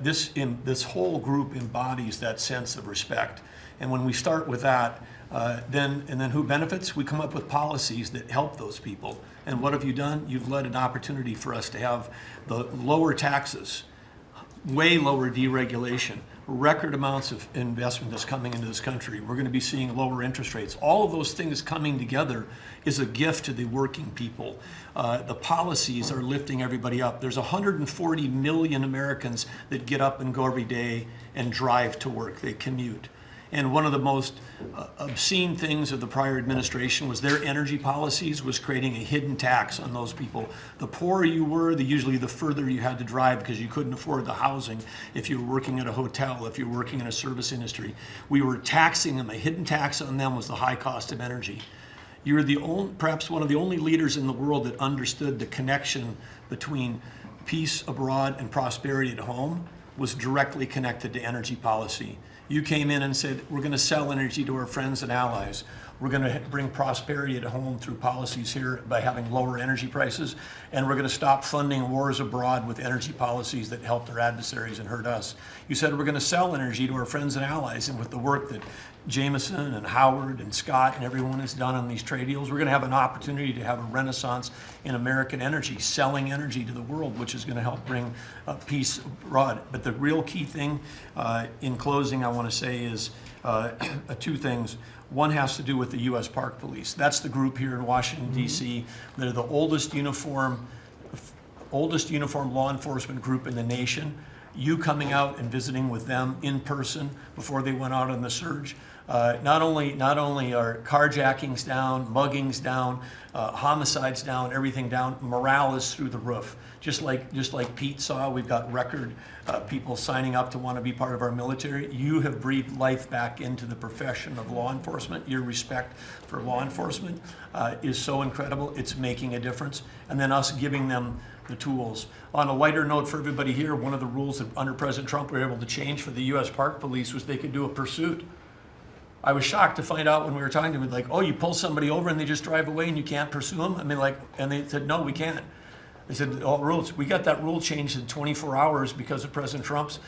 This whole group embodies that sense of respect. And when we start with that, then who benefits? We come up with policies that help those people. And what have you done? You've led an opportunity for us to have the lower taxes, way lower deregulation, record amounts of investment that's coming into this country. We're going to be seeing lower interest rates. All of those things coming together is a gift to the working people. The policies are lifting everybody up. There's 140 million Americans that get up and go every day and drive to work. They commute. And one of the most obscene things of the prior administration was their energy policies was creating a hidden tax on those people. The poorer you were, usually the further you had to drive because you couldn't afford the housing if you were working at a hotel, if you were working in a service industry. We were taxing them. A hidden tax on them was the high cost of energy. You're perhaps one of the only leaders in the world that understood the connection between peace abroad and prosperity at home was directly connected to energy policy. You came in and said, we're going to sell energy to our friends and allies. We're going to bring prosperity at home through policies here by having lower energy prices. And we're going to stop funding wars abroad with energy policies that help their adversaries and hurt us. You said we're going to sell energy to our friends and allies. And with the work that Jameson and Howard and Scott and everyone has done on these trade deals, we're going to have an opportunity to have a renaissance in American energy, selling energy to the world, which is going to help bring peace abroad. But the real key thing, in closing, I want to say is 2 things. One has to do with the U.S. Park Police. That's the group here in Washington, D.C. They're the oldest uniform law enforcement group in the nation. You coming out and visiting with them in person before they went out on the surge. Not only are carjackings down, muggings down, homicides down, everything down, morale is through the roof. Just like Pete saw, we've got record people signing up to want to be part of our military. You have breathed life back into the profession of law enforcement. Your respect for law enforcement is so incredible. It's making a difference. And then us giving them the tools. On a lighter note for everybody here, one of the rules that under President Trump we were able to change for the U.S. Park Police was they could do a pursuit. I was shocked to find out when we were talking to them, like, oh, you pull somebody over and they just drive away and you can't pursue them? I mean, and they said, no, we can't. They said, all rules. We got that rule changed in 24 hours because of President Trump's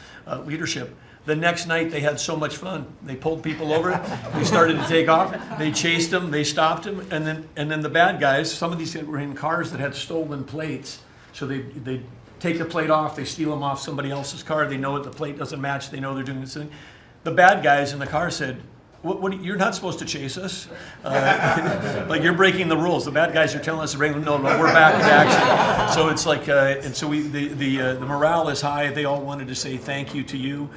leadership. The next night they had so much fun. They pulled people over, they started to take off, they chased them, they stopped them, and then the bad guys, some of these were in cars that had stolen plates. So they take the plate off, they steal them off somebody else's car, they know the plate doesn't match, they know they're doing this thing. The bad guys in the car said, you're not supposed to chase us. Like you're breaking the rules. The bad guys are telling us to bring them. No, we're back in action. So it's like, and so the morale is high. They all wanted to say thank you to you.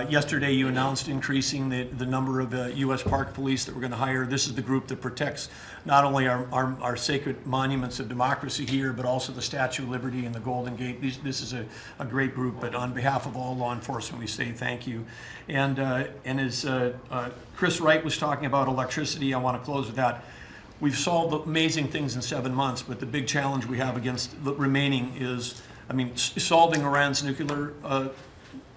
Yesterday you announced increasing the number of U.S. Park Police that we're going to hire. This is the group that protects not only our sacred monuments of democracy here, but also the Statue of Liberty and the Golden Gate. This is a great group, but on behalf of all law enforcement, we say thank you. And as Chris Wright was talking about electricity, I want to close with that. We've solved amazing things in 7 months, but the big challenge we have against the remaining is, solving Iran's nuclear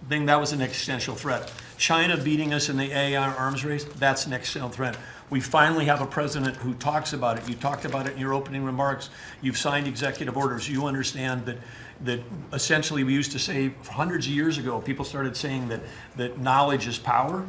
thing, that was an existential threat. China beating us in the AI arms race, that's an existential threat. We finally have a president who talks about it. You talked about it in your opening remarks. You've signed executive orders. You understand that essentially we used to say hundreds of years ago, people started saying that knowledge is power.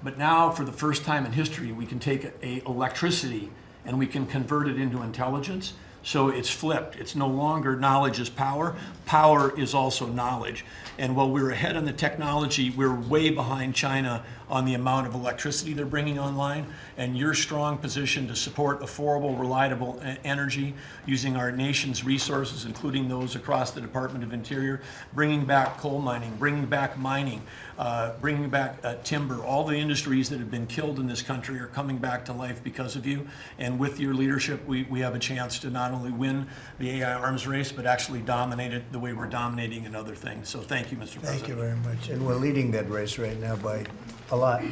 But now, for the first time in history, we can take electricity and we can convert it into intelligence. So it's flipped. It's no longer knowledge is power. Power is also knowledge. And while we're ahead on the technology, we're way behind China on the amount of electricity they're bringing online. And your strong position to support affordable, reliable energy using our nation's resources, including those across the Department of Interior, bringing back coal mining, bringing back mining, bringing back timber. All the industries that have been killed in this country are coming back to life because of you. And with your leadership, we have a chance to not only win the AI arms race, but actually dominate it the way we're dominating in other things. So thank you, Mr. President. Thank you very much. And we're leading that race right now by a lot.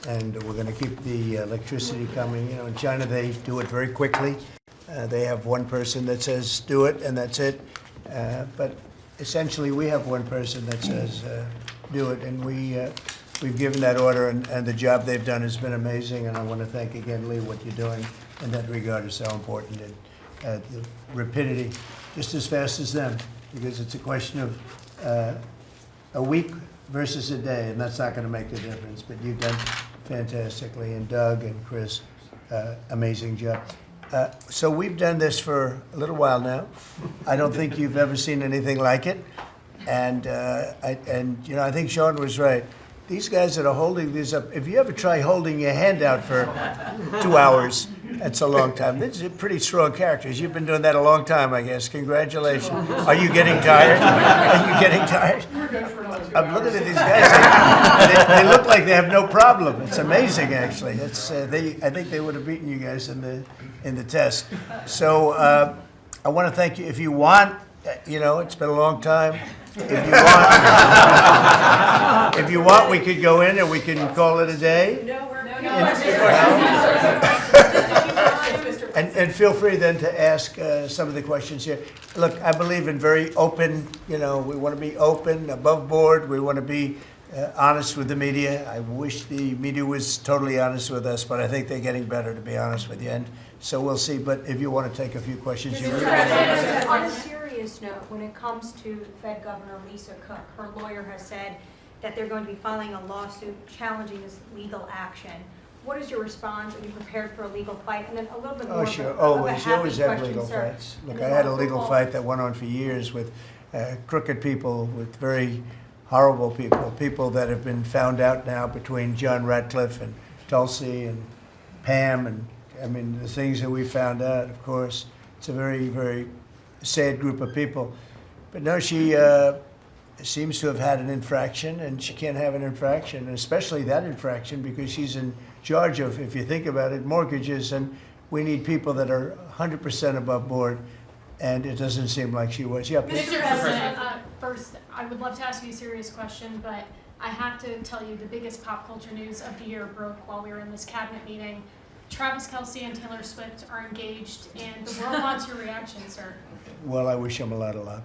And we're going to keep the electricity coming. You know, in China, they do it very quickly. They have one person that says, do it, and that's it. But essentially, we have one person that says, do it. And we've given that order, and the job they've done has been amazing. And I want to thank again, Lee, what you're doing in that regard is so important. And the rapidity, just as fast as them, because it's a question of a week versus a day, and that's not going to make the difference. But you've done fantastically, and Doug and Chris, amazing job. So we've done this for a little while now. I don't think you've ever seen anything like it, and you know, I think Sean was right. These guys that are holding these up, if you ever try holding your hand out for 2 hours, that's a long time. These are pretty strong characters. You've been doing that a long time, I guess. Congratulations. Are you getting tired? Are you getting tired? I'm looking at these guys. They look like they have no problem. It's amazing, actually. It's I think they would have beaten you guys in the test. So I want to thank you. If you want, you know, it's been a long time. If you want, we could go in and we can call it a day. And feel free then to ask some of the questions here. Look, I believe in very open, you know, we want to be open, above board. We want to be honest with the media. I wish the media was totally honest with us, but I think they're getting better, to be honest with you. And so we'll see. But if you want to take a few questions, you really On a serious note, when it comes to Fed Governor Lisa Cook, her lawyer has said that they're going to be filing a lawsuit challenging this legal action. What is your response? Are you prepared for a legal fight? And then a little bit more. Oh, sure. Of a Always. You happy always have question, legal sir. fights. Look, And I then had a on legal football. fight that went on for years with crooked people, with very horrible people, people that have been found out now between John Ratcliffe and Tulsi and Pam. And I mean, the things that we found out, of course, it's a very, very sad group of people. But no, she seems to have had an infraction, and she can't have an infraction, and especially that infraction because she's in charge of, if you think about it, mortgages, and we need people that are 100% above board, and it doesn't seem like she was. Yeah, please. Mr. President, first, I would love to ask you a serious question, but I have to tell you the biggest pop culture news of the year broke while we were in this cabinet meeting. Travis Kelce and Taylor Swift are engaged, and the world wants your reaction, sir. Well, I wish him a lot of luck.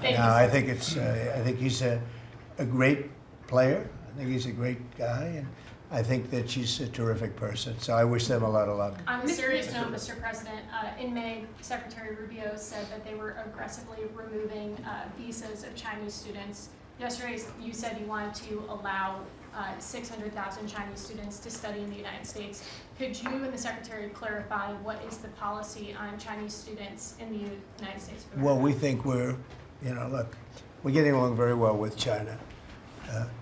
Thank you, I think it's. I think he's a great player. I think he's a great guy, and I think that she's a terrific person. So I wish them a lot of luck. On a serious note, Mr. President, in May, Secretary Rubio said that they were aggressively removing visas of Chinese students. Yesterday, you said you wanted to allow 600,000 Chinese students to study in the United States. Could you and the Secretary clarify what is the policy on Chinese students in the United States? Well, we think we're, you know, look, we're getting along very well with China.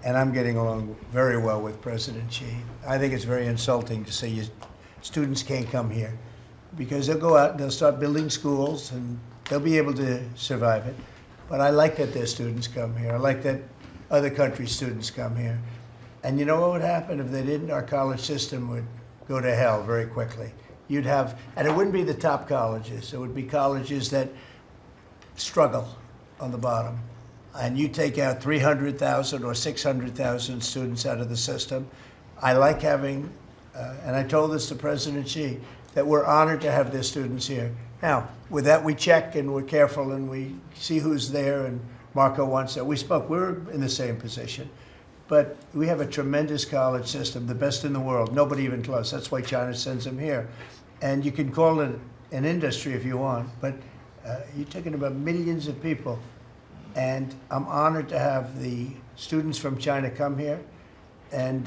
And I'm getting along very well with President Xi. I think it's very insulting to say students can't come here because they'll go out and they'll start building schools and they'll be able to survive it. But I like that their students come here. I like that other countries' students come here. And you know what would happen if they didn't? Our college system would go to hell very quickly. You'd have, and it wouldn't be the top colleges. It would be colleges that struggle on the bottom. And you take out 300,000 or 600,000 students out of the system. I like having, and I told this to President Xi, that we're honored to have their students here. Now, with that, we check and we're careful and we see who's there, and Marco wants that. We spoke, we're in the same position. But we have a tremendous college system, the best in the world, nobody even close. That's why China sends them here. And you can call it an industry if you want, but you're talking about millions of people. And I'm honored to have the students from China come here. And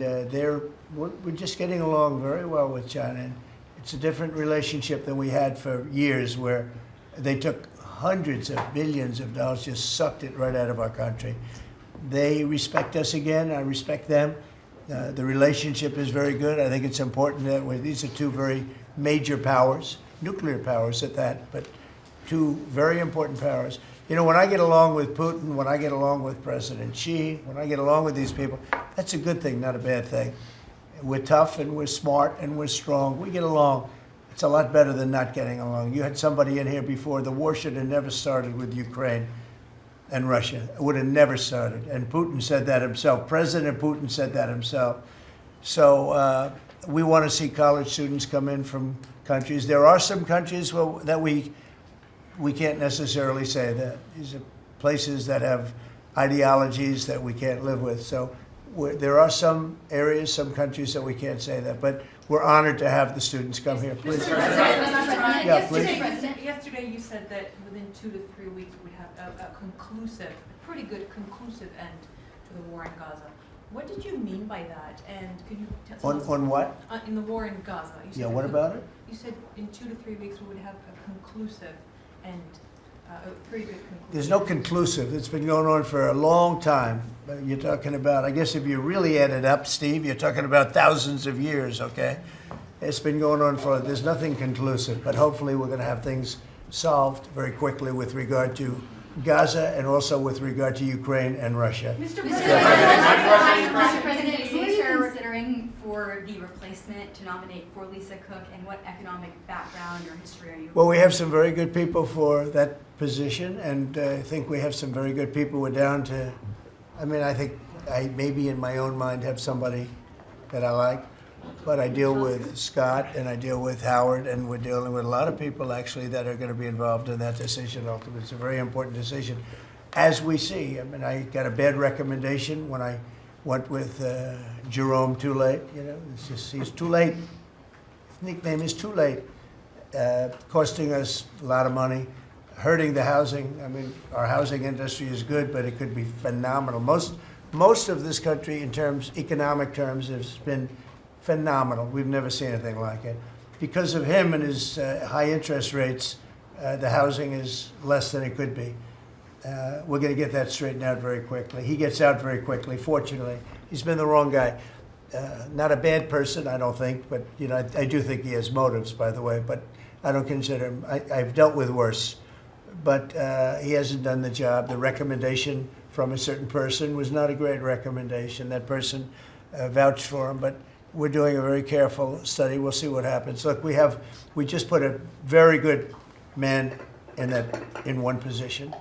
we're just getting along very well with China. And It's a different relationship than we had for years, where they took hundreds of billions of dollars, just sucked it right out of our country. They respect us again. I respect them. The relationship is very good. I think it's important that these are two very major powers, nuclear powers at that, but two very important powers. You know, when I get along with Putin, when I get along with President Xi, when I get along with these people, that's a good thing, not a bad thing. We're tough and we're smart and we're strong. We get along. It's a lot better than not getting along. You had somebody in here before. The war should have never started with Ukraine and Russia. It would have never started. And Putin said that himself. President Putin said that himself. So we want to see college students come in from countries. There are some countries that we can't necessarily say that. These are places that have ideologies that we can't live with. So there are some areas, some countries that we can't say that. But we're honored to have the students come here. Please. Yeah, please. Yesterday you said that within 2 to 3 weeks we would have a pretty good conclusive end to the war in Gaza. What did you mean by that? And could you tell us? On what? In the war in Gaza. You said What about it? You said in 2 to 3 weeks we would have a conclusive end, a pretty good conclusive. There's no conclusive. It's been going on for a long time. You're talking about, I guess if you really add it up, Steve, you're talking about thousands of years, okay? It's been going on there's nothing conclusive, but hopefully we're going to have things solved very quickly with regard to Gaza and also with regard to Ukraine and Russia. Mr. President, who are you considering for the replacement to nominate for Lisa Cook, and what economic background or history are you? Well, we have some very good people for that position, and I think we have some very good people. We're down to, I think I maybe in my own mind have somebody that I like, but I deal with Scott and I deal with Howard, and we're dealing with a lot of people actually that are going to be involved in that decision ultimately. It's a very important decision. As we see, I got a bad recommendation when I went with Jerome Too Late. It's just, he's too late. His nickname is Too Late. Costing us a lot of money, hurting the housing. Our housing industry is good, but it could be phenomenal. Most of this country, in economic terms, has been phenomenal. We've never seen anything like it. Because of him and his high interest rates, the housing is less than it could be. We're going to get that straightened out very quickly. He gets out very quickly, fortunately. He's been the wrong guy. Not a bad person, I don't think, but I do think he has motives, by the way, but I don't consider him. I've dealt with worse, but he hasn't done the job. The recommendation from a certain person was not a great recommendation. That person vouched for him, but we're doing a very careful study. We'll see what happens. Look, we just put a very good man in one position.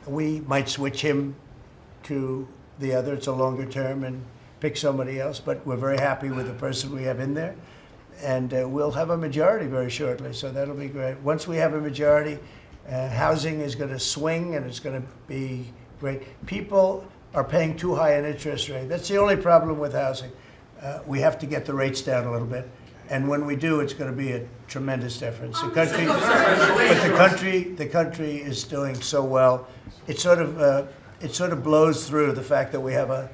We might switch him to the other. It's a longer term and pick somebody else, but we're very happy with the person we have in there. And we'll have a majority very shortly, so that'll be great. Once we have a majority, housing is going to swing and it's going to be great. People are paying too high an interest rate. That's the only problem with housing. We have to get the rates down a little bit, and when we do, it's going to be a tremendous difference. The country is doing so well. It sort of blows through the fact that we have a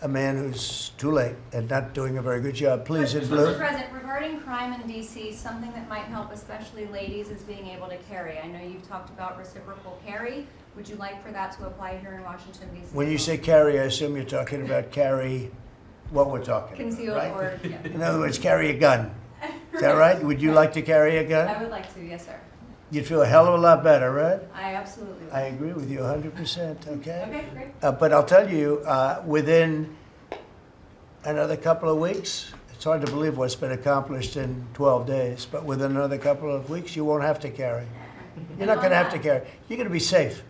man who's too late and not doing a very good job. Please, in blue. Mr. President, regarding crime in D.C., something that might help especially ladies is being able to carry. I know you've talked about reciprocal carry. Would you like for that to apply here in Washington, D.C.? When you say carry, I assume you're talking about carry. What we're talking Concealed about, right? or, yeah. In other words, carry a gun. Is that right? Would you like to carry a gun? I would like to, yes, sir. You'd feel a hell of a lot better, right? I absolutely would. I agree with you 100%, okay? Okay, great. But I'll tell you, within another couple of weeks, it's hard to believe what's been accomplished in 12 days, but within another couple of weeks, you won't have to carry. You're not going to have to carry. You're going to be safe.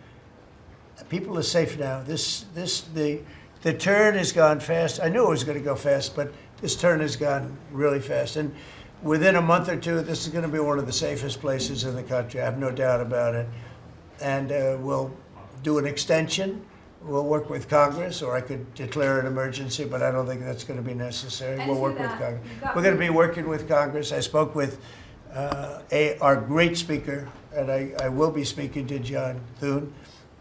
People are safe now. The turn has gone fast. I knew it was going to go fast, but this turn has gone really fast. And within a month or two, this is going to be one of the safest places in the country. I have no doubt about it. And we'll do an extension. We'll work with Congress, or I could declare an emergency, but I don't think that's going to be necessary. We'll work with Congress. We're going to be working with Congress. I spoke with our great speaker, and I will be speaking to John Thune.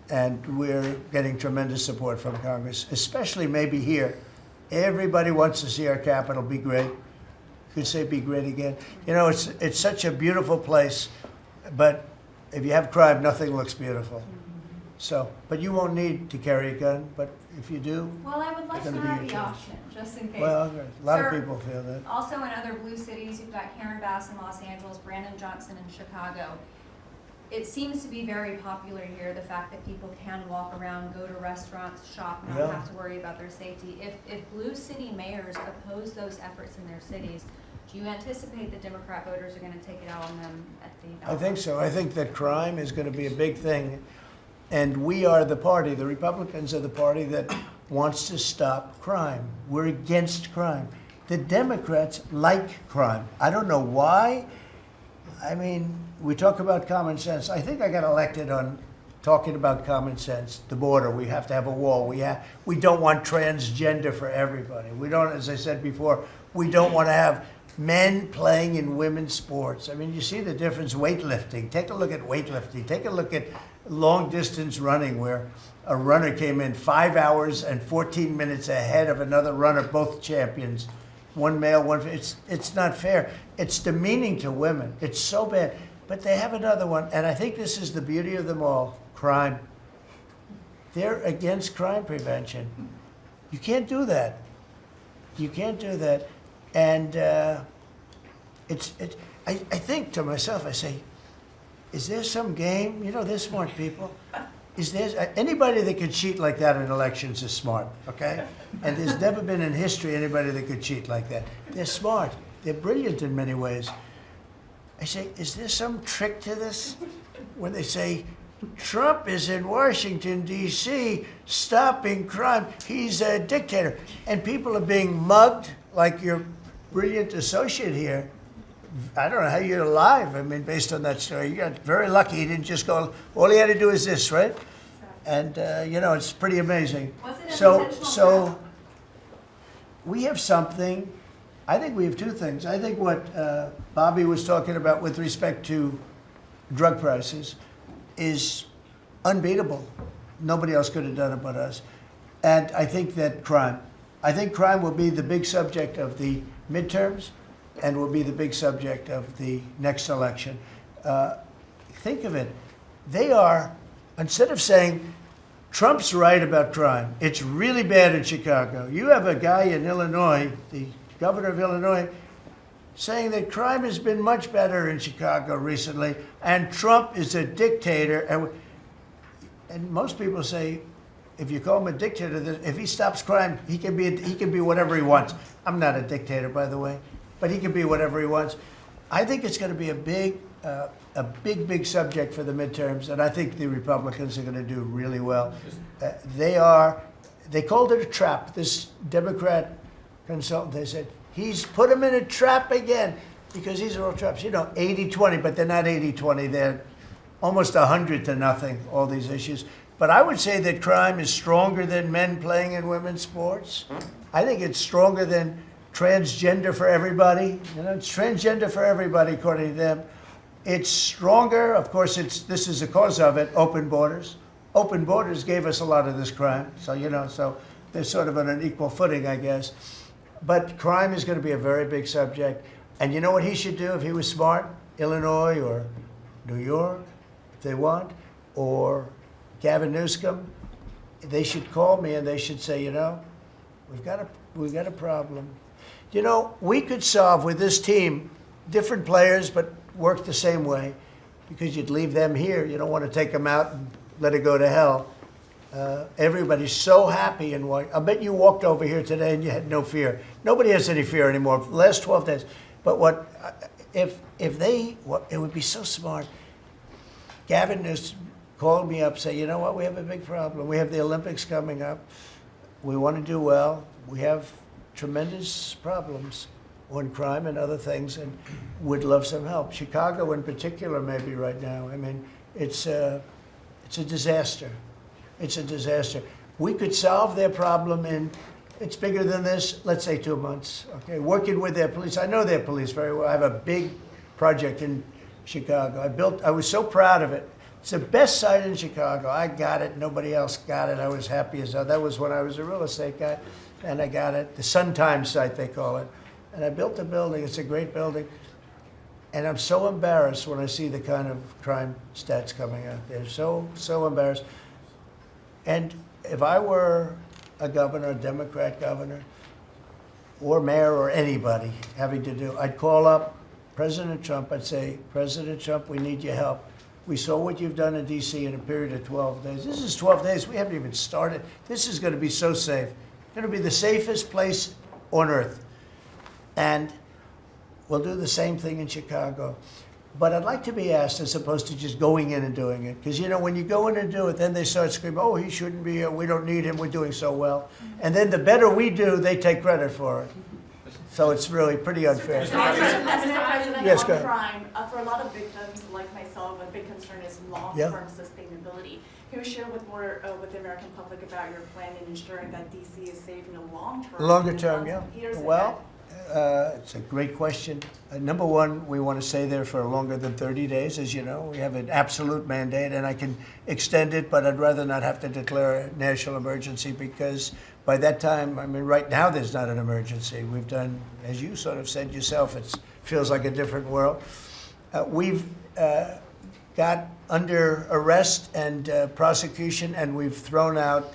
And we're getting tremendous support from Congress, especially maybe here. Everybody wants to see our capital be great. could say be great again. You know, it's such a beautiful place, but if you have crime, nothing looks beautiful. So, but you won't need to carry a gun, but if you do, Well, I would like it's to gonna be have your the choice. option, just in case. Well, a lot Sir, of people feel that. Also in other blue cities, you've got Karen Bass in Los Angeles, Brandon Johnson in Chicago. It seems to be very popular here, the fact that people can walk around, go to restaurants, shop, and not Yeah. have to worry about their safety. If blue city mayors oppose those efforts in their cities, do you anticipate that Democrat voters are going to take it out on them at the ballot? I think so. I think that crime is going to be a big thing. And we are the party, the Republicans are the party that wants to stop crime. We're against crime. The Democrats like crime. I don't know why. I mean, we talk about common sense. I think I got elected on talking about common sense. The border, we have to have a wall. We don't want transgender for everybody. We don't, as I said before, we don't want to have men playing in women's sports. I mean, you see the difference. Weightlifting. Take a look at weightlifting. Take a look at long distance running, where a runner came in 5 hours and 14 minutes ahead of another runner, both champions. One male, one. It's not fair. It's demeaning to women. It's so bad. But they have another one, and I think this is the beauty of them all: crime. They're against crime prevention. You can't do that. You can't do that. And I think to myself, I say, is there some game? You know, they're smart people. Is there anybody that could cheat like that in elections is smart, okay? And there's never been in history anybody that could cheat like that. They're smart. They're brilliant in many ways. I say, is there some trick to this? When they say, Trump is in Washington, D.C., stopping crime. He's a dictator. And people are being mugged like your brilliant associate here. I don't know how you're alive. I mean, based on that story, you got very lucky. He didn't just go, all he had to do is this, right? And, you know, it's pretty amazing. So we have something. I think we have two things. I think what Bobby was talking about with respect to drug prices is unbeatable. Nobody else could have done it but us. And I think that crime. I think crime will be the big subject of the midterms and will be the big subject of the next election. Think of it. They are, instead of saying, Trump's right about crime, it's really bad in Chicago. You have a guy in Illinois, the governor of Illinois, saying that crime has been much better in Chicago recently, and Trump is a dictator. And most people say, if you call him a dictator, if he stops crime, he can be whatever he wants. I'm not a dictator, by the way, but he can be whatever he wants. I think it's going to be a big subject for the midterms, and I think the Republicans are going to do really well. They called it a trap. This Democrat consultant, they said, he's put him in a trap again, because these are all traps. You know, 80-20, but they're not 80-20. They're almost 100 to nothing, all these issues. But I would say that crime is stronger than men playing in women's sports. I think it's stronger than transgender for everybody. You know, it's transgender for everybody, according to them. It's stronger. Of course, this is the cause of it, open borders. Open borders gave us a lot of this crime. So, you know, so they're sort of on an equal footing, I guess. But crime is going to be a very big subject. And you know what he should do if he was smart? Illinois or New York, if they want, or Gavin Newsom, they should call me and they should say, you know, we've got a problem. You know, we could solve with this team, different players, but work the same way, because you'd leave them here. You don't want to take them out and let it go to hell. Everybody's so happy in what. I bet you walked over here today and you had no fear. Nobody has any fear anymore for the last 12 days. But if they, it would be so smart. Gavin Newsom called me up, say, you know what, we have a big problem. We have the Olympics coming up. We want to do well. We have tremendous problems on crime and other things, and would love some help. Chicago in particular, maybe right now. I mean, it's a disaster. It's a disaster. We could solve their problem in, it's bigger than this, let's say 2 months, okay? Working with their police. I know their police very well. I have a big project in Chicago. I was so proud of it. It's the best site in Chicago. I got it. Nobody else got it. I was happy as hell. That was when I was a real estate guy, and I got it. The Sun Times site, they call it. And I built the building, it's a great building. And I'm so embarrassed when I see the kind of crime stats coming out. They're so embarrassed. And if I were a governor, a Democrat governor, or mayor, or anybody having to do, I'd call up President Trump, I'd say, President Trump, we need your help. We saw what you've done in DC in a period of 12 days. This is 12 days, we haven't even started. This is gonna be so safe. It's gonna be the safest place on earth. And we'll do the same thing in Chicago. But I'd like to be asked as opposed to just going in and doing it. Because, you know, when you go in and do it, then they start screaming, oh, he shouldn't be here, we don't need him, we're doing so well. And then the better we do, they take credit for it. So it's really pretty unfair. President, Yes, on go ahead. crime, for a lot of victims like myself, a big concern is long-term sustainability. Can you share with the American public about your plan in ensuring that DC is safe in the long term? Longer term, yeah. Years Well, it's a great question. Number one, we want to stay there for longer than 30 days, as you know. We have an absolute mandate, and I can extend it, but I'd rather not have to declare a national emergency because by that time, I mean, right now there's not an emergency. We've done, as you sort of said yourself, it feels like a different world. We've got under arrest and prosecution, and we've thrown out,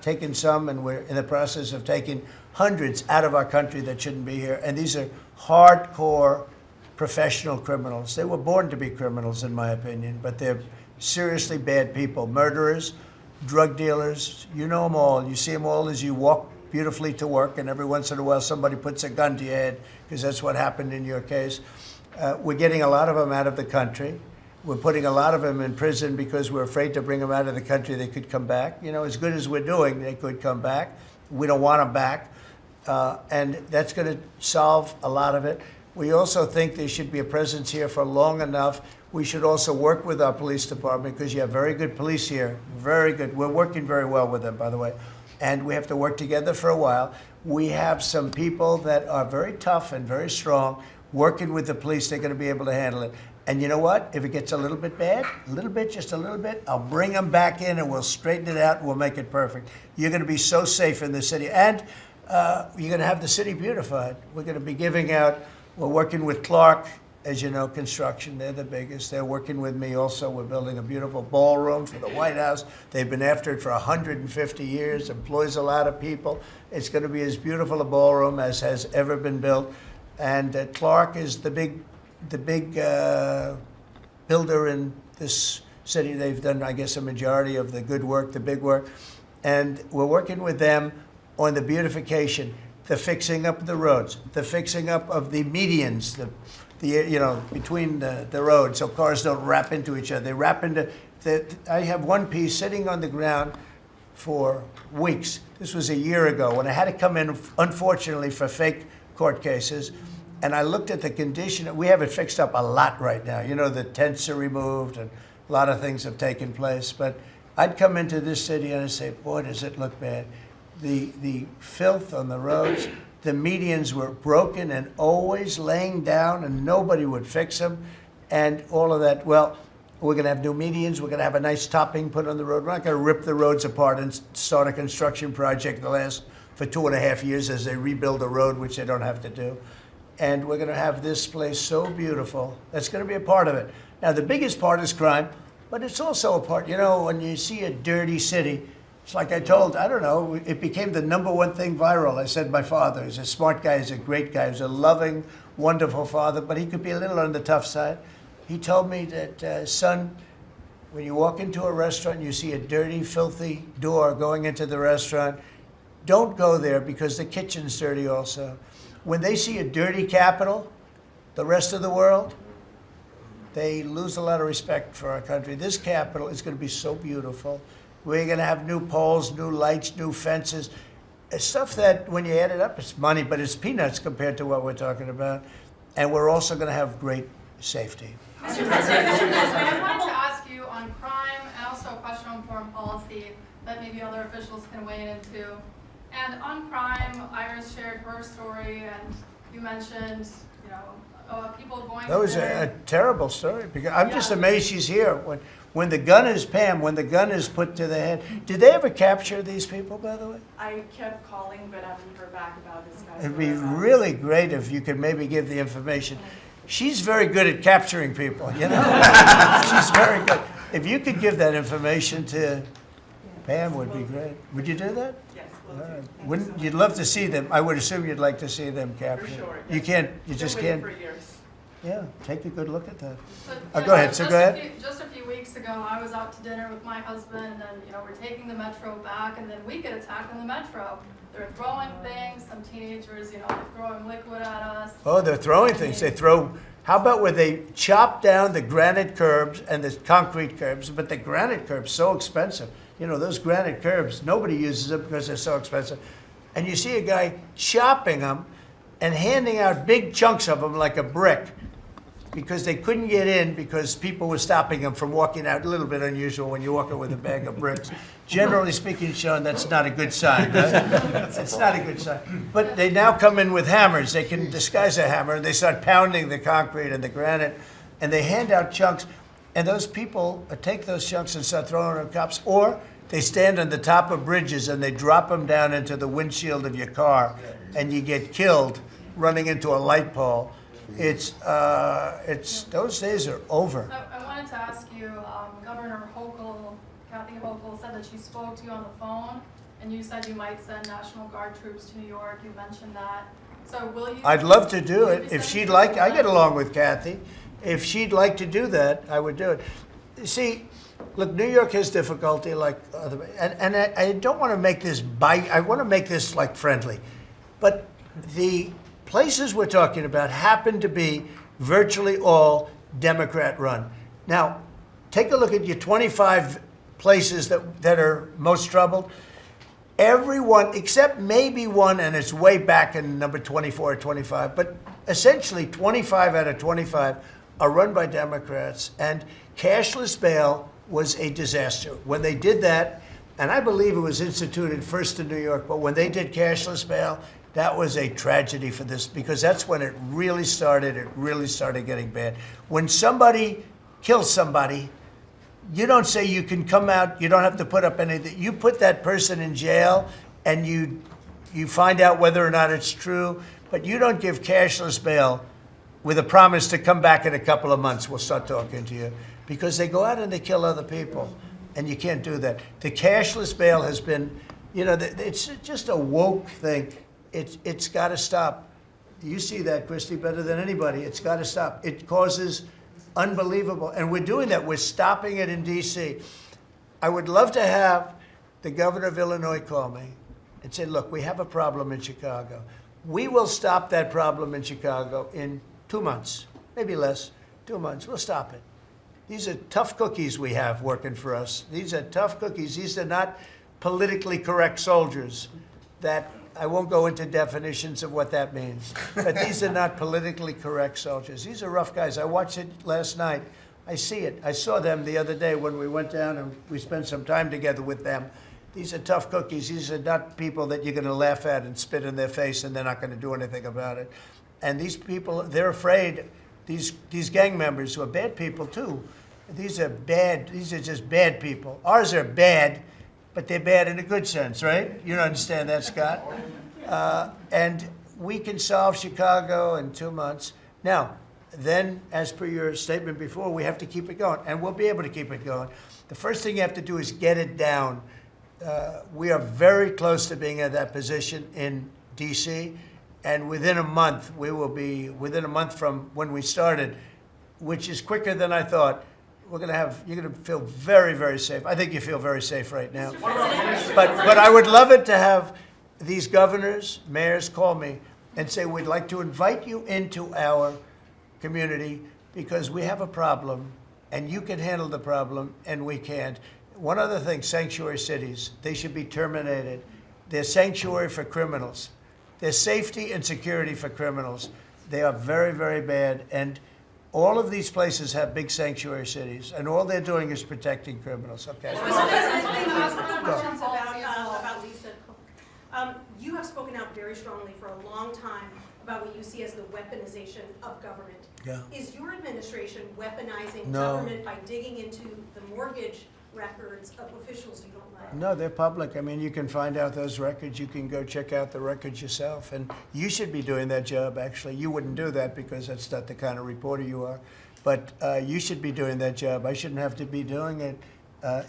taken some, and we're in the process of taking hundreds out of our country that shouldn't be here. And these are hardcore professional criminals. They were born to be criminals, in my opinion, but they're seriously bad people. Murderers, drug dealers, you know them all. You see them all as you walk beautifully to work, and every once in a while somebody puts a gun to your head, because that's what happened in your case. We're getting a lot of them out of the country. We're putting a lot of them in prison because we're afraid to bring them out of the country. They could come back. You know, as good as we're doing, they could come back. We don't want them back. And that's going to solve a lot of it. We also think there should be a presence here for long enough. We should also work with our police department because you have very good police here, very good. We're working very well with them, by the way. And we have to work together for a while. We have some people that are very tough and very strong working with the police. They're going to be able to handle it. And you know what? If it gets a little bit bad, a little bit, just a little bit, I'll bring them back in and we'll straighten it out and we'll make it perfect. You're going to be so safe in the city. And you're going to have the city beautified. We're going to be giving out, we're working with Clark, as you know, construction. They're the biggest. They're working with me also. We're building a beautiful ballroom for the White House. They've been after it for 150 years, employs a lot of people. It's going to be as beautiful a ballroom as has ever been built. And Clark is the big builder in this city. They've done, I guess, a majority of the good work, the big work. And we're working with them on the beautification, the fixing up of the roads, the fixing up of the medians, you know, between the roads so cars don't wrap into each other. They wrap into, I have one piece sitting on the ground for weeks. This was a year ago when I had to come in, unfortunately, for fake court cases. And I looked at the condition. We have it fixed up a lot right now. You know, the tents are removed and a lot of things have taken place. But I'd come into this city and I'd say, boy, does it look bad. The filth on the roads, the medians were broken and always laying down and nobody would fix them and all of that. Well, we're going to have new medians. We're going to have a nice topping put on the road. We're not going to rip the roads apart and start a construction project that lasts for 2.5 years as they rebuild the road, which they don't have to do. And we're going to have this place so beautiful. That's going to be a part of it. Now, the biggest part is crime, but it's also a part, you know, when you see a dirty city, it's like I told, I don't know, it became the #1 thing viral. I said my father, he's a smart guy, he's a great guy, he's a loving, wonderful father, but he could be a little on the tough side. He told me that, son, when you walk into a restaurant and you see a dirty, filthy door going into the restaurant, don't go there because the kitchen's dirty also. When they see a dirty Capitol, the rest of the world, they lose a lot of respect for our country. This Capitol is going to be so beautiful. We're going to have new poles, new lights, new fences. It's stuff that, when you add it up, it's money, but it's peanuts compared to what we're talking about. And we're also going to have great safety. Mr. President, I wanted to ask you on crime and also a question on foreign policy that maybe other officials can weigh in too. And on crime, Iris shared her story, and you mentioned, you know, people going. That was a terrible story. Because I'm just amazed she's here. when the gun is, Pam, when the gun is put to the head, did they ever capture these people, by the way? I kept calling, but I haven't heard back about this guy. It'd be really great if you could maybe give the information. She's very good at capturing people, you know? She's very good. If you could give that information to Pam, would be great. Would you do that? Yes, All right. Wouldn't, you'd love to see them. I would assume you'd like to see them captured. For sure. You can't, you just can't. For years. Yeah, take a good look at that. So, Go ahead, so go ahead. Just a few weeks ago, I was out to dinner with my husband, and we're taking the metro back, and then we get attacked on the metro. They're throwing things, some teenagers, they're throwing liquid at us. Oh, they're throwing things. They throw, how about where they chop down the granite curbs and the concrete curbs, but the granite curbs so expensive. Those granite curbs, nobody uses them because they're so expensive. And you see a guy chopping them and handing out big chunks of them like a brick because they couldn't get in because people were stopping them from walking out. A little bit unusual when you're walking with a bag of bricks. Generally speaking, Sean, that's not a good sign. Right? It's not a good sign. But they now come in with hammers. They can disguise a hammer, and they start pounding the concrete and the granite, and they hand out chunks. And those people take those chunks and start throwing them at cops. Or they stand on the top of bridges and they drop them down into the windshield of your car, and you get killed running into a light pole. It's those days are over. I wanted to ask you, Governor Hochul, Kathy Hochul, said that she spoke to you on the phone, and you said you might send National Guard troops to New York. You mentioned that. So will you? I'd love to do it if she'd like. I get along with Kathy. If she'd like to do that, I would do it. See, look, New York has difficulty like other, and I don't want to make this I want to make this like friendly, but the places we're talking about happen to be virtually all Democrat run. Now, take a look at your 25 places that are most troubled. Everyone, except maybe one, and it's way back in number 24 or 25, but essentially 25 out of 25 are run by Democrats, and cashless bail was a disaster. When they did that, and I believe it was instituted first in New York, but when they did cashless bail, that was a tragedy for this, because that's when it really started getting bad. When somebody kills somebody, you don't say you can come out, you don't have to put up anything. You put that person in jail, and you find out whether or not it's true, but you don't give cashless bail with a promise to come back in a couple of months, we'll start talking to you. Because they go out and they kill other people, and you can't do that. The cashless bail has been, it's just a woke thing. It's got to stop. You see that, Christy, better than anybody. It's got to stop. It causes unbelievable, and we're doing that. We're stopping it in D.C. I would love to have the governor of Illinois call me and say, look, we have a problem in Chicago. We will stop that problem in Chicago in 2 months, maybe less, 2 months. We'll stop it. These are tough cookies we have working for us. These are tough cookies. These are not politically correct soldiers that I won't go into definitions of what that means. But these are not politically correct soldiers. These are rough guys. I watched it last night. I see it. I saw them the other day when we went down and we spent some time together with them. These are tough cookies. These are not people that you're going to laugh at and spit in their face and they're not going to do anything about it. And these people, they're afraid. These gang members who are bad people too. These are bad. These are just bad people. Ours are bad, but they're bad in a good sense, right? You don't understand that, Scott. And we can solve Chicago in 2 months. Now, then, as per your statement before, we have to keep it going, and we'll be able to keep it going. The first thing you have to do is get it down. We are very close to being at that position in D.C., and within a month, we will be, within a month from when we started, which is quicker than I thought, you're going to feel very, very safe. I think you feel very safe right now. But I would love it to have these governors, mayors call me and say, we'd like to invite you into our community because we have a problem and you can handle the problem and we can't. One other thing, sanctuary cities, they should be terminated. They're sanctuary for criminals. They're safety and security for criminals. They are very, very bad. And all of these places have big sanctuary cities, and all they're doing is protecting criminals. Okay. Questions about Lisa. You have spoken out very very strongly for a long time about what you see as the weaponization of government. Yeah. Is your administration weaponizing No. government by digging into the mortgage records of officials you don't like? No, they're public. I mean, you can find out those records. You can go check out the records yourself. And you should be doing that job, actually. You wouldn't do that because that's not the kind of reporter you are. But you should be doing that job. I shouldn't have to be doing it.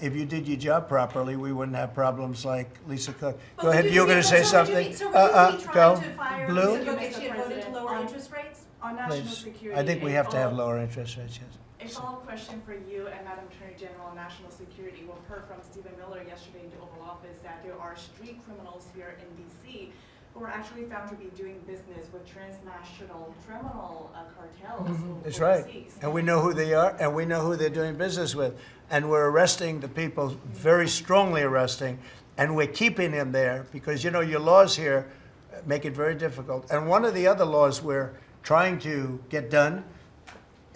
If you did your job properly, we wouldn't have problems like Lisa Cook. Go ahead. You were going to say something? So would you be trying to fire Blue? Lisa Cook if she had voted to lower interest rates? On national Please. security. I think we have to have a lower interest rates, yes. A follow-up question for you and Madam Attorney General on national security. We've heard from Stephen Miller yesterday in the Oval Office that there are street criminals here in D.C. who are actually found to be doing business with transnational criminal cartels. That's right. overseas. And we know who they are, and we know who they're doing business with. And we're arresting the people, very strongly arresting, and we're keeping them there because, you know, your laws here make it very difficult. And one of the other laws we're trying to get done,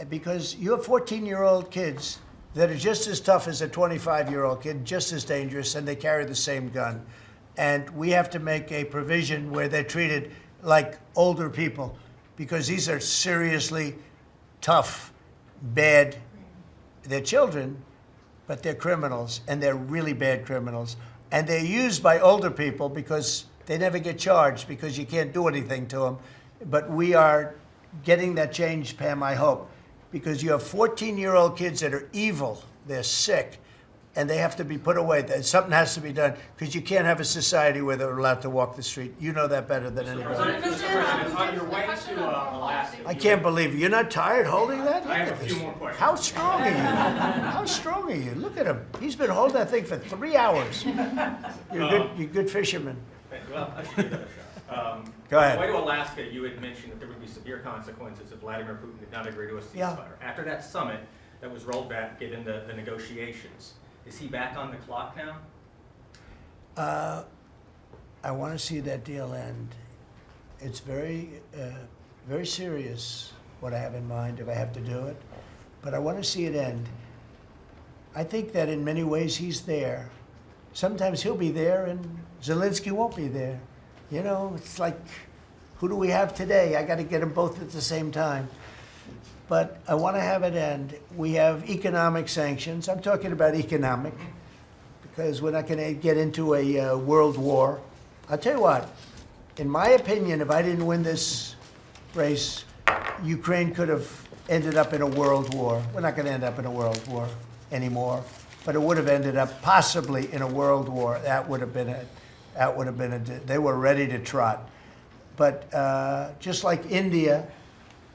because you have 14-year-old kids that are just as tough as a 25-year-old kid, just as dangerous, and they carry the same gun. And we have to make a provision where they're treated like older people, because these are seriously tough, bad. They're children, but they're criminals, and they're really bad criminals. And they're used by older people because they never get charged because you can't do anything to them. But we are getting that change, Pam, I hope, because you have 14-year-old kids that are evil, they're sick, and they have to be put away. Something has to be done because you can't have a society where they're allowed to walk the street. You know that better than anybody. Mr. President, on your way to Alaska. I can't believe you're not tired holding that? I have a few more questions. How strong are you? How strong are you? Look at him. He's been holding that thing for 3 hours. You're a good fisherman. Well, I should give that a shot. Go ahead. On the way to Alaska, you had mentioned that there would be severe consequences if Vladimir Putin did not agree to a ceasefire. Yeah. After that summit that was rolled back, given the negotiations, is he back on the clock now? I want to see that deal end. It's very, very serious what I have in mind if I have to do it, but I want to see it end. I think that in many ways he's there. Sometimes he'll be there and Zelensky won't be there. You know, it's like, who do we have today? I got to get them both at the same time. But I want to have it end. We have economic sanctions. I'm talking about economic because we're not going to get into a world war. I'll tell you what, in my opinion, if I didn't win this race, Ukraine could have ended up in a world war. We're not going to end up in a world war anymore, but it would have ended up possibly in a world war. That would have been they were ready to trot. But just like India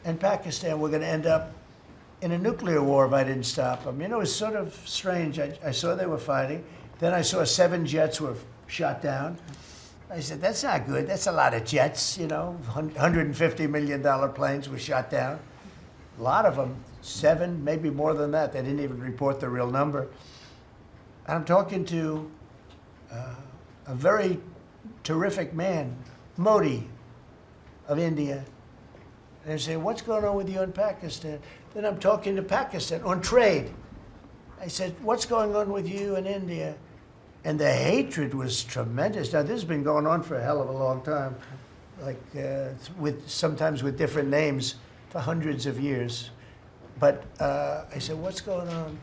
and Pakistan, we're going to end up in a nuclear war if I didn't stop them. You know, it's sort of strange. I saw they were fighting. Then I saw 7 jets were shot down. I said, that's not good. That's a lot of jets, you know. $150 million planes were shot down. A lot of them, 7, maybe more than that. They didn't even report the real number. And I'm talking to a very terrific man, Modi of India. And I say, what's going on with you in Pakistan? Then I'm talking to Pakistan on trade. I said, what's going on with you in India? And the hatred was tremendous. Now, this has been going on for a hell of a long time, like sometimes with different names for hundreds of years. But I said, what's going on?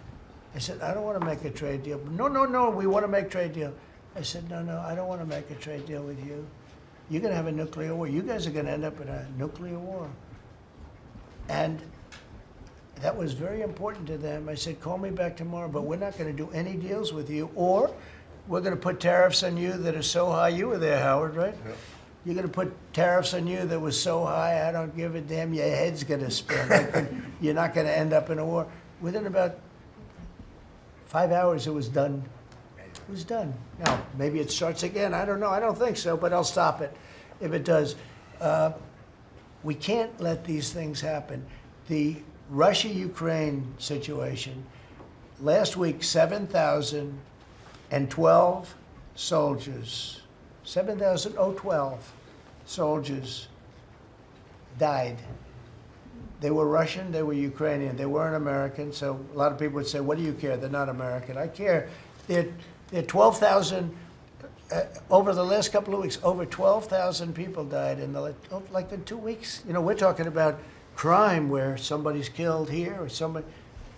I said, I don't want to make a trade deal. No, we want to make a trade deal. I said, no, I don't want to make a trade deal with you. You're going to have a nuclear war. You guys are going to end up in a nuclear war. And that was very important to them. I said, call me back tomorrow, but we're not going to do any deals with you, or we're going to put tariffs on you that are so high. You were there, Howard, right? Yep. You're going to put tariffs on you that was so high, I don't give a damn, your head's going to spin. Like, you're not going to end up in a war. Within about 5 hours, it was done. It was done. Now, maybe it starts again. I don't know. I don't think so, but I'll stop it if it does. We can't let these things happen. The Russia-Ukraine situation, last week, 7,012 soldiers, 7,012 soldiers died. They were Russian, they were Ukrainian, they weren't American, so a lot of people would say, what do you care? They're not American. I care. They're 12,000 over the last couple of weeks, over 12,000 people died in like in 2 weeks. You know, we're talking about crime where somebody's killed here or somebody.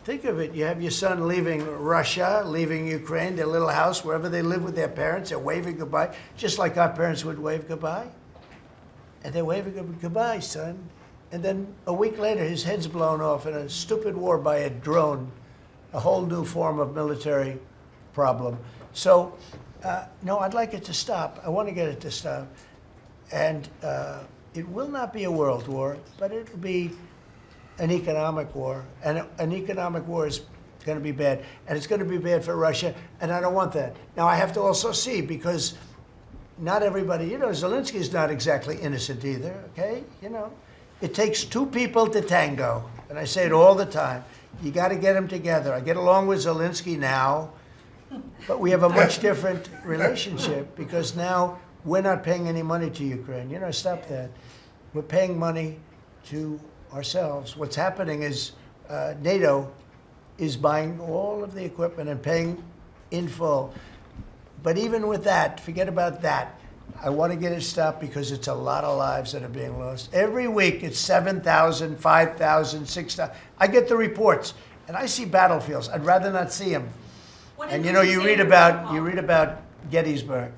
Think of it. You have your son leaving Russia, leaving Ukraine, their little house, wherever they live with their parents. They're waving goodbye, just like our parents would wave goodbye. And they're waving goodbye, son. And then a week later, his head's blown off in a stupid war by a drone, a whole new form of military problem. So, no, I'd like it to stop. I want to get it to stop. And it will not be a world war, but it'll be an economic war. And an economic war is going to be bad. And it's going to be bad for Russia, and I don't want that. Now, I have to also see, because not everybody, you know, Zelensky's not exactly innocent either, okay? You know, it takes two people to tango. And I say it all the time. You got to get them together. I get along with Zelensky now, but we have a much different relationship because now we're not paying any money to Ukraine. You know, stop that. We're paying money to ourselves. What's happening is NATO is buying all of the equipment and paying in full. But even with that, forget about that. I want to get it stopped because it's a lot of lives that are being lost. Every week it's 7,000, 5,000, 6,000. I get the reports and I see battlefields. I'd rather not see them. And you know, you read about Gettysburg.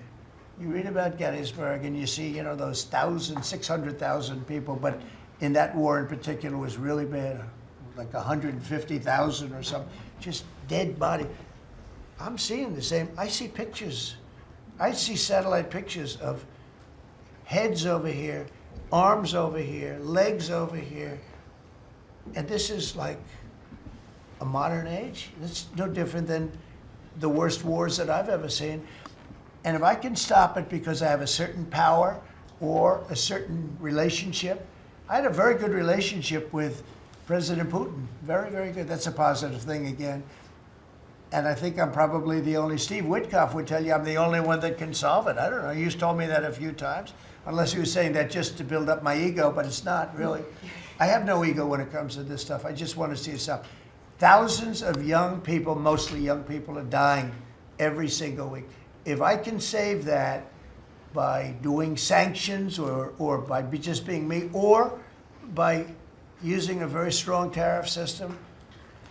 You read about Gettysburg and you see, you know, those 600,000 people, but in that war in particular was really bad, like 150,000 or something, just dead body. I'm seeing the same. I see pictures. I see satellite pictures of heads over here, arms over here, legs over here. And this is like a modern age. It's no different than the worst wars that I've ever seen. And if I can stop it because I have a certain power or a certain relationship, I had a very good relationship with President Putin. Very, very good. That's a positive thing again. And I think I'm probably the only, Steve Witkoff would tell you I'm the only one that can solve it. I don't know, he's told me that a few times, unless he was saying that just to build up my ego, but it's not really. I have no ego when it comes to this stuff. I just want to see it stop. Thousands of young people, mostly young people, are dying every single week. If I can save that by doing sanctions or by just being me, or by using a very strong tariff system,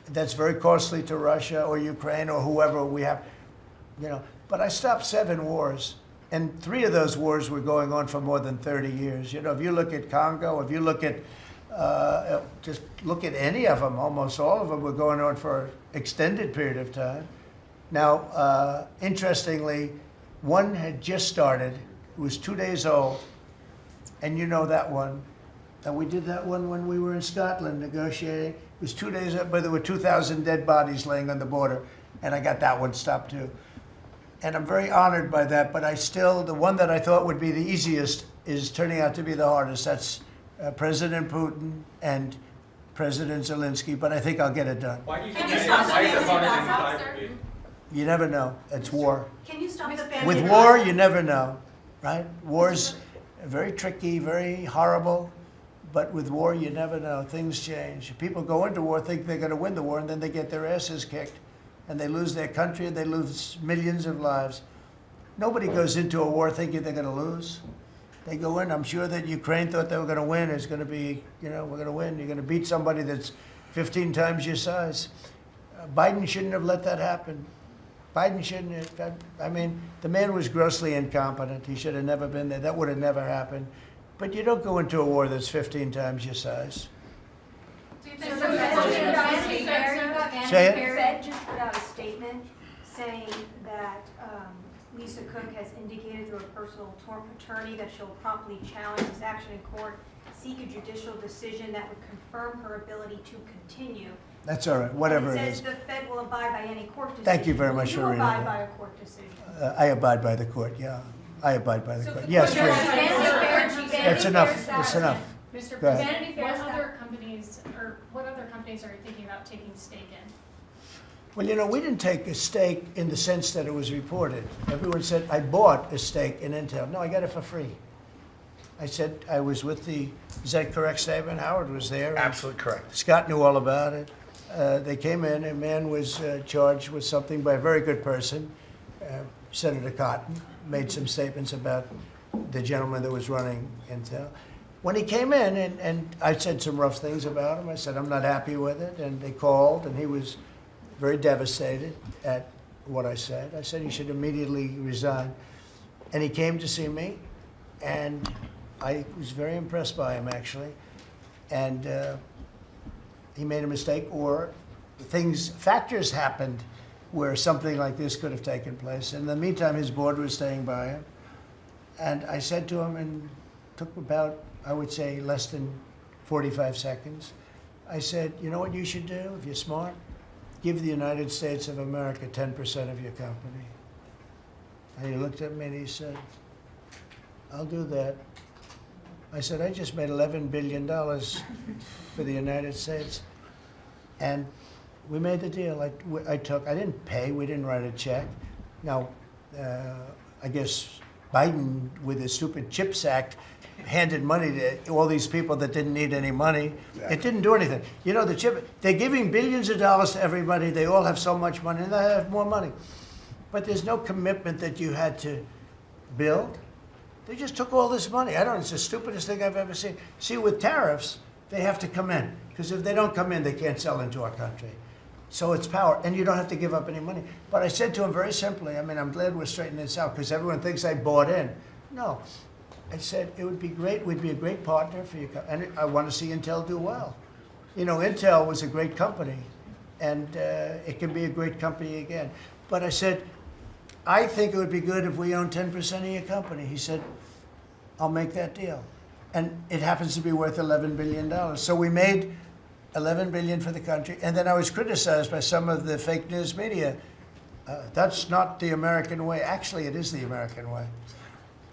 that's very costly to Russia or Ukraine or whoever we have, you know. But I stopped 7 wars, and 3 of those wars were going on for more than 30 years. You know, if you look at Congo, if you look at, just look at any of them, almost all of them were going on for an extended period of time. Now, interestingly, one had just started. It was 2 days old, and you know that one. And we did that one when we were in Scotland negotiating. It was 2 days up, but there were 2,000 dead bodies laying on the border, and I got that one stopped too. And I'm very honored by that, but I still, the one that I thought would be the easiest is turning out to be the hardest. That's President Putin and President Zelensky, but I think I'll get it done. Why do you think that is? You never know. It's war. Can you stop the family? With war, you never know, right? War's very tricky, very horrible. But with war, you never know. Things change. People go into war, think they're going to win the war, and then they get their asses kicked. And they lose their country, and they lose millions of lives. Nobody goes into a war thinking they're going to lose. They go in. I'm sure that Ukraine thought they were going to win. It's going to be, you know, we're going to win. You're going to beat somebody that's 15 times your size. Biden shouldn't have let that happen. Biden shouldn't have. I mean, the man was grossly incompetent. He should have never been there. That would have never happened. But you don't go into a war that's 15 times your size. Do you think the Fed just put out a statement saying that Lisa Cook has indicated through a personal attorney that she'll promptly challenge this action in court, seek a judicial decision that would confirm her ability to continue. That's all right, whatever it it is. says the Fed will abide by any court decision. Thank you very much for reading abide that. by a court decision. I abide by the court, yeah. I abide by the court. Yes, please. That's enough. That's enough. Mr. Go ahead. President, what other companies are you thinking about taking stake in? Well, you know, we didn't take a stake in the sense that it was reported. Everyone said, I bought a stake in Intel. No, I got it for free. I said I was with the, is that a correct statement? Howard was there. Absolutely correct. Scott knew all about it. They came in, a man was charged with something by a very good person, Senator Cotton, made some statements about the gentleman that was running Intel. When he came in, and I said some rough things about him, I said, I'm not happy with it, and they called, and he was very devastated at what I said. I said he should immediately resign. And he came to see me, and I was very impressed by him, actually. And he made a mistake, or factors happened where something like this could have taken place. In the meantime, his board was staying by him. And I said to him, and took about, I would say, less than 45 seconds. I said, you know what you should do if you're smart? Give the United States of America 10% of your company. And he looked at me and he said, I'll do that. I said, I just made $11 billion for the United States. And we made the deal. I didn't pay, we didn't write a check. Now, I guess Biden, with his stupid CHIPS Act, handed money to all these people that didn't need any money. It didn't do anything. You know, they're giving billions of dollars to everybody. They all have so much money, and they have more money. But there's no commitment that you had to build. They just took all this money. I don't know, it's the stupidest thing I've ever seen. See, with tariffs, they have to come in, because if they don't come in, they can't sell into our country. So it's power, and you don't have to give up any money. But I said to him very simply, I mean, I'm glad we're straightening this out, because everyone thinks I bought in. No. I said, it would be great, we'd be a great partner for you, and I want to see Intel do well. You know, Intel was a great company, and it can be a great company again. But I said, I think it would be good if we own 10% of your company. He said, I'll make that deal. And it happens to be worth $11 billion. So we made $11 billion for the country, and then I was criticized by some of the fake news media. That's not the American way. Actually, it is the American way.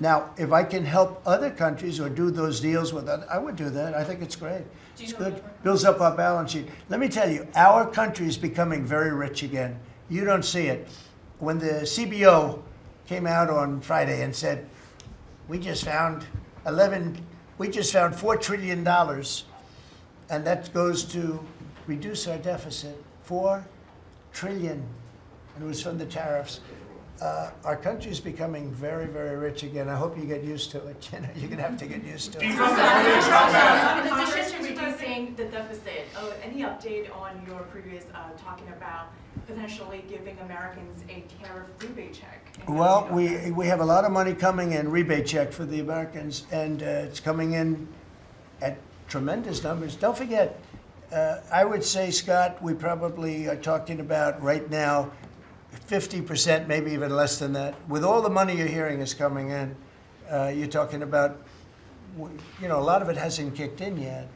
Now, if I can help other countries or do those deals with others, I would do that. I think it's great. It's good. Builds up our balance sheet. Let me tell you, our country is becoming very rich again. You don't see it. When the CBO came out on Friday and said, we just found $4 trillion, and that goes to reduce our deficit, $4 trillion, and it was from the tariffs. Our country is becoming very, very rich again. I hope you get used to it. You know, you're going to have to get used to it. In addition to reducing the deficit, any update on your previous talking about potentially giving Americans a tariff rebate check? Well, we have a lot of money coming in, rebate check for the Americans, and it's coming in at tremendous numbers. Don't forget, I would say, Scott, we probably are talking about right now 50%, maybe even less than that. With all the money you're hearing is coming in, you're talking about, you know, a lot of it hasn't kicked in yet.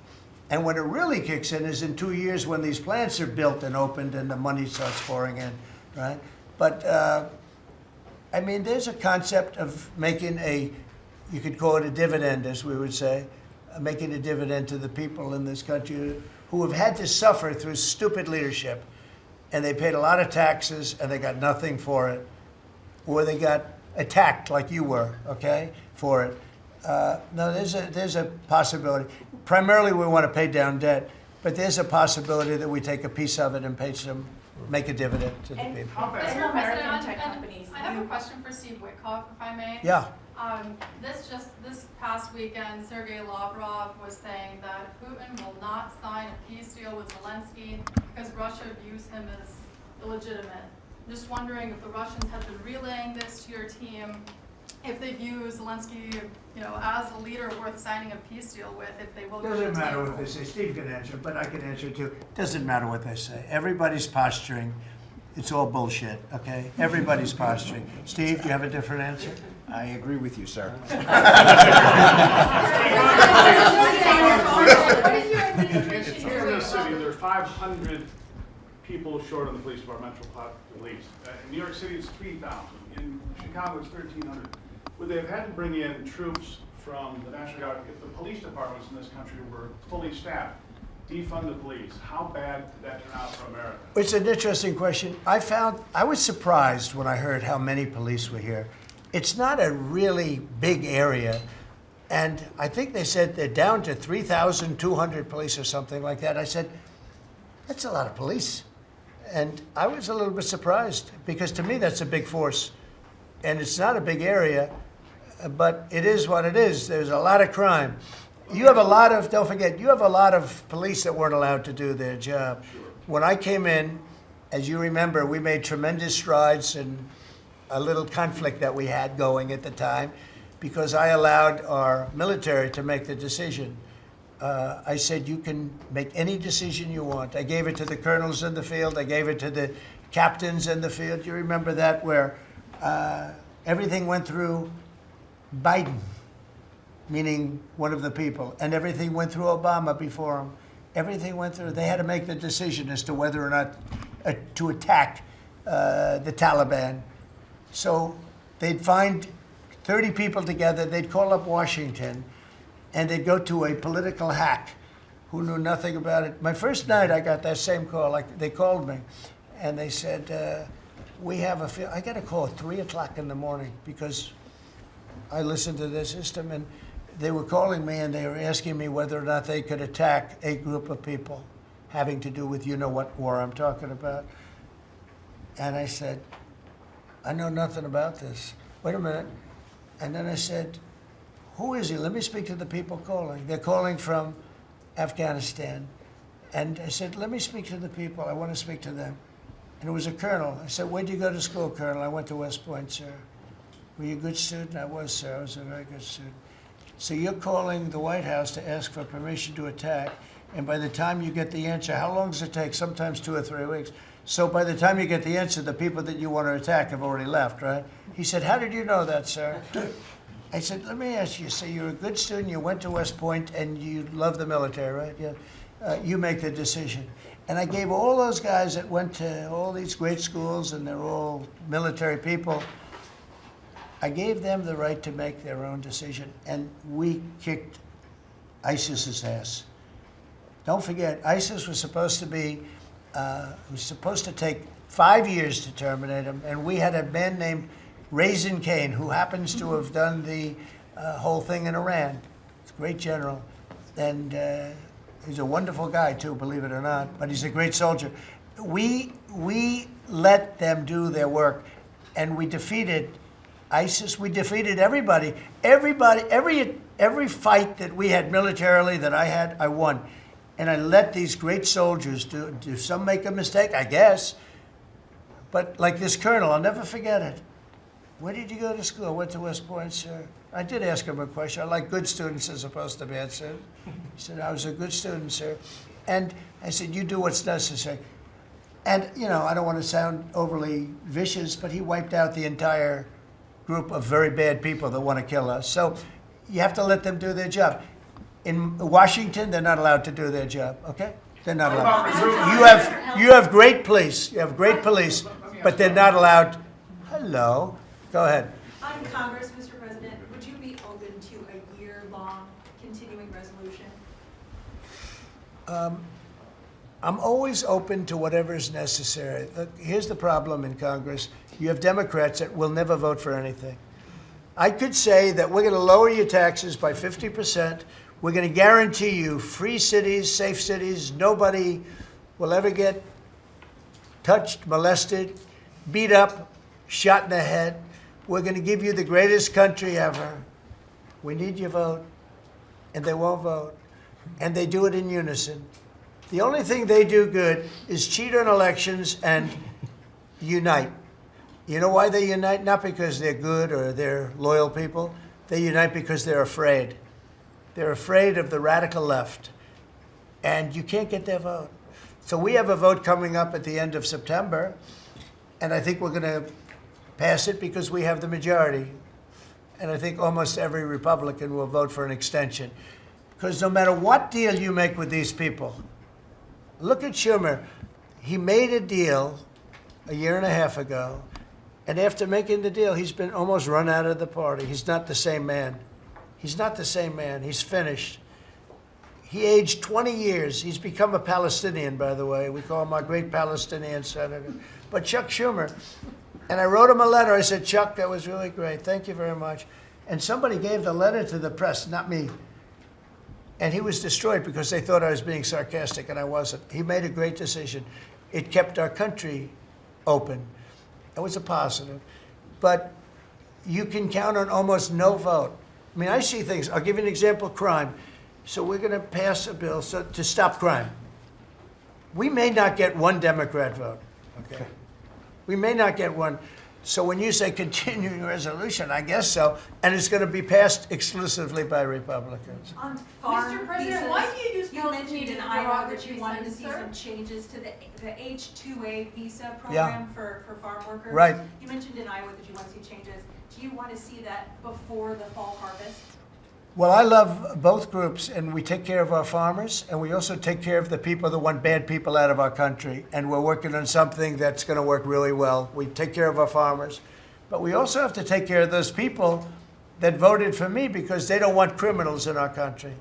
And when it really kicks in is in 2 years when these plants are built and opened and the money starts pouring in, right? But, I mean, there's a concept of making you could call it a dividend, as we would say, making a dividend to the people in this country who have had to suffer through stupid leadership. And they paid a lot of taxes, and they got nothing for it. Or they got attacked like you were, okay, for it. No, there's a possibility. Primarily, we want to pay down debt, but there's a possibility that we take a piece of it and make a dividend to the people. Mr. President, tech companies. I have a question for Steve Witkoff, if I may. Yeah. This past weekend, Sergei Lavrov was saying that Putin will not sign a peace deal with Zelensky because Russia views him as illegitimate. I'm just wondering if the Russians have been relaying this to your team, if they view Zelensky, you know, as a leader worth signing a peace deal with, if they will. Doesn't matter what they say. Steve can answer, but I can answer too. Doesn't matter what they say. Everybody's posturing. It's all bullshit, okay? Everybody's posturing. Steve, do you have a different answer? I agree with you, sir. In the city, there's 500 people short of the police department, police. In New York City, it's 3,000. In Chicago, it's 1,300. Would they have had to bring in troops from the National Guard if the police departments in this country were fully staffed? Defund the police. How bad did that turn out for America? It's an interesting question. I was surprised when I heard how many police were here. It's not a really big area, and I think they said they're down to 3,200 police or something like that. I said, that's a lot of police. And I was a little bit surprised, because to me that's a big force. and it's not a big area, but it is what it is. There's a lot of crime. You have a lot of, don't forget, you have a lot of police that weren't allowed to do their job. When I came in, as you remember, we made tremendous strides in a little conflict that we had going at the time because I allowed our military to make the decision. I said, you can make any decision you want. I gave it to the colonels in the field. I gave it to the captains in the field. You remember that, where everything went through Biden, meaning one of the people, and everything went through Obama before him. Everything went through. They had to make the decision as to whether or not to attack the Taliban. So they'd find 30 people together, they'd call up Washington, and they'd go to a political hack who knew nothing about it. My first night, I got that same call. Like, they called me, and they said, we have a, I got a call at 3 o'clock in the morning because I listened to their system, and they were calling me, and they were asking me whether or not they could attack a group of people having to do with you-know-what war I'm talking about. And I said, I know nothing about this. Wait a minute. And then I said, who is he? Let me speak to the people calling. They're calling from Afghanistan. And I said, let me speak to the people. I want to speak to them. And it was a colonel. I said, where'd you go to school, Colonel? I went to West Point, sir. Were you a good student? I was, sir. I was a very good student. So you're calling the White House to ask for permission to attack, and by the time you get the answer, how long does it take? Sometimes 2 or 3 weeks. So by the time you get the answer, the people that you want to attack have already left, right? He said, how did you know that, sir? I said, let me ask you, so you're a good student, you went to West Point, and you love the military, right? Yeah. You make the decision. And I gave all those guys that went to all these great schools, and they're all military people, I gave them the right to make their own decision, and we kicked ISIS's ass. Don't forget, ISIS was supposed to be, was supposed to take 5 years to terminate them, and we had a man named Raisin Kane, who happens to have done the whole thing in Iran. He's a great general, and he's a wonderful guy too, believe it or not, but he's a great soldier. We let them do their work, and we defeated ISIS. We defeated everybody. Every fight that we had militarily that I had, I won. And I let these great soldiers do some make a mistake, I guess. But like this colonel, I'll never forget it. Where did you go to school? I went to West Point, sir. I did ask him a question. I like good students as opposed to bad students. He said, I was a good student, sir. And I said, you do what's necessary. And, you know, I don't want to sound overly vicious, but he wiped out the entire group of very bad people that want to kill us. So you have to let them do their job. In Washington, they're not allowed to do their job, okay? They're not allowed. You have great police. You have great police, but they're not allowed. Hello. Go ahead. On Congress, Mr. President, would you be open to a year-long continuing resolution? I'm always open to whatever is necessary. Look, here's the problem in Congress. You have Democrats that will never vote for anything. I could say that we're going to lower your taxes by 50%. We're going to guarantee you free cities, safe cities. Nobody will ever get touched, molested, beat up, shot in the head. We're going to give you the greatest country ever. We need your vote. And they won't vote. And they do it in unison. The only thing they do good is cheat on elections and unite. You know why they unite? Not because they're good or they're loyal people. They unite because they're afraid. They're afraid of the radical left. And you can't get their vote. So we have a vote coming up at the end of September. And I think we're going to pass it because we have the majority. And I think almost every Republican will vote for an extension. Because no matter what deal you make with these people, look at Schumer. He made a deal a year and a half ago. And after making the deal, he's been almost run out of the party. He's not the same man. He's not the same man. He's finished. He aged 20 years. He's become a Palestinian, by the way. We call him our great Palestinian senator. But Chuck Schumer, and I wrote him a letter. I said, Chuck, that was really great. Thank you very much. And somebody gave the letter to the press, not me. And he was destroyed because they thought I was being sarcastic, and I wasn't. He made a great decision. It kept our country open. It was a positive. But you can count on almost no vote. I mean, I see things. I'll give you an example, crime. So we're going to pass a bill to stop crime. We may not get one Democrat vote, okay? We may not get one. So when you say continuing resolution, I guess so, and it's going to be passed exclusively by Republicans. On farm Mr. President, visas, why do you use you those mentioned in meetings Iowa that you derogatory wanted to see sentences, some changes to the H-2A visa Yeah. program for farm workers. Right. You mentioned in Iowa that you want to see changes. Do you want to see that before the fall harvest? Well, I love both groups, and we take care of our farmers, and we also take care of the people that want bad people out of our country. And we're working on something that's going to work really well. We take care of our farmers, but we also have to take care of those people that voted for me because they don't want criminals in our country.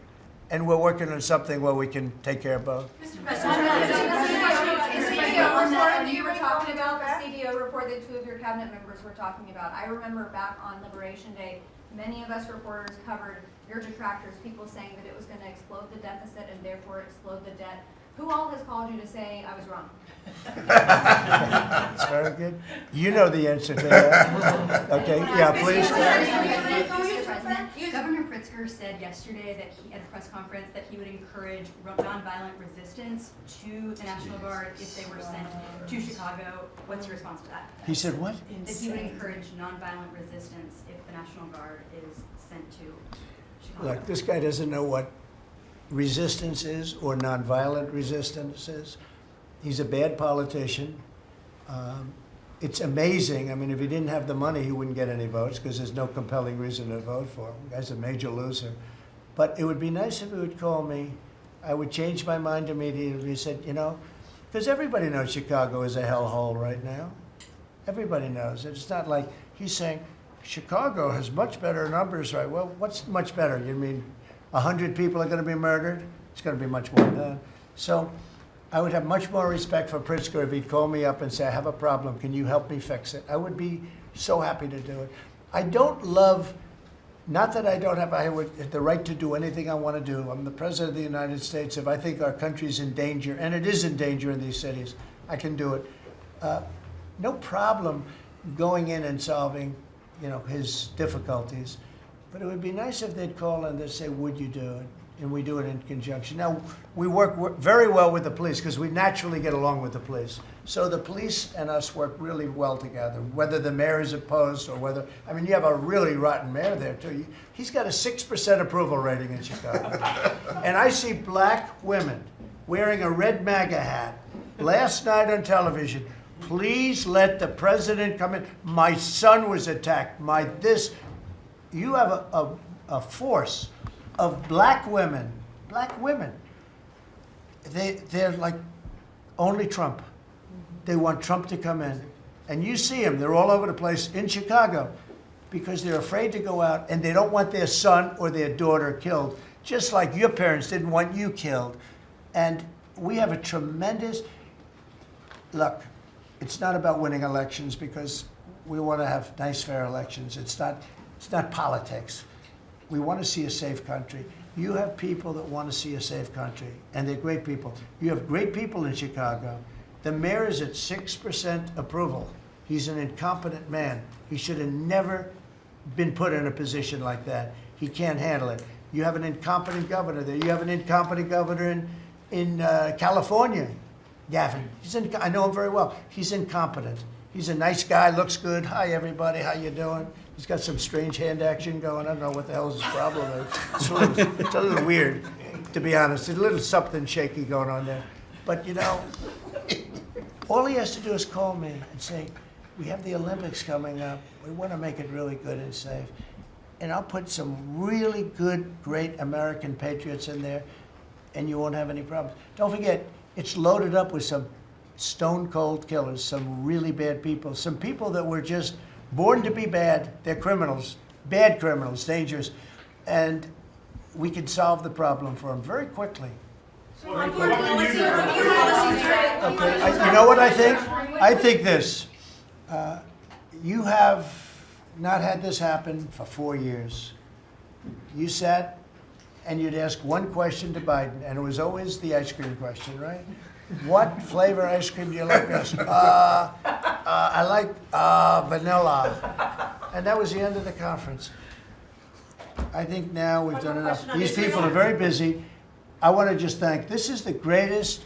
And we're working on something where we can take care of both. Mr. President, the CDO report you were talking about, the CDO report that two of your cabinet members were talking about. I remember back on Liberation Day, many of us reporters covered your detractors, people saying that it was going to explode the deficit and therefore explode the debt. Who all has called you to say I was wrong? That's very good. You know the answer to that. Okay, yeah, please. Governor Pritzker said yesterday that he, at a press conference, that he would encourage nonviolent resistance to the National Guard if they were sent to Chicago. What's your response to that? He said what? That he would encourage nonviolent resistance if the National Guard is sent to Chicago. Look, this guy doesn't know what resistance is or nonviolent resistance is. He's a bad politician. It's amazing. I mean, if he didn't have the money, he wouldn't get any votes because there's no compelling reason to vote for him. The guy's a major loser. But it would be nice if he would call me. I would change my mind immediately. He said, you know, because everybody knows Chicago is a hellhole right now. Everybody knows it. It's not like he's saying, Chicago has much better numbers, right? Well, what's much better? You mean 100 people are going to be murdered? It's going to be much more than that. So I would have much more respect for Pritzker if he'd call me up and say, I have a problem. Can you help me fix it? I would be so happy to do it. I don't love, not that I don't have the right to do anything I want to do. I'm the President of the United States. If I think our country's in danger, and it is in danger in these cities, I can do it. No problem going in and solving, you know, his difficulties. But it would be nice if they'd call and they'd say, would you do it? And we do it in conjunction. Now, we work very well with the police because we naturally get along with the police. So the police and us work really well together, whether the mayor is opposed or whether, I mean, you have a really rotten mayor there too. He's got a 6% approval rating in Chicago. And I see black women wearing a red MAGA hat last night on television. Please let the president come in. My son was attacked. You have a force of black women. They're like only Trump. They want Trump to come in. And you see them, they're all over the place in Chicago because they're afraid to go out and they don't want their son or their daughter killed, just like your parents didn't want you killed. And we have a tremendous, look, it's not about winning elections because we want to have nice, fair elections. It's not politics. We want to see a safe country. You have people that want to see a safe country, and they're great people. You have great people in Chicago. The mayor is at 6% approval. He's an incompetent man. He should have never been put in a position like that. He can't handle it. You have an incompetent governor there. You have an incompetent governor in California, Gavin. I know him very well. He's incompetent. He's a nice guy, looks good. Hi, everybody. How you doing? He's got some strange hand action going. I don't know what the hell his problem is. It's a little weird, to be honest. There's a little something shaky going on there. But, you know, all he has to do is call me and say, we have the Olympics coming up. We want to make it really good and safe. And I'll put some really good, great American patriots in there, and you won't have any problems. Don't forget, it's loaded up with some stone-cold killers, some really bad people, some people that were just born to be bad. They're criminals, bad criminals, dangerous. And we can solve the problem for them very quickly. So Okay, you know what I think? I think this. You have not had this happen for 4 years. You sat and you'd ask one question to Biden, and it was always the ice cream question, right? What flavor ice cream do you like best? I like vanilla. And that was the end of the conference. I think now we've done enough. question on These this. people are very busy. I want to just thank, this is the greatest,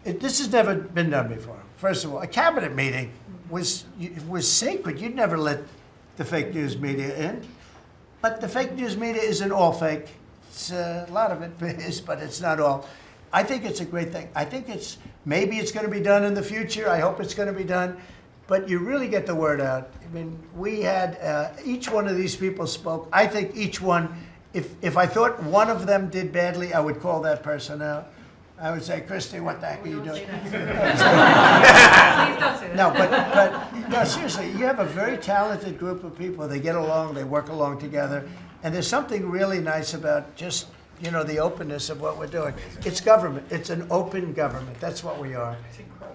this has never been done before. First of all, a cabinet meeting was sacred. You'd never let the fake news media in. But the fake news media isn't all fake. It's, a lot of it is, but it's not all. I think it's a great thing. I think maybe it's going to be done in the future. I hope it's going to be done. But you really get the word out. I mean, we had, each one of these people spoke. I think each one, if I thought one of them did badly, I would call that person out. I would say, Christy, what the heck are you doing? Please don't say that. No, but no, seriously, you have a very talented group of people. They get along, they work along together. And there's something really nice about just, you know, the openness of what we're doing. It's government. It's an open government. That's what we are.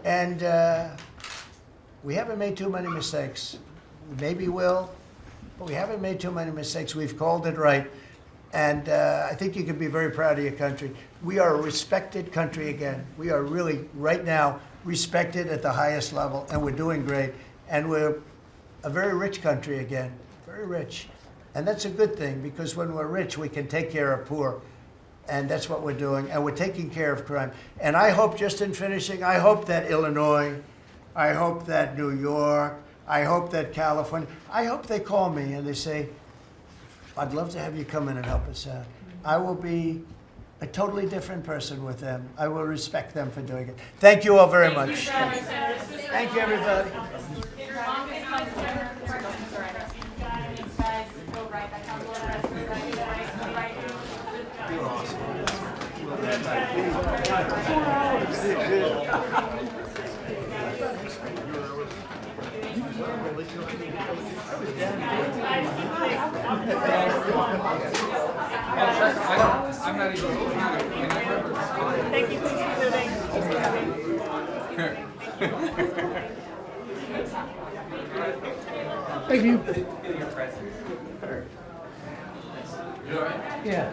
And we haven't made too many mistakes. Maybe we'll, but we haven't made too many mistakes. We've called it right. And I think you can be very proud of your country. We are a respected country again. We are really, right now, respected at the highest level, and we're doing great. And we're a very rich country again, very rich. And that's a good thing, because when we're rich, we can take care of poor. And that's what we're doing. And we're taking care of crime. And I hope, just in finishing, I hope that Illinois, I hope that New York, I hope that California, I hope they call me and they say, I'd love to have you come in and help us out. I will be a totally different person with them. I will respect them for doing it. Thank you all very much. Thank you, everybody. I'm not even. Thank you, please keep moving. Thank you. Yeah.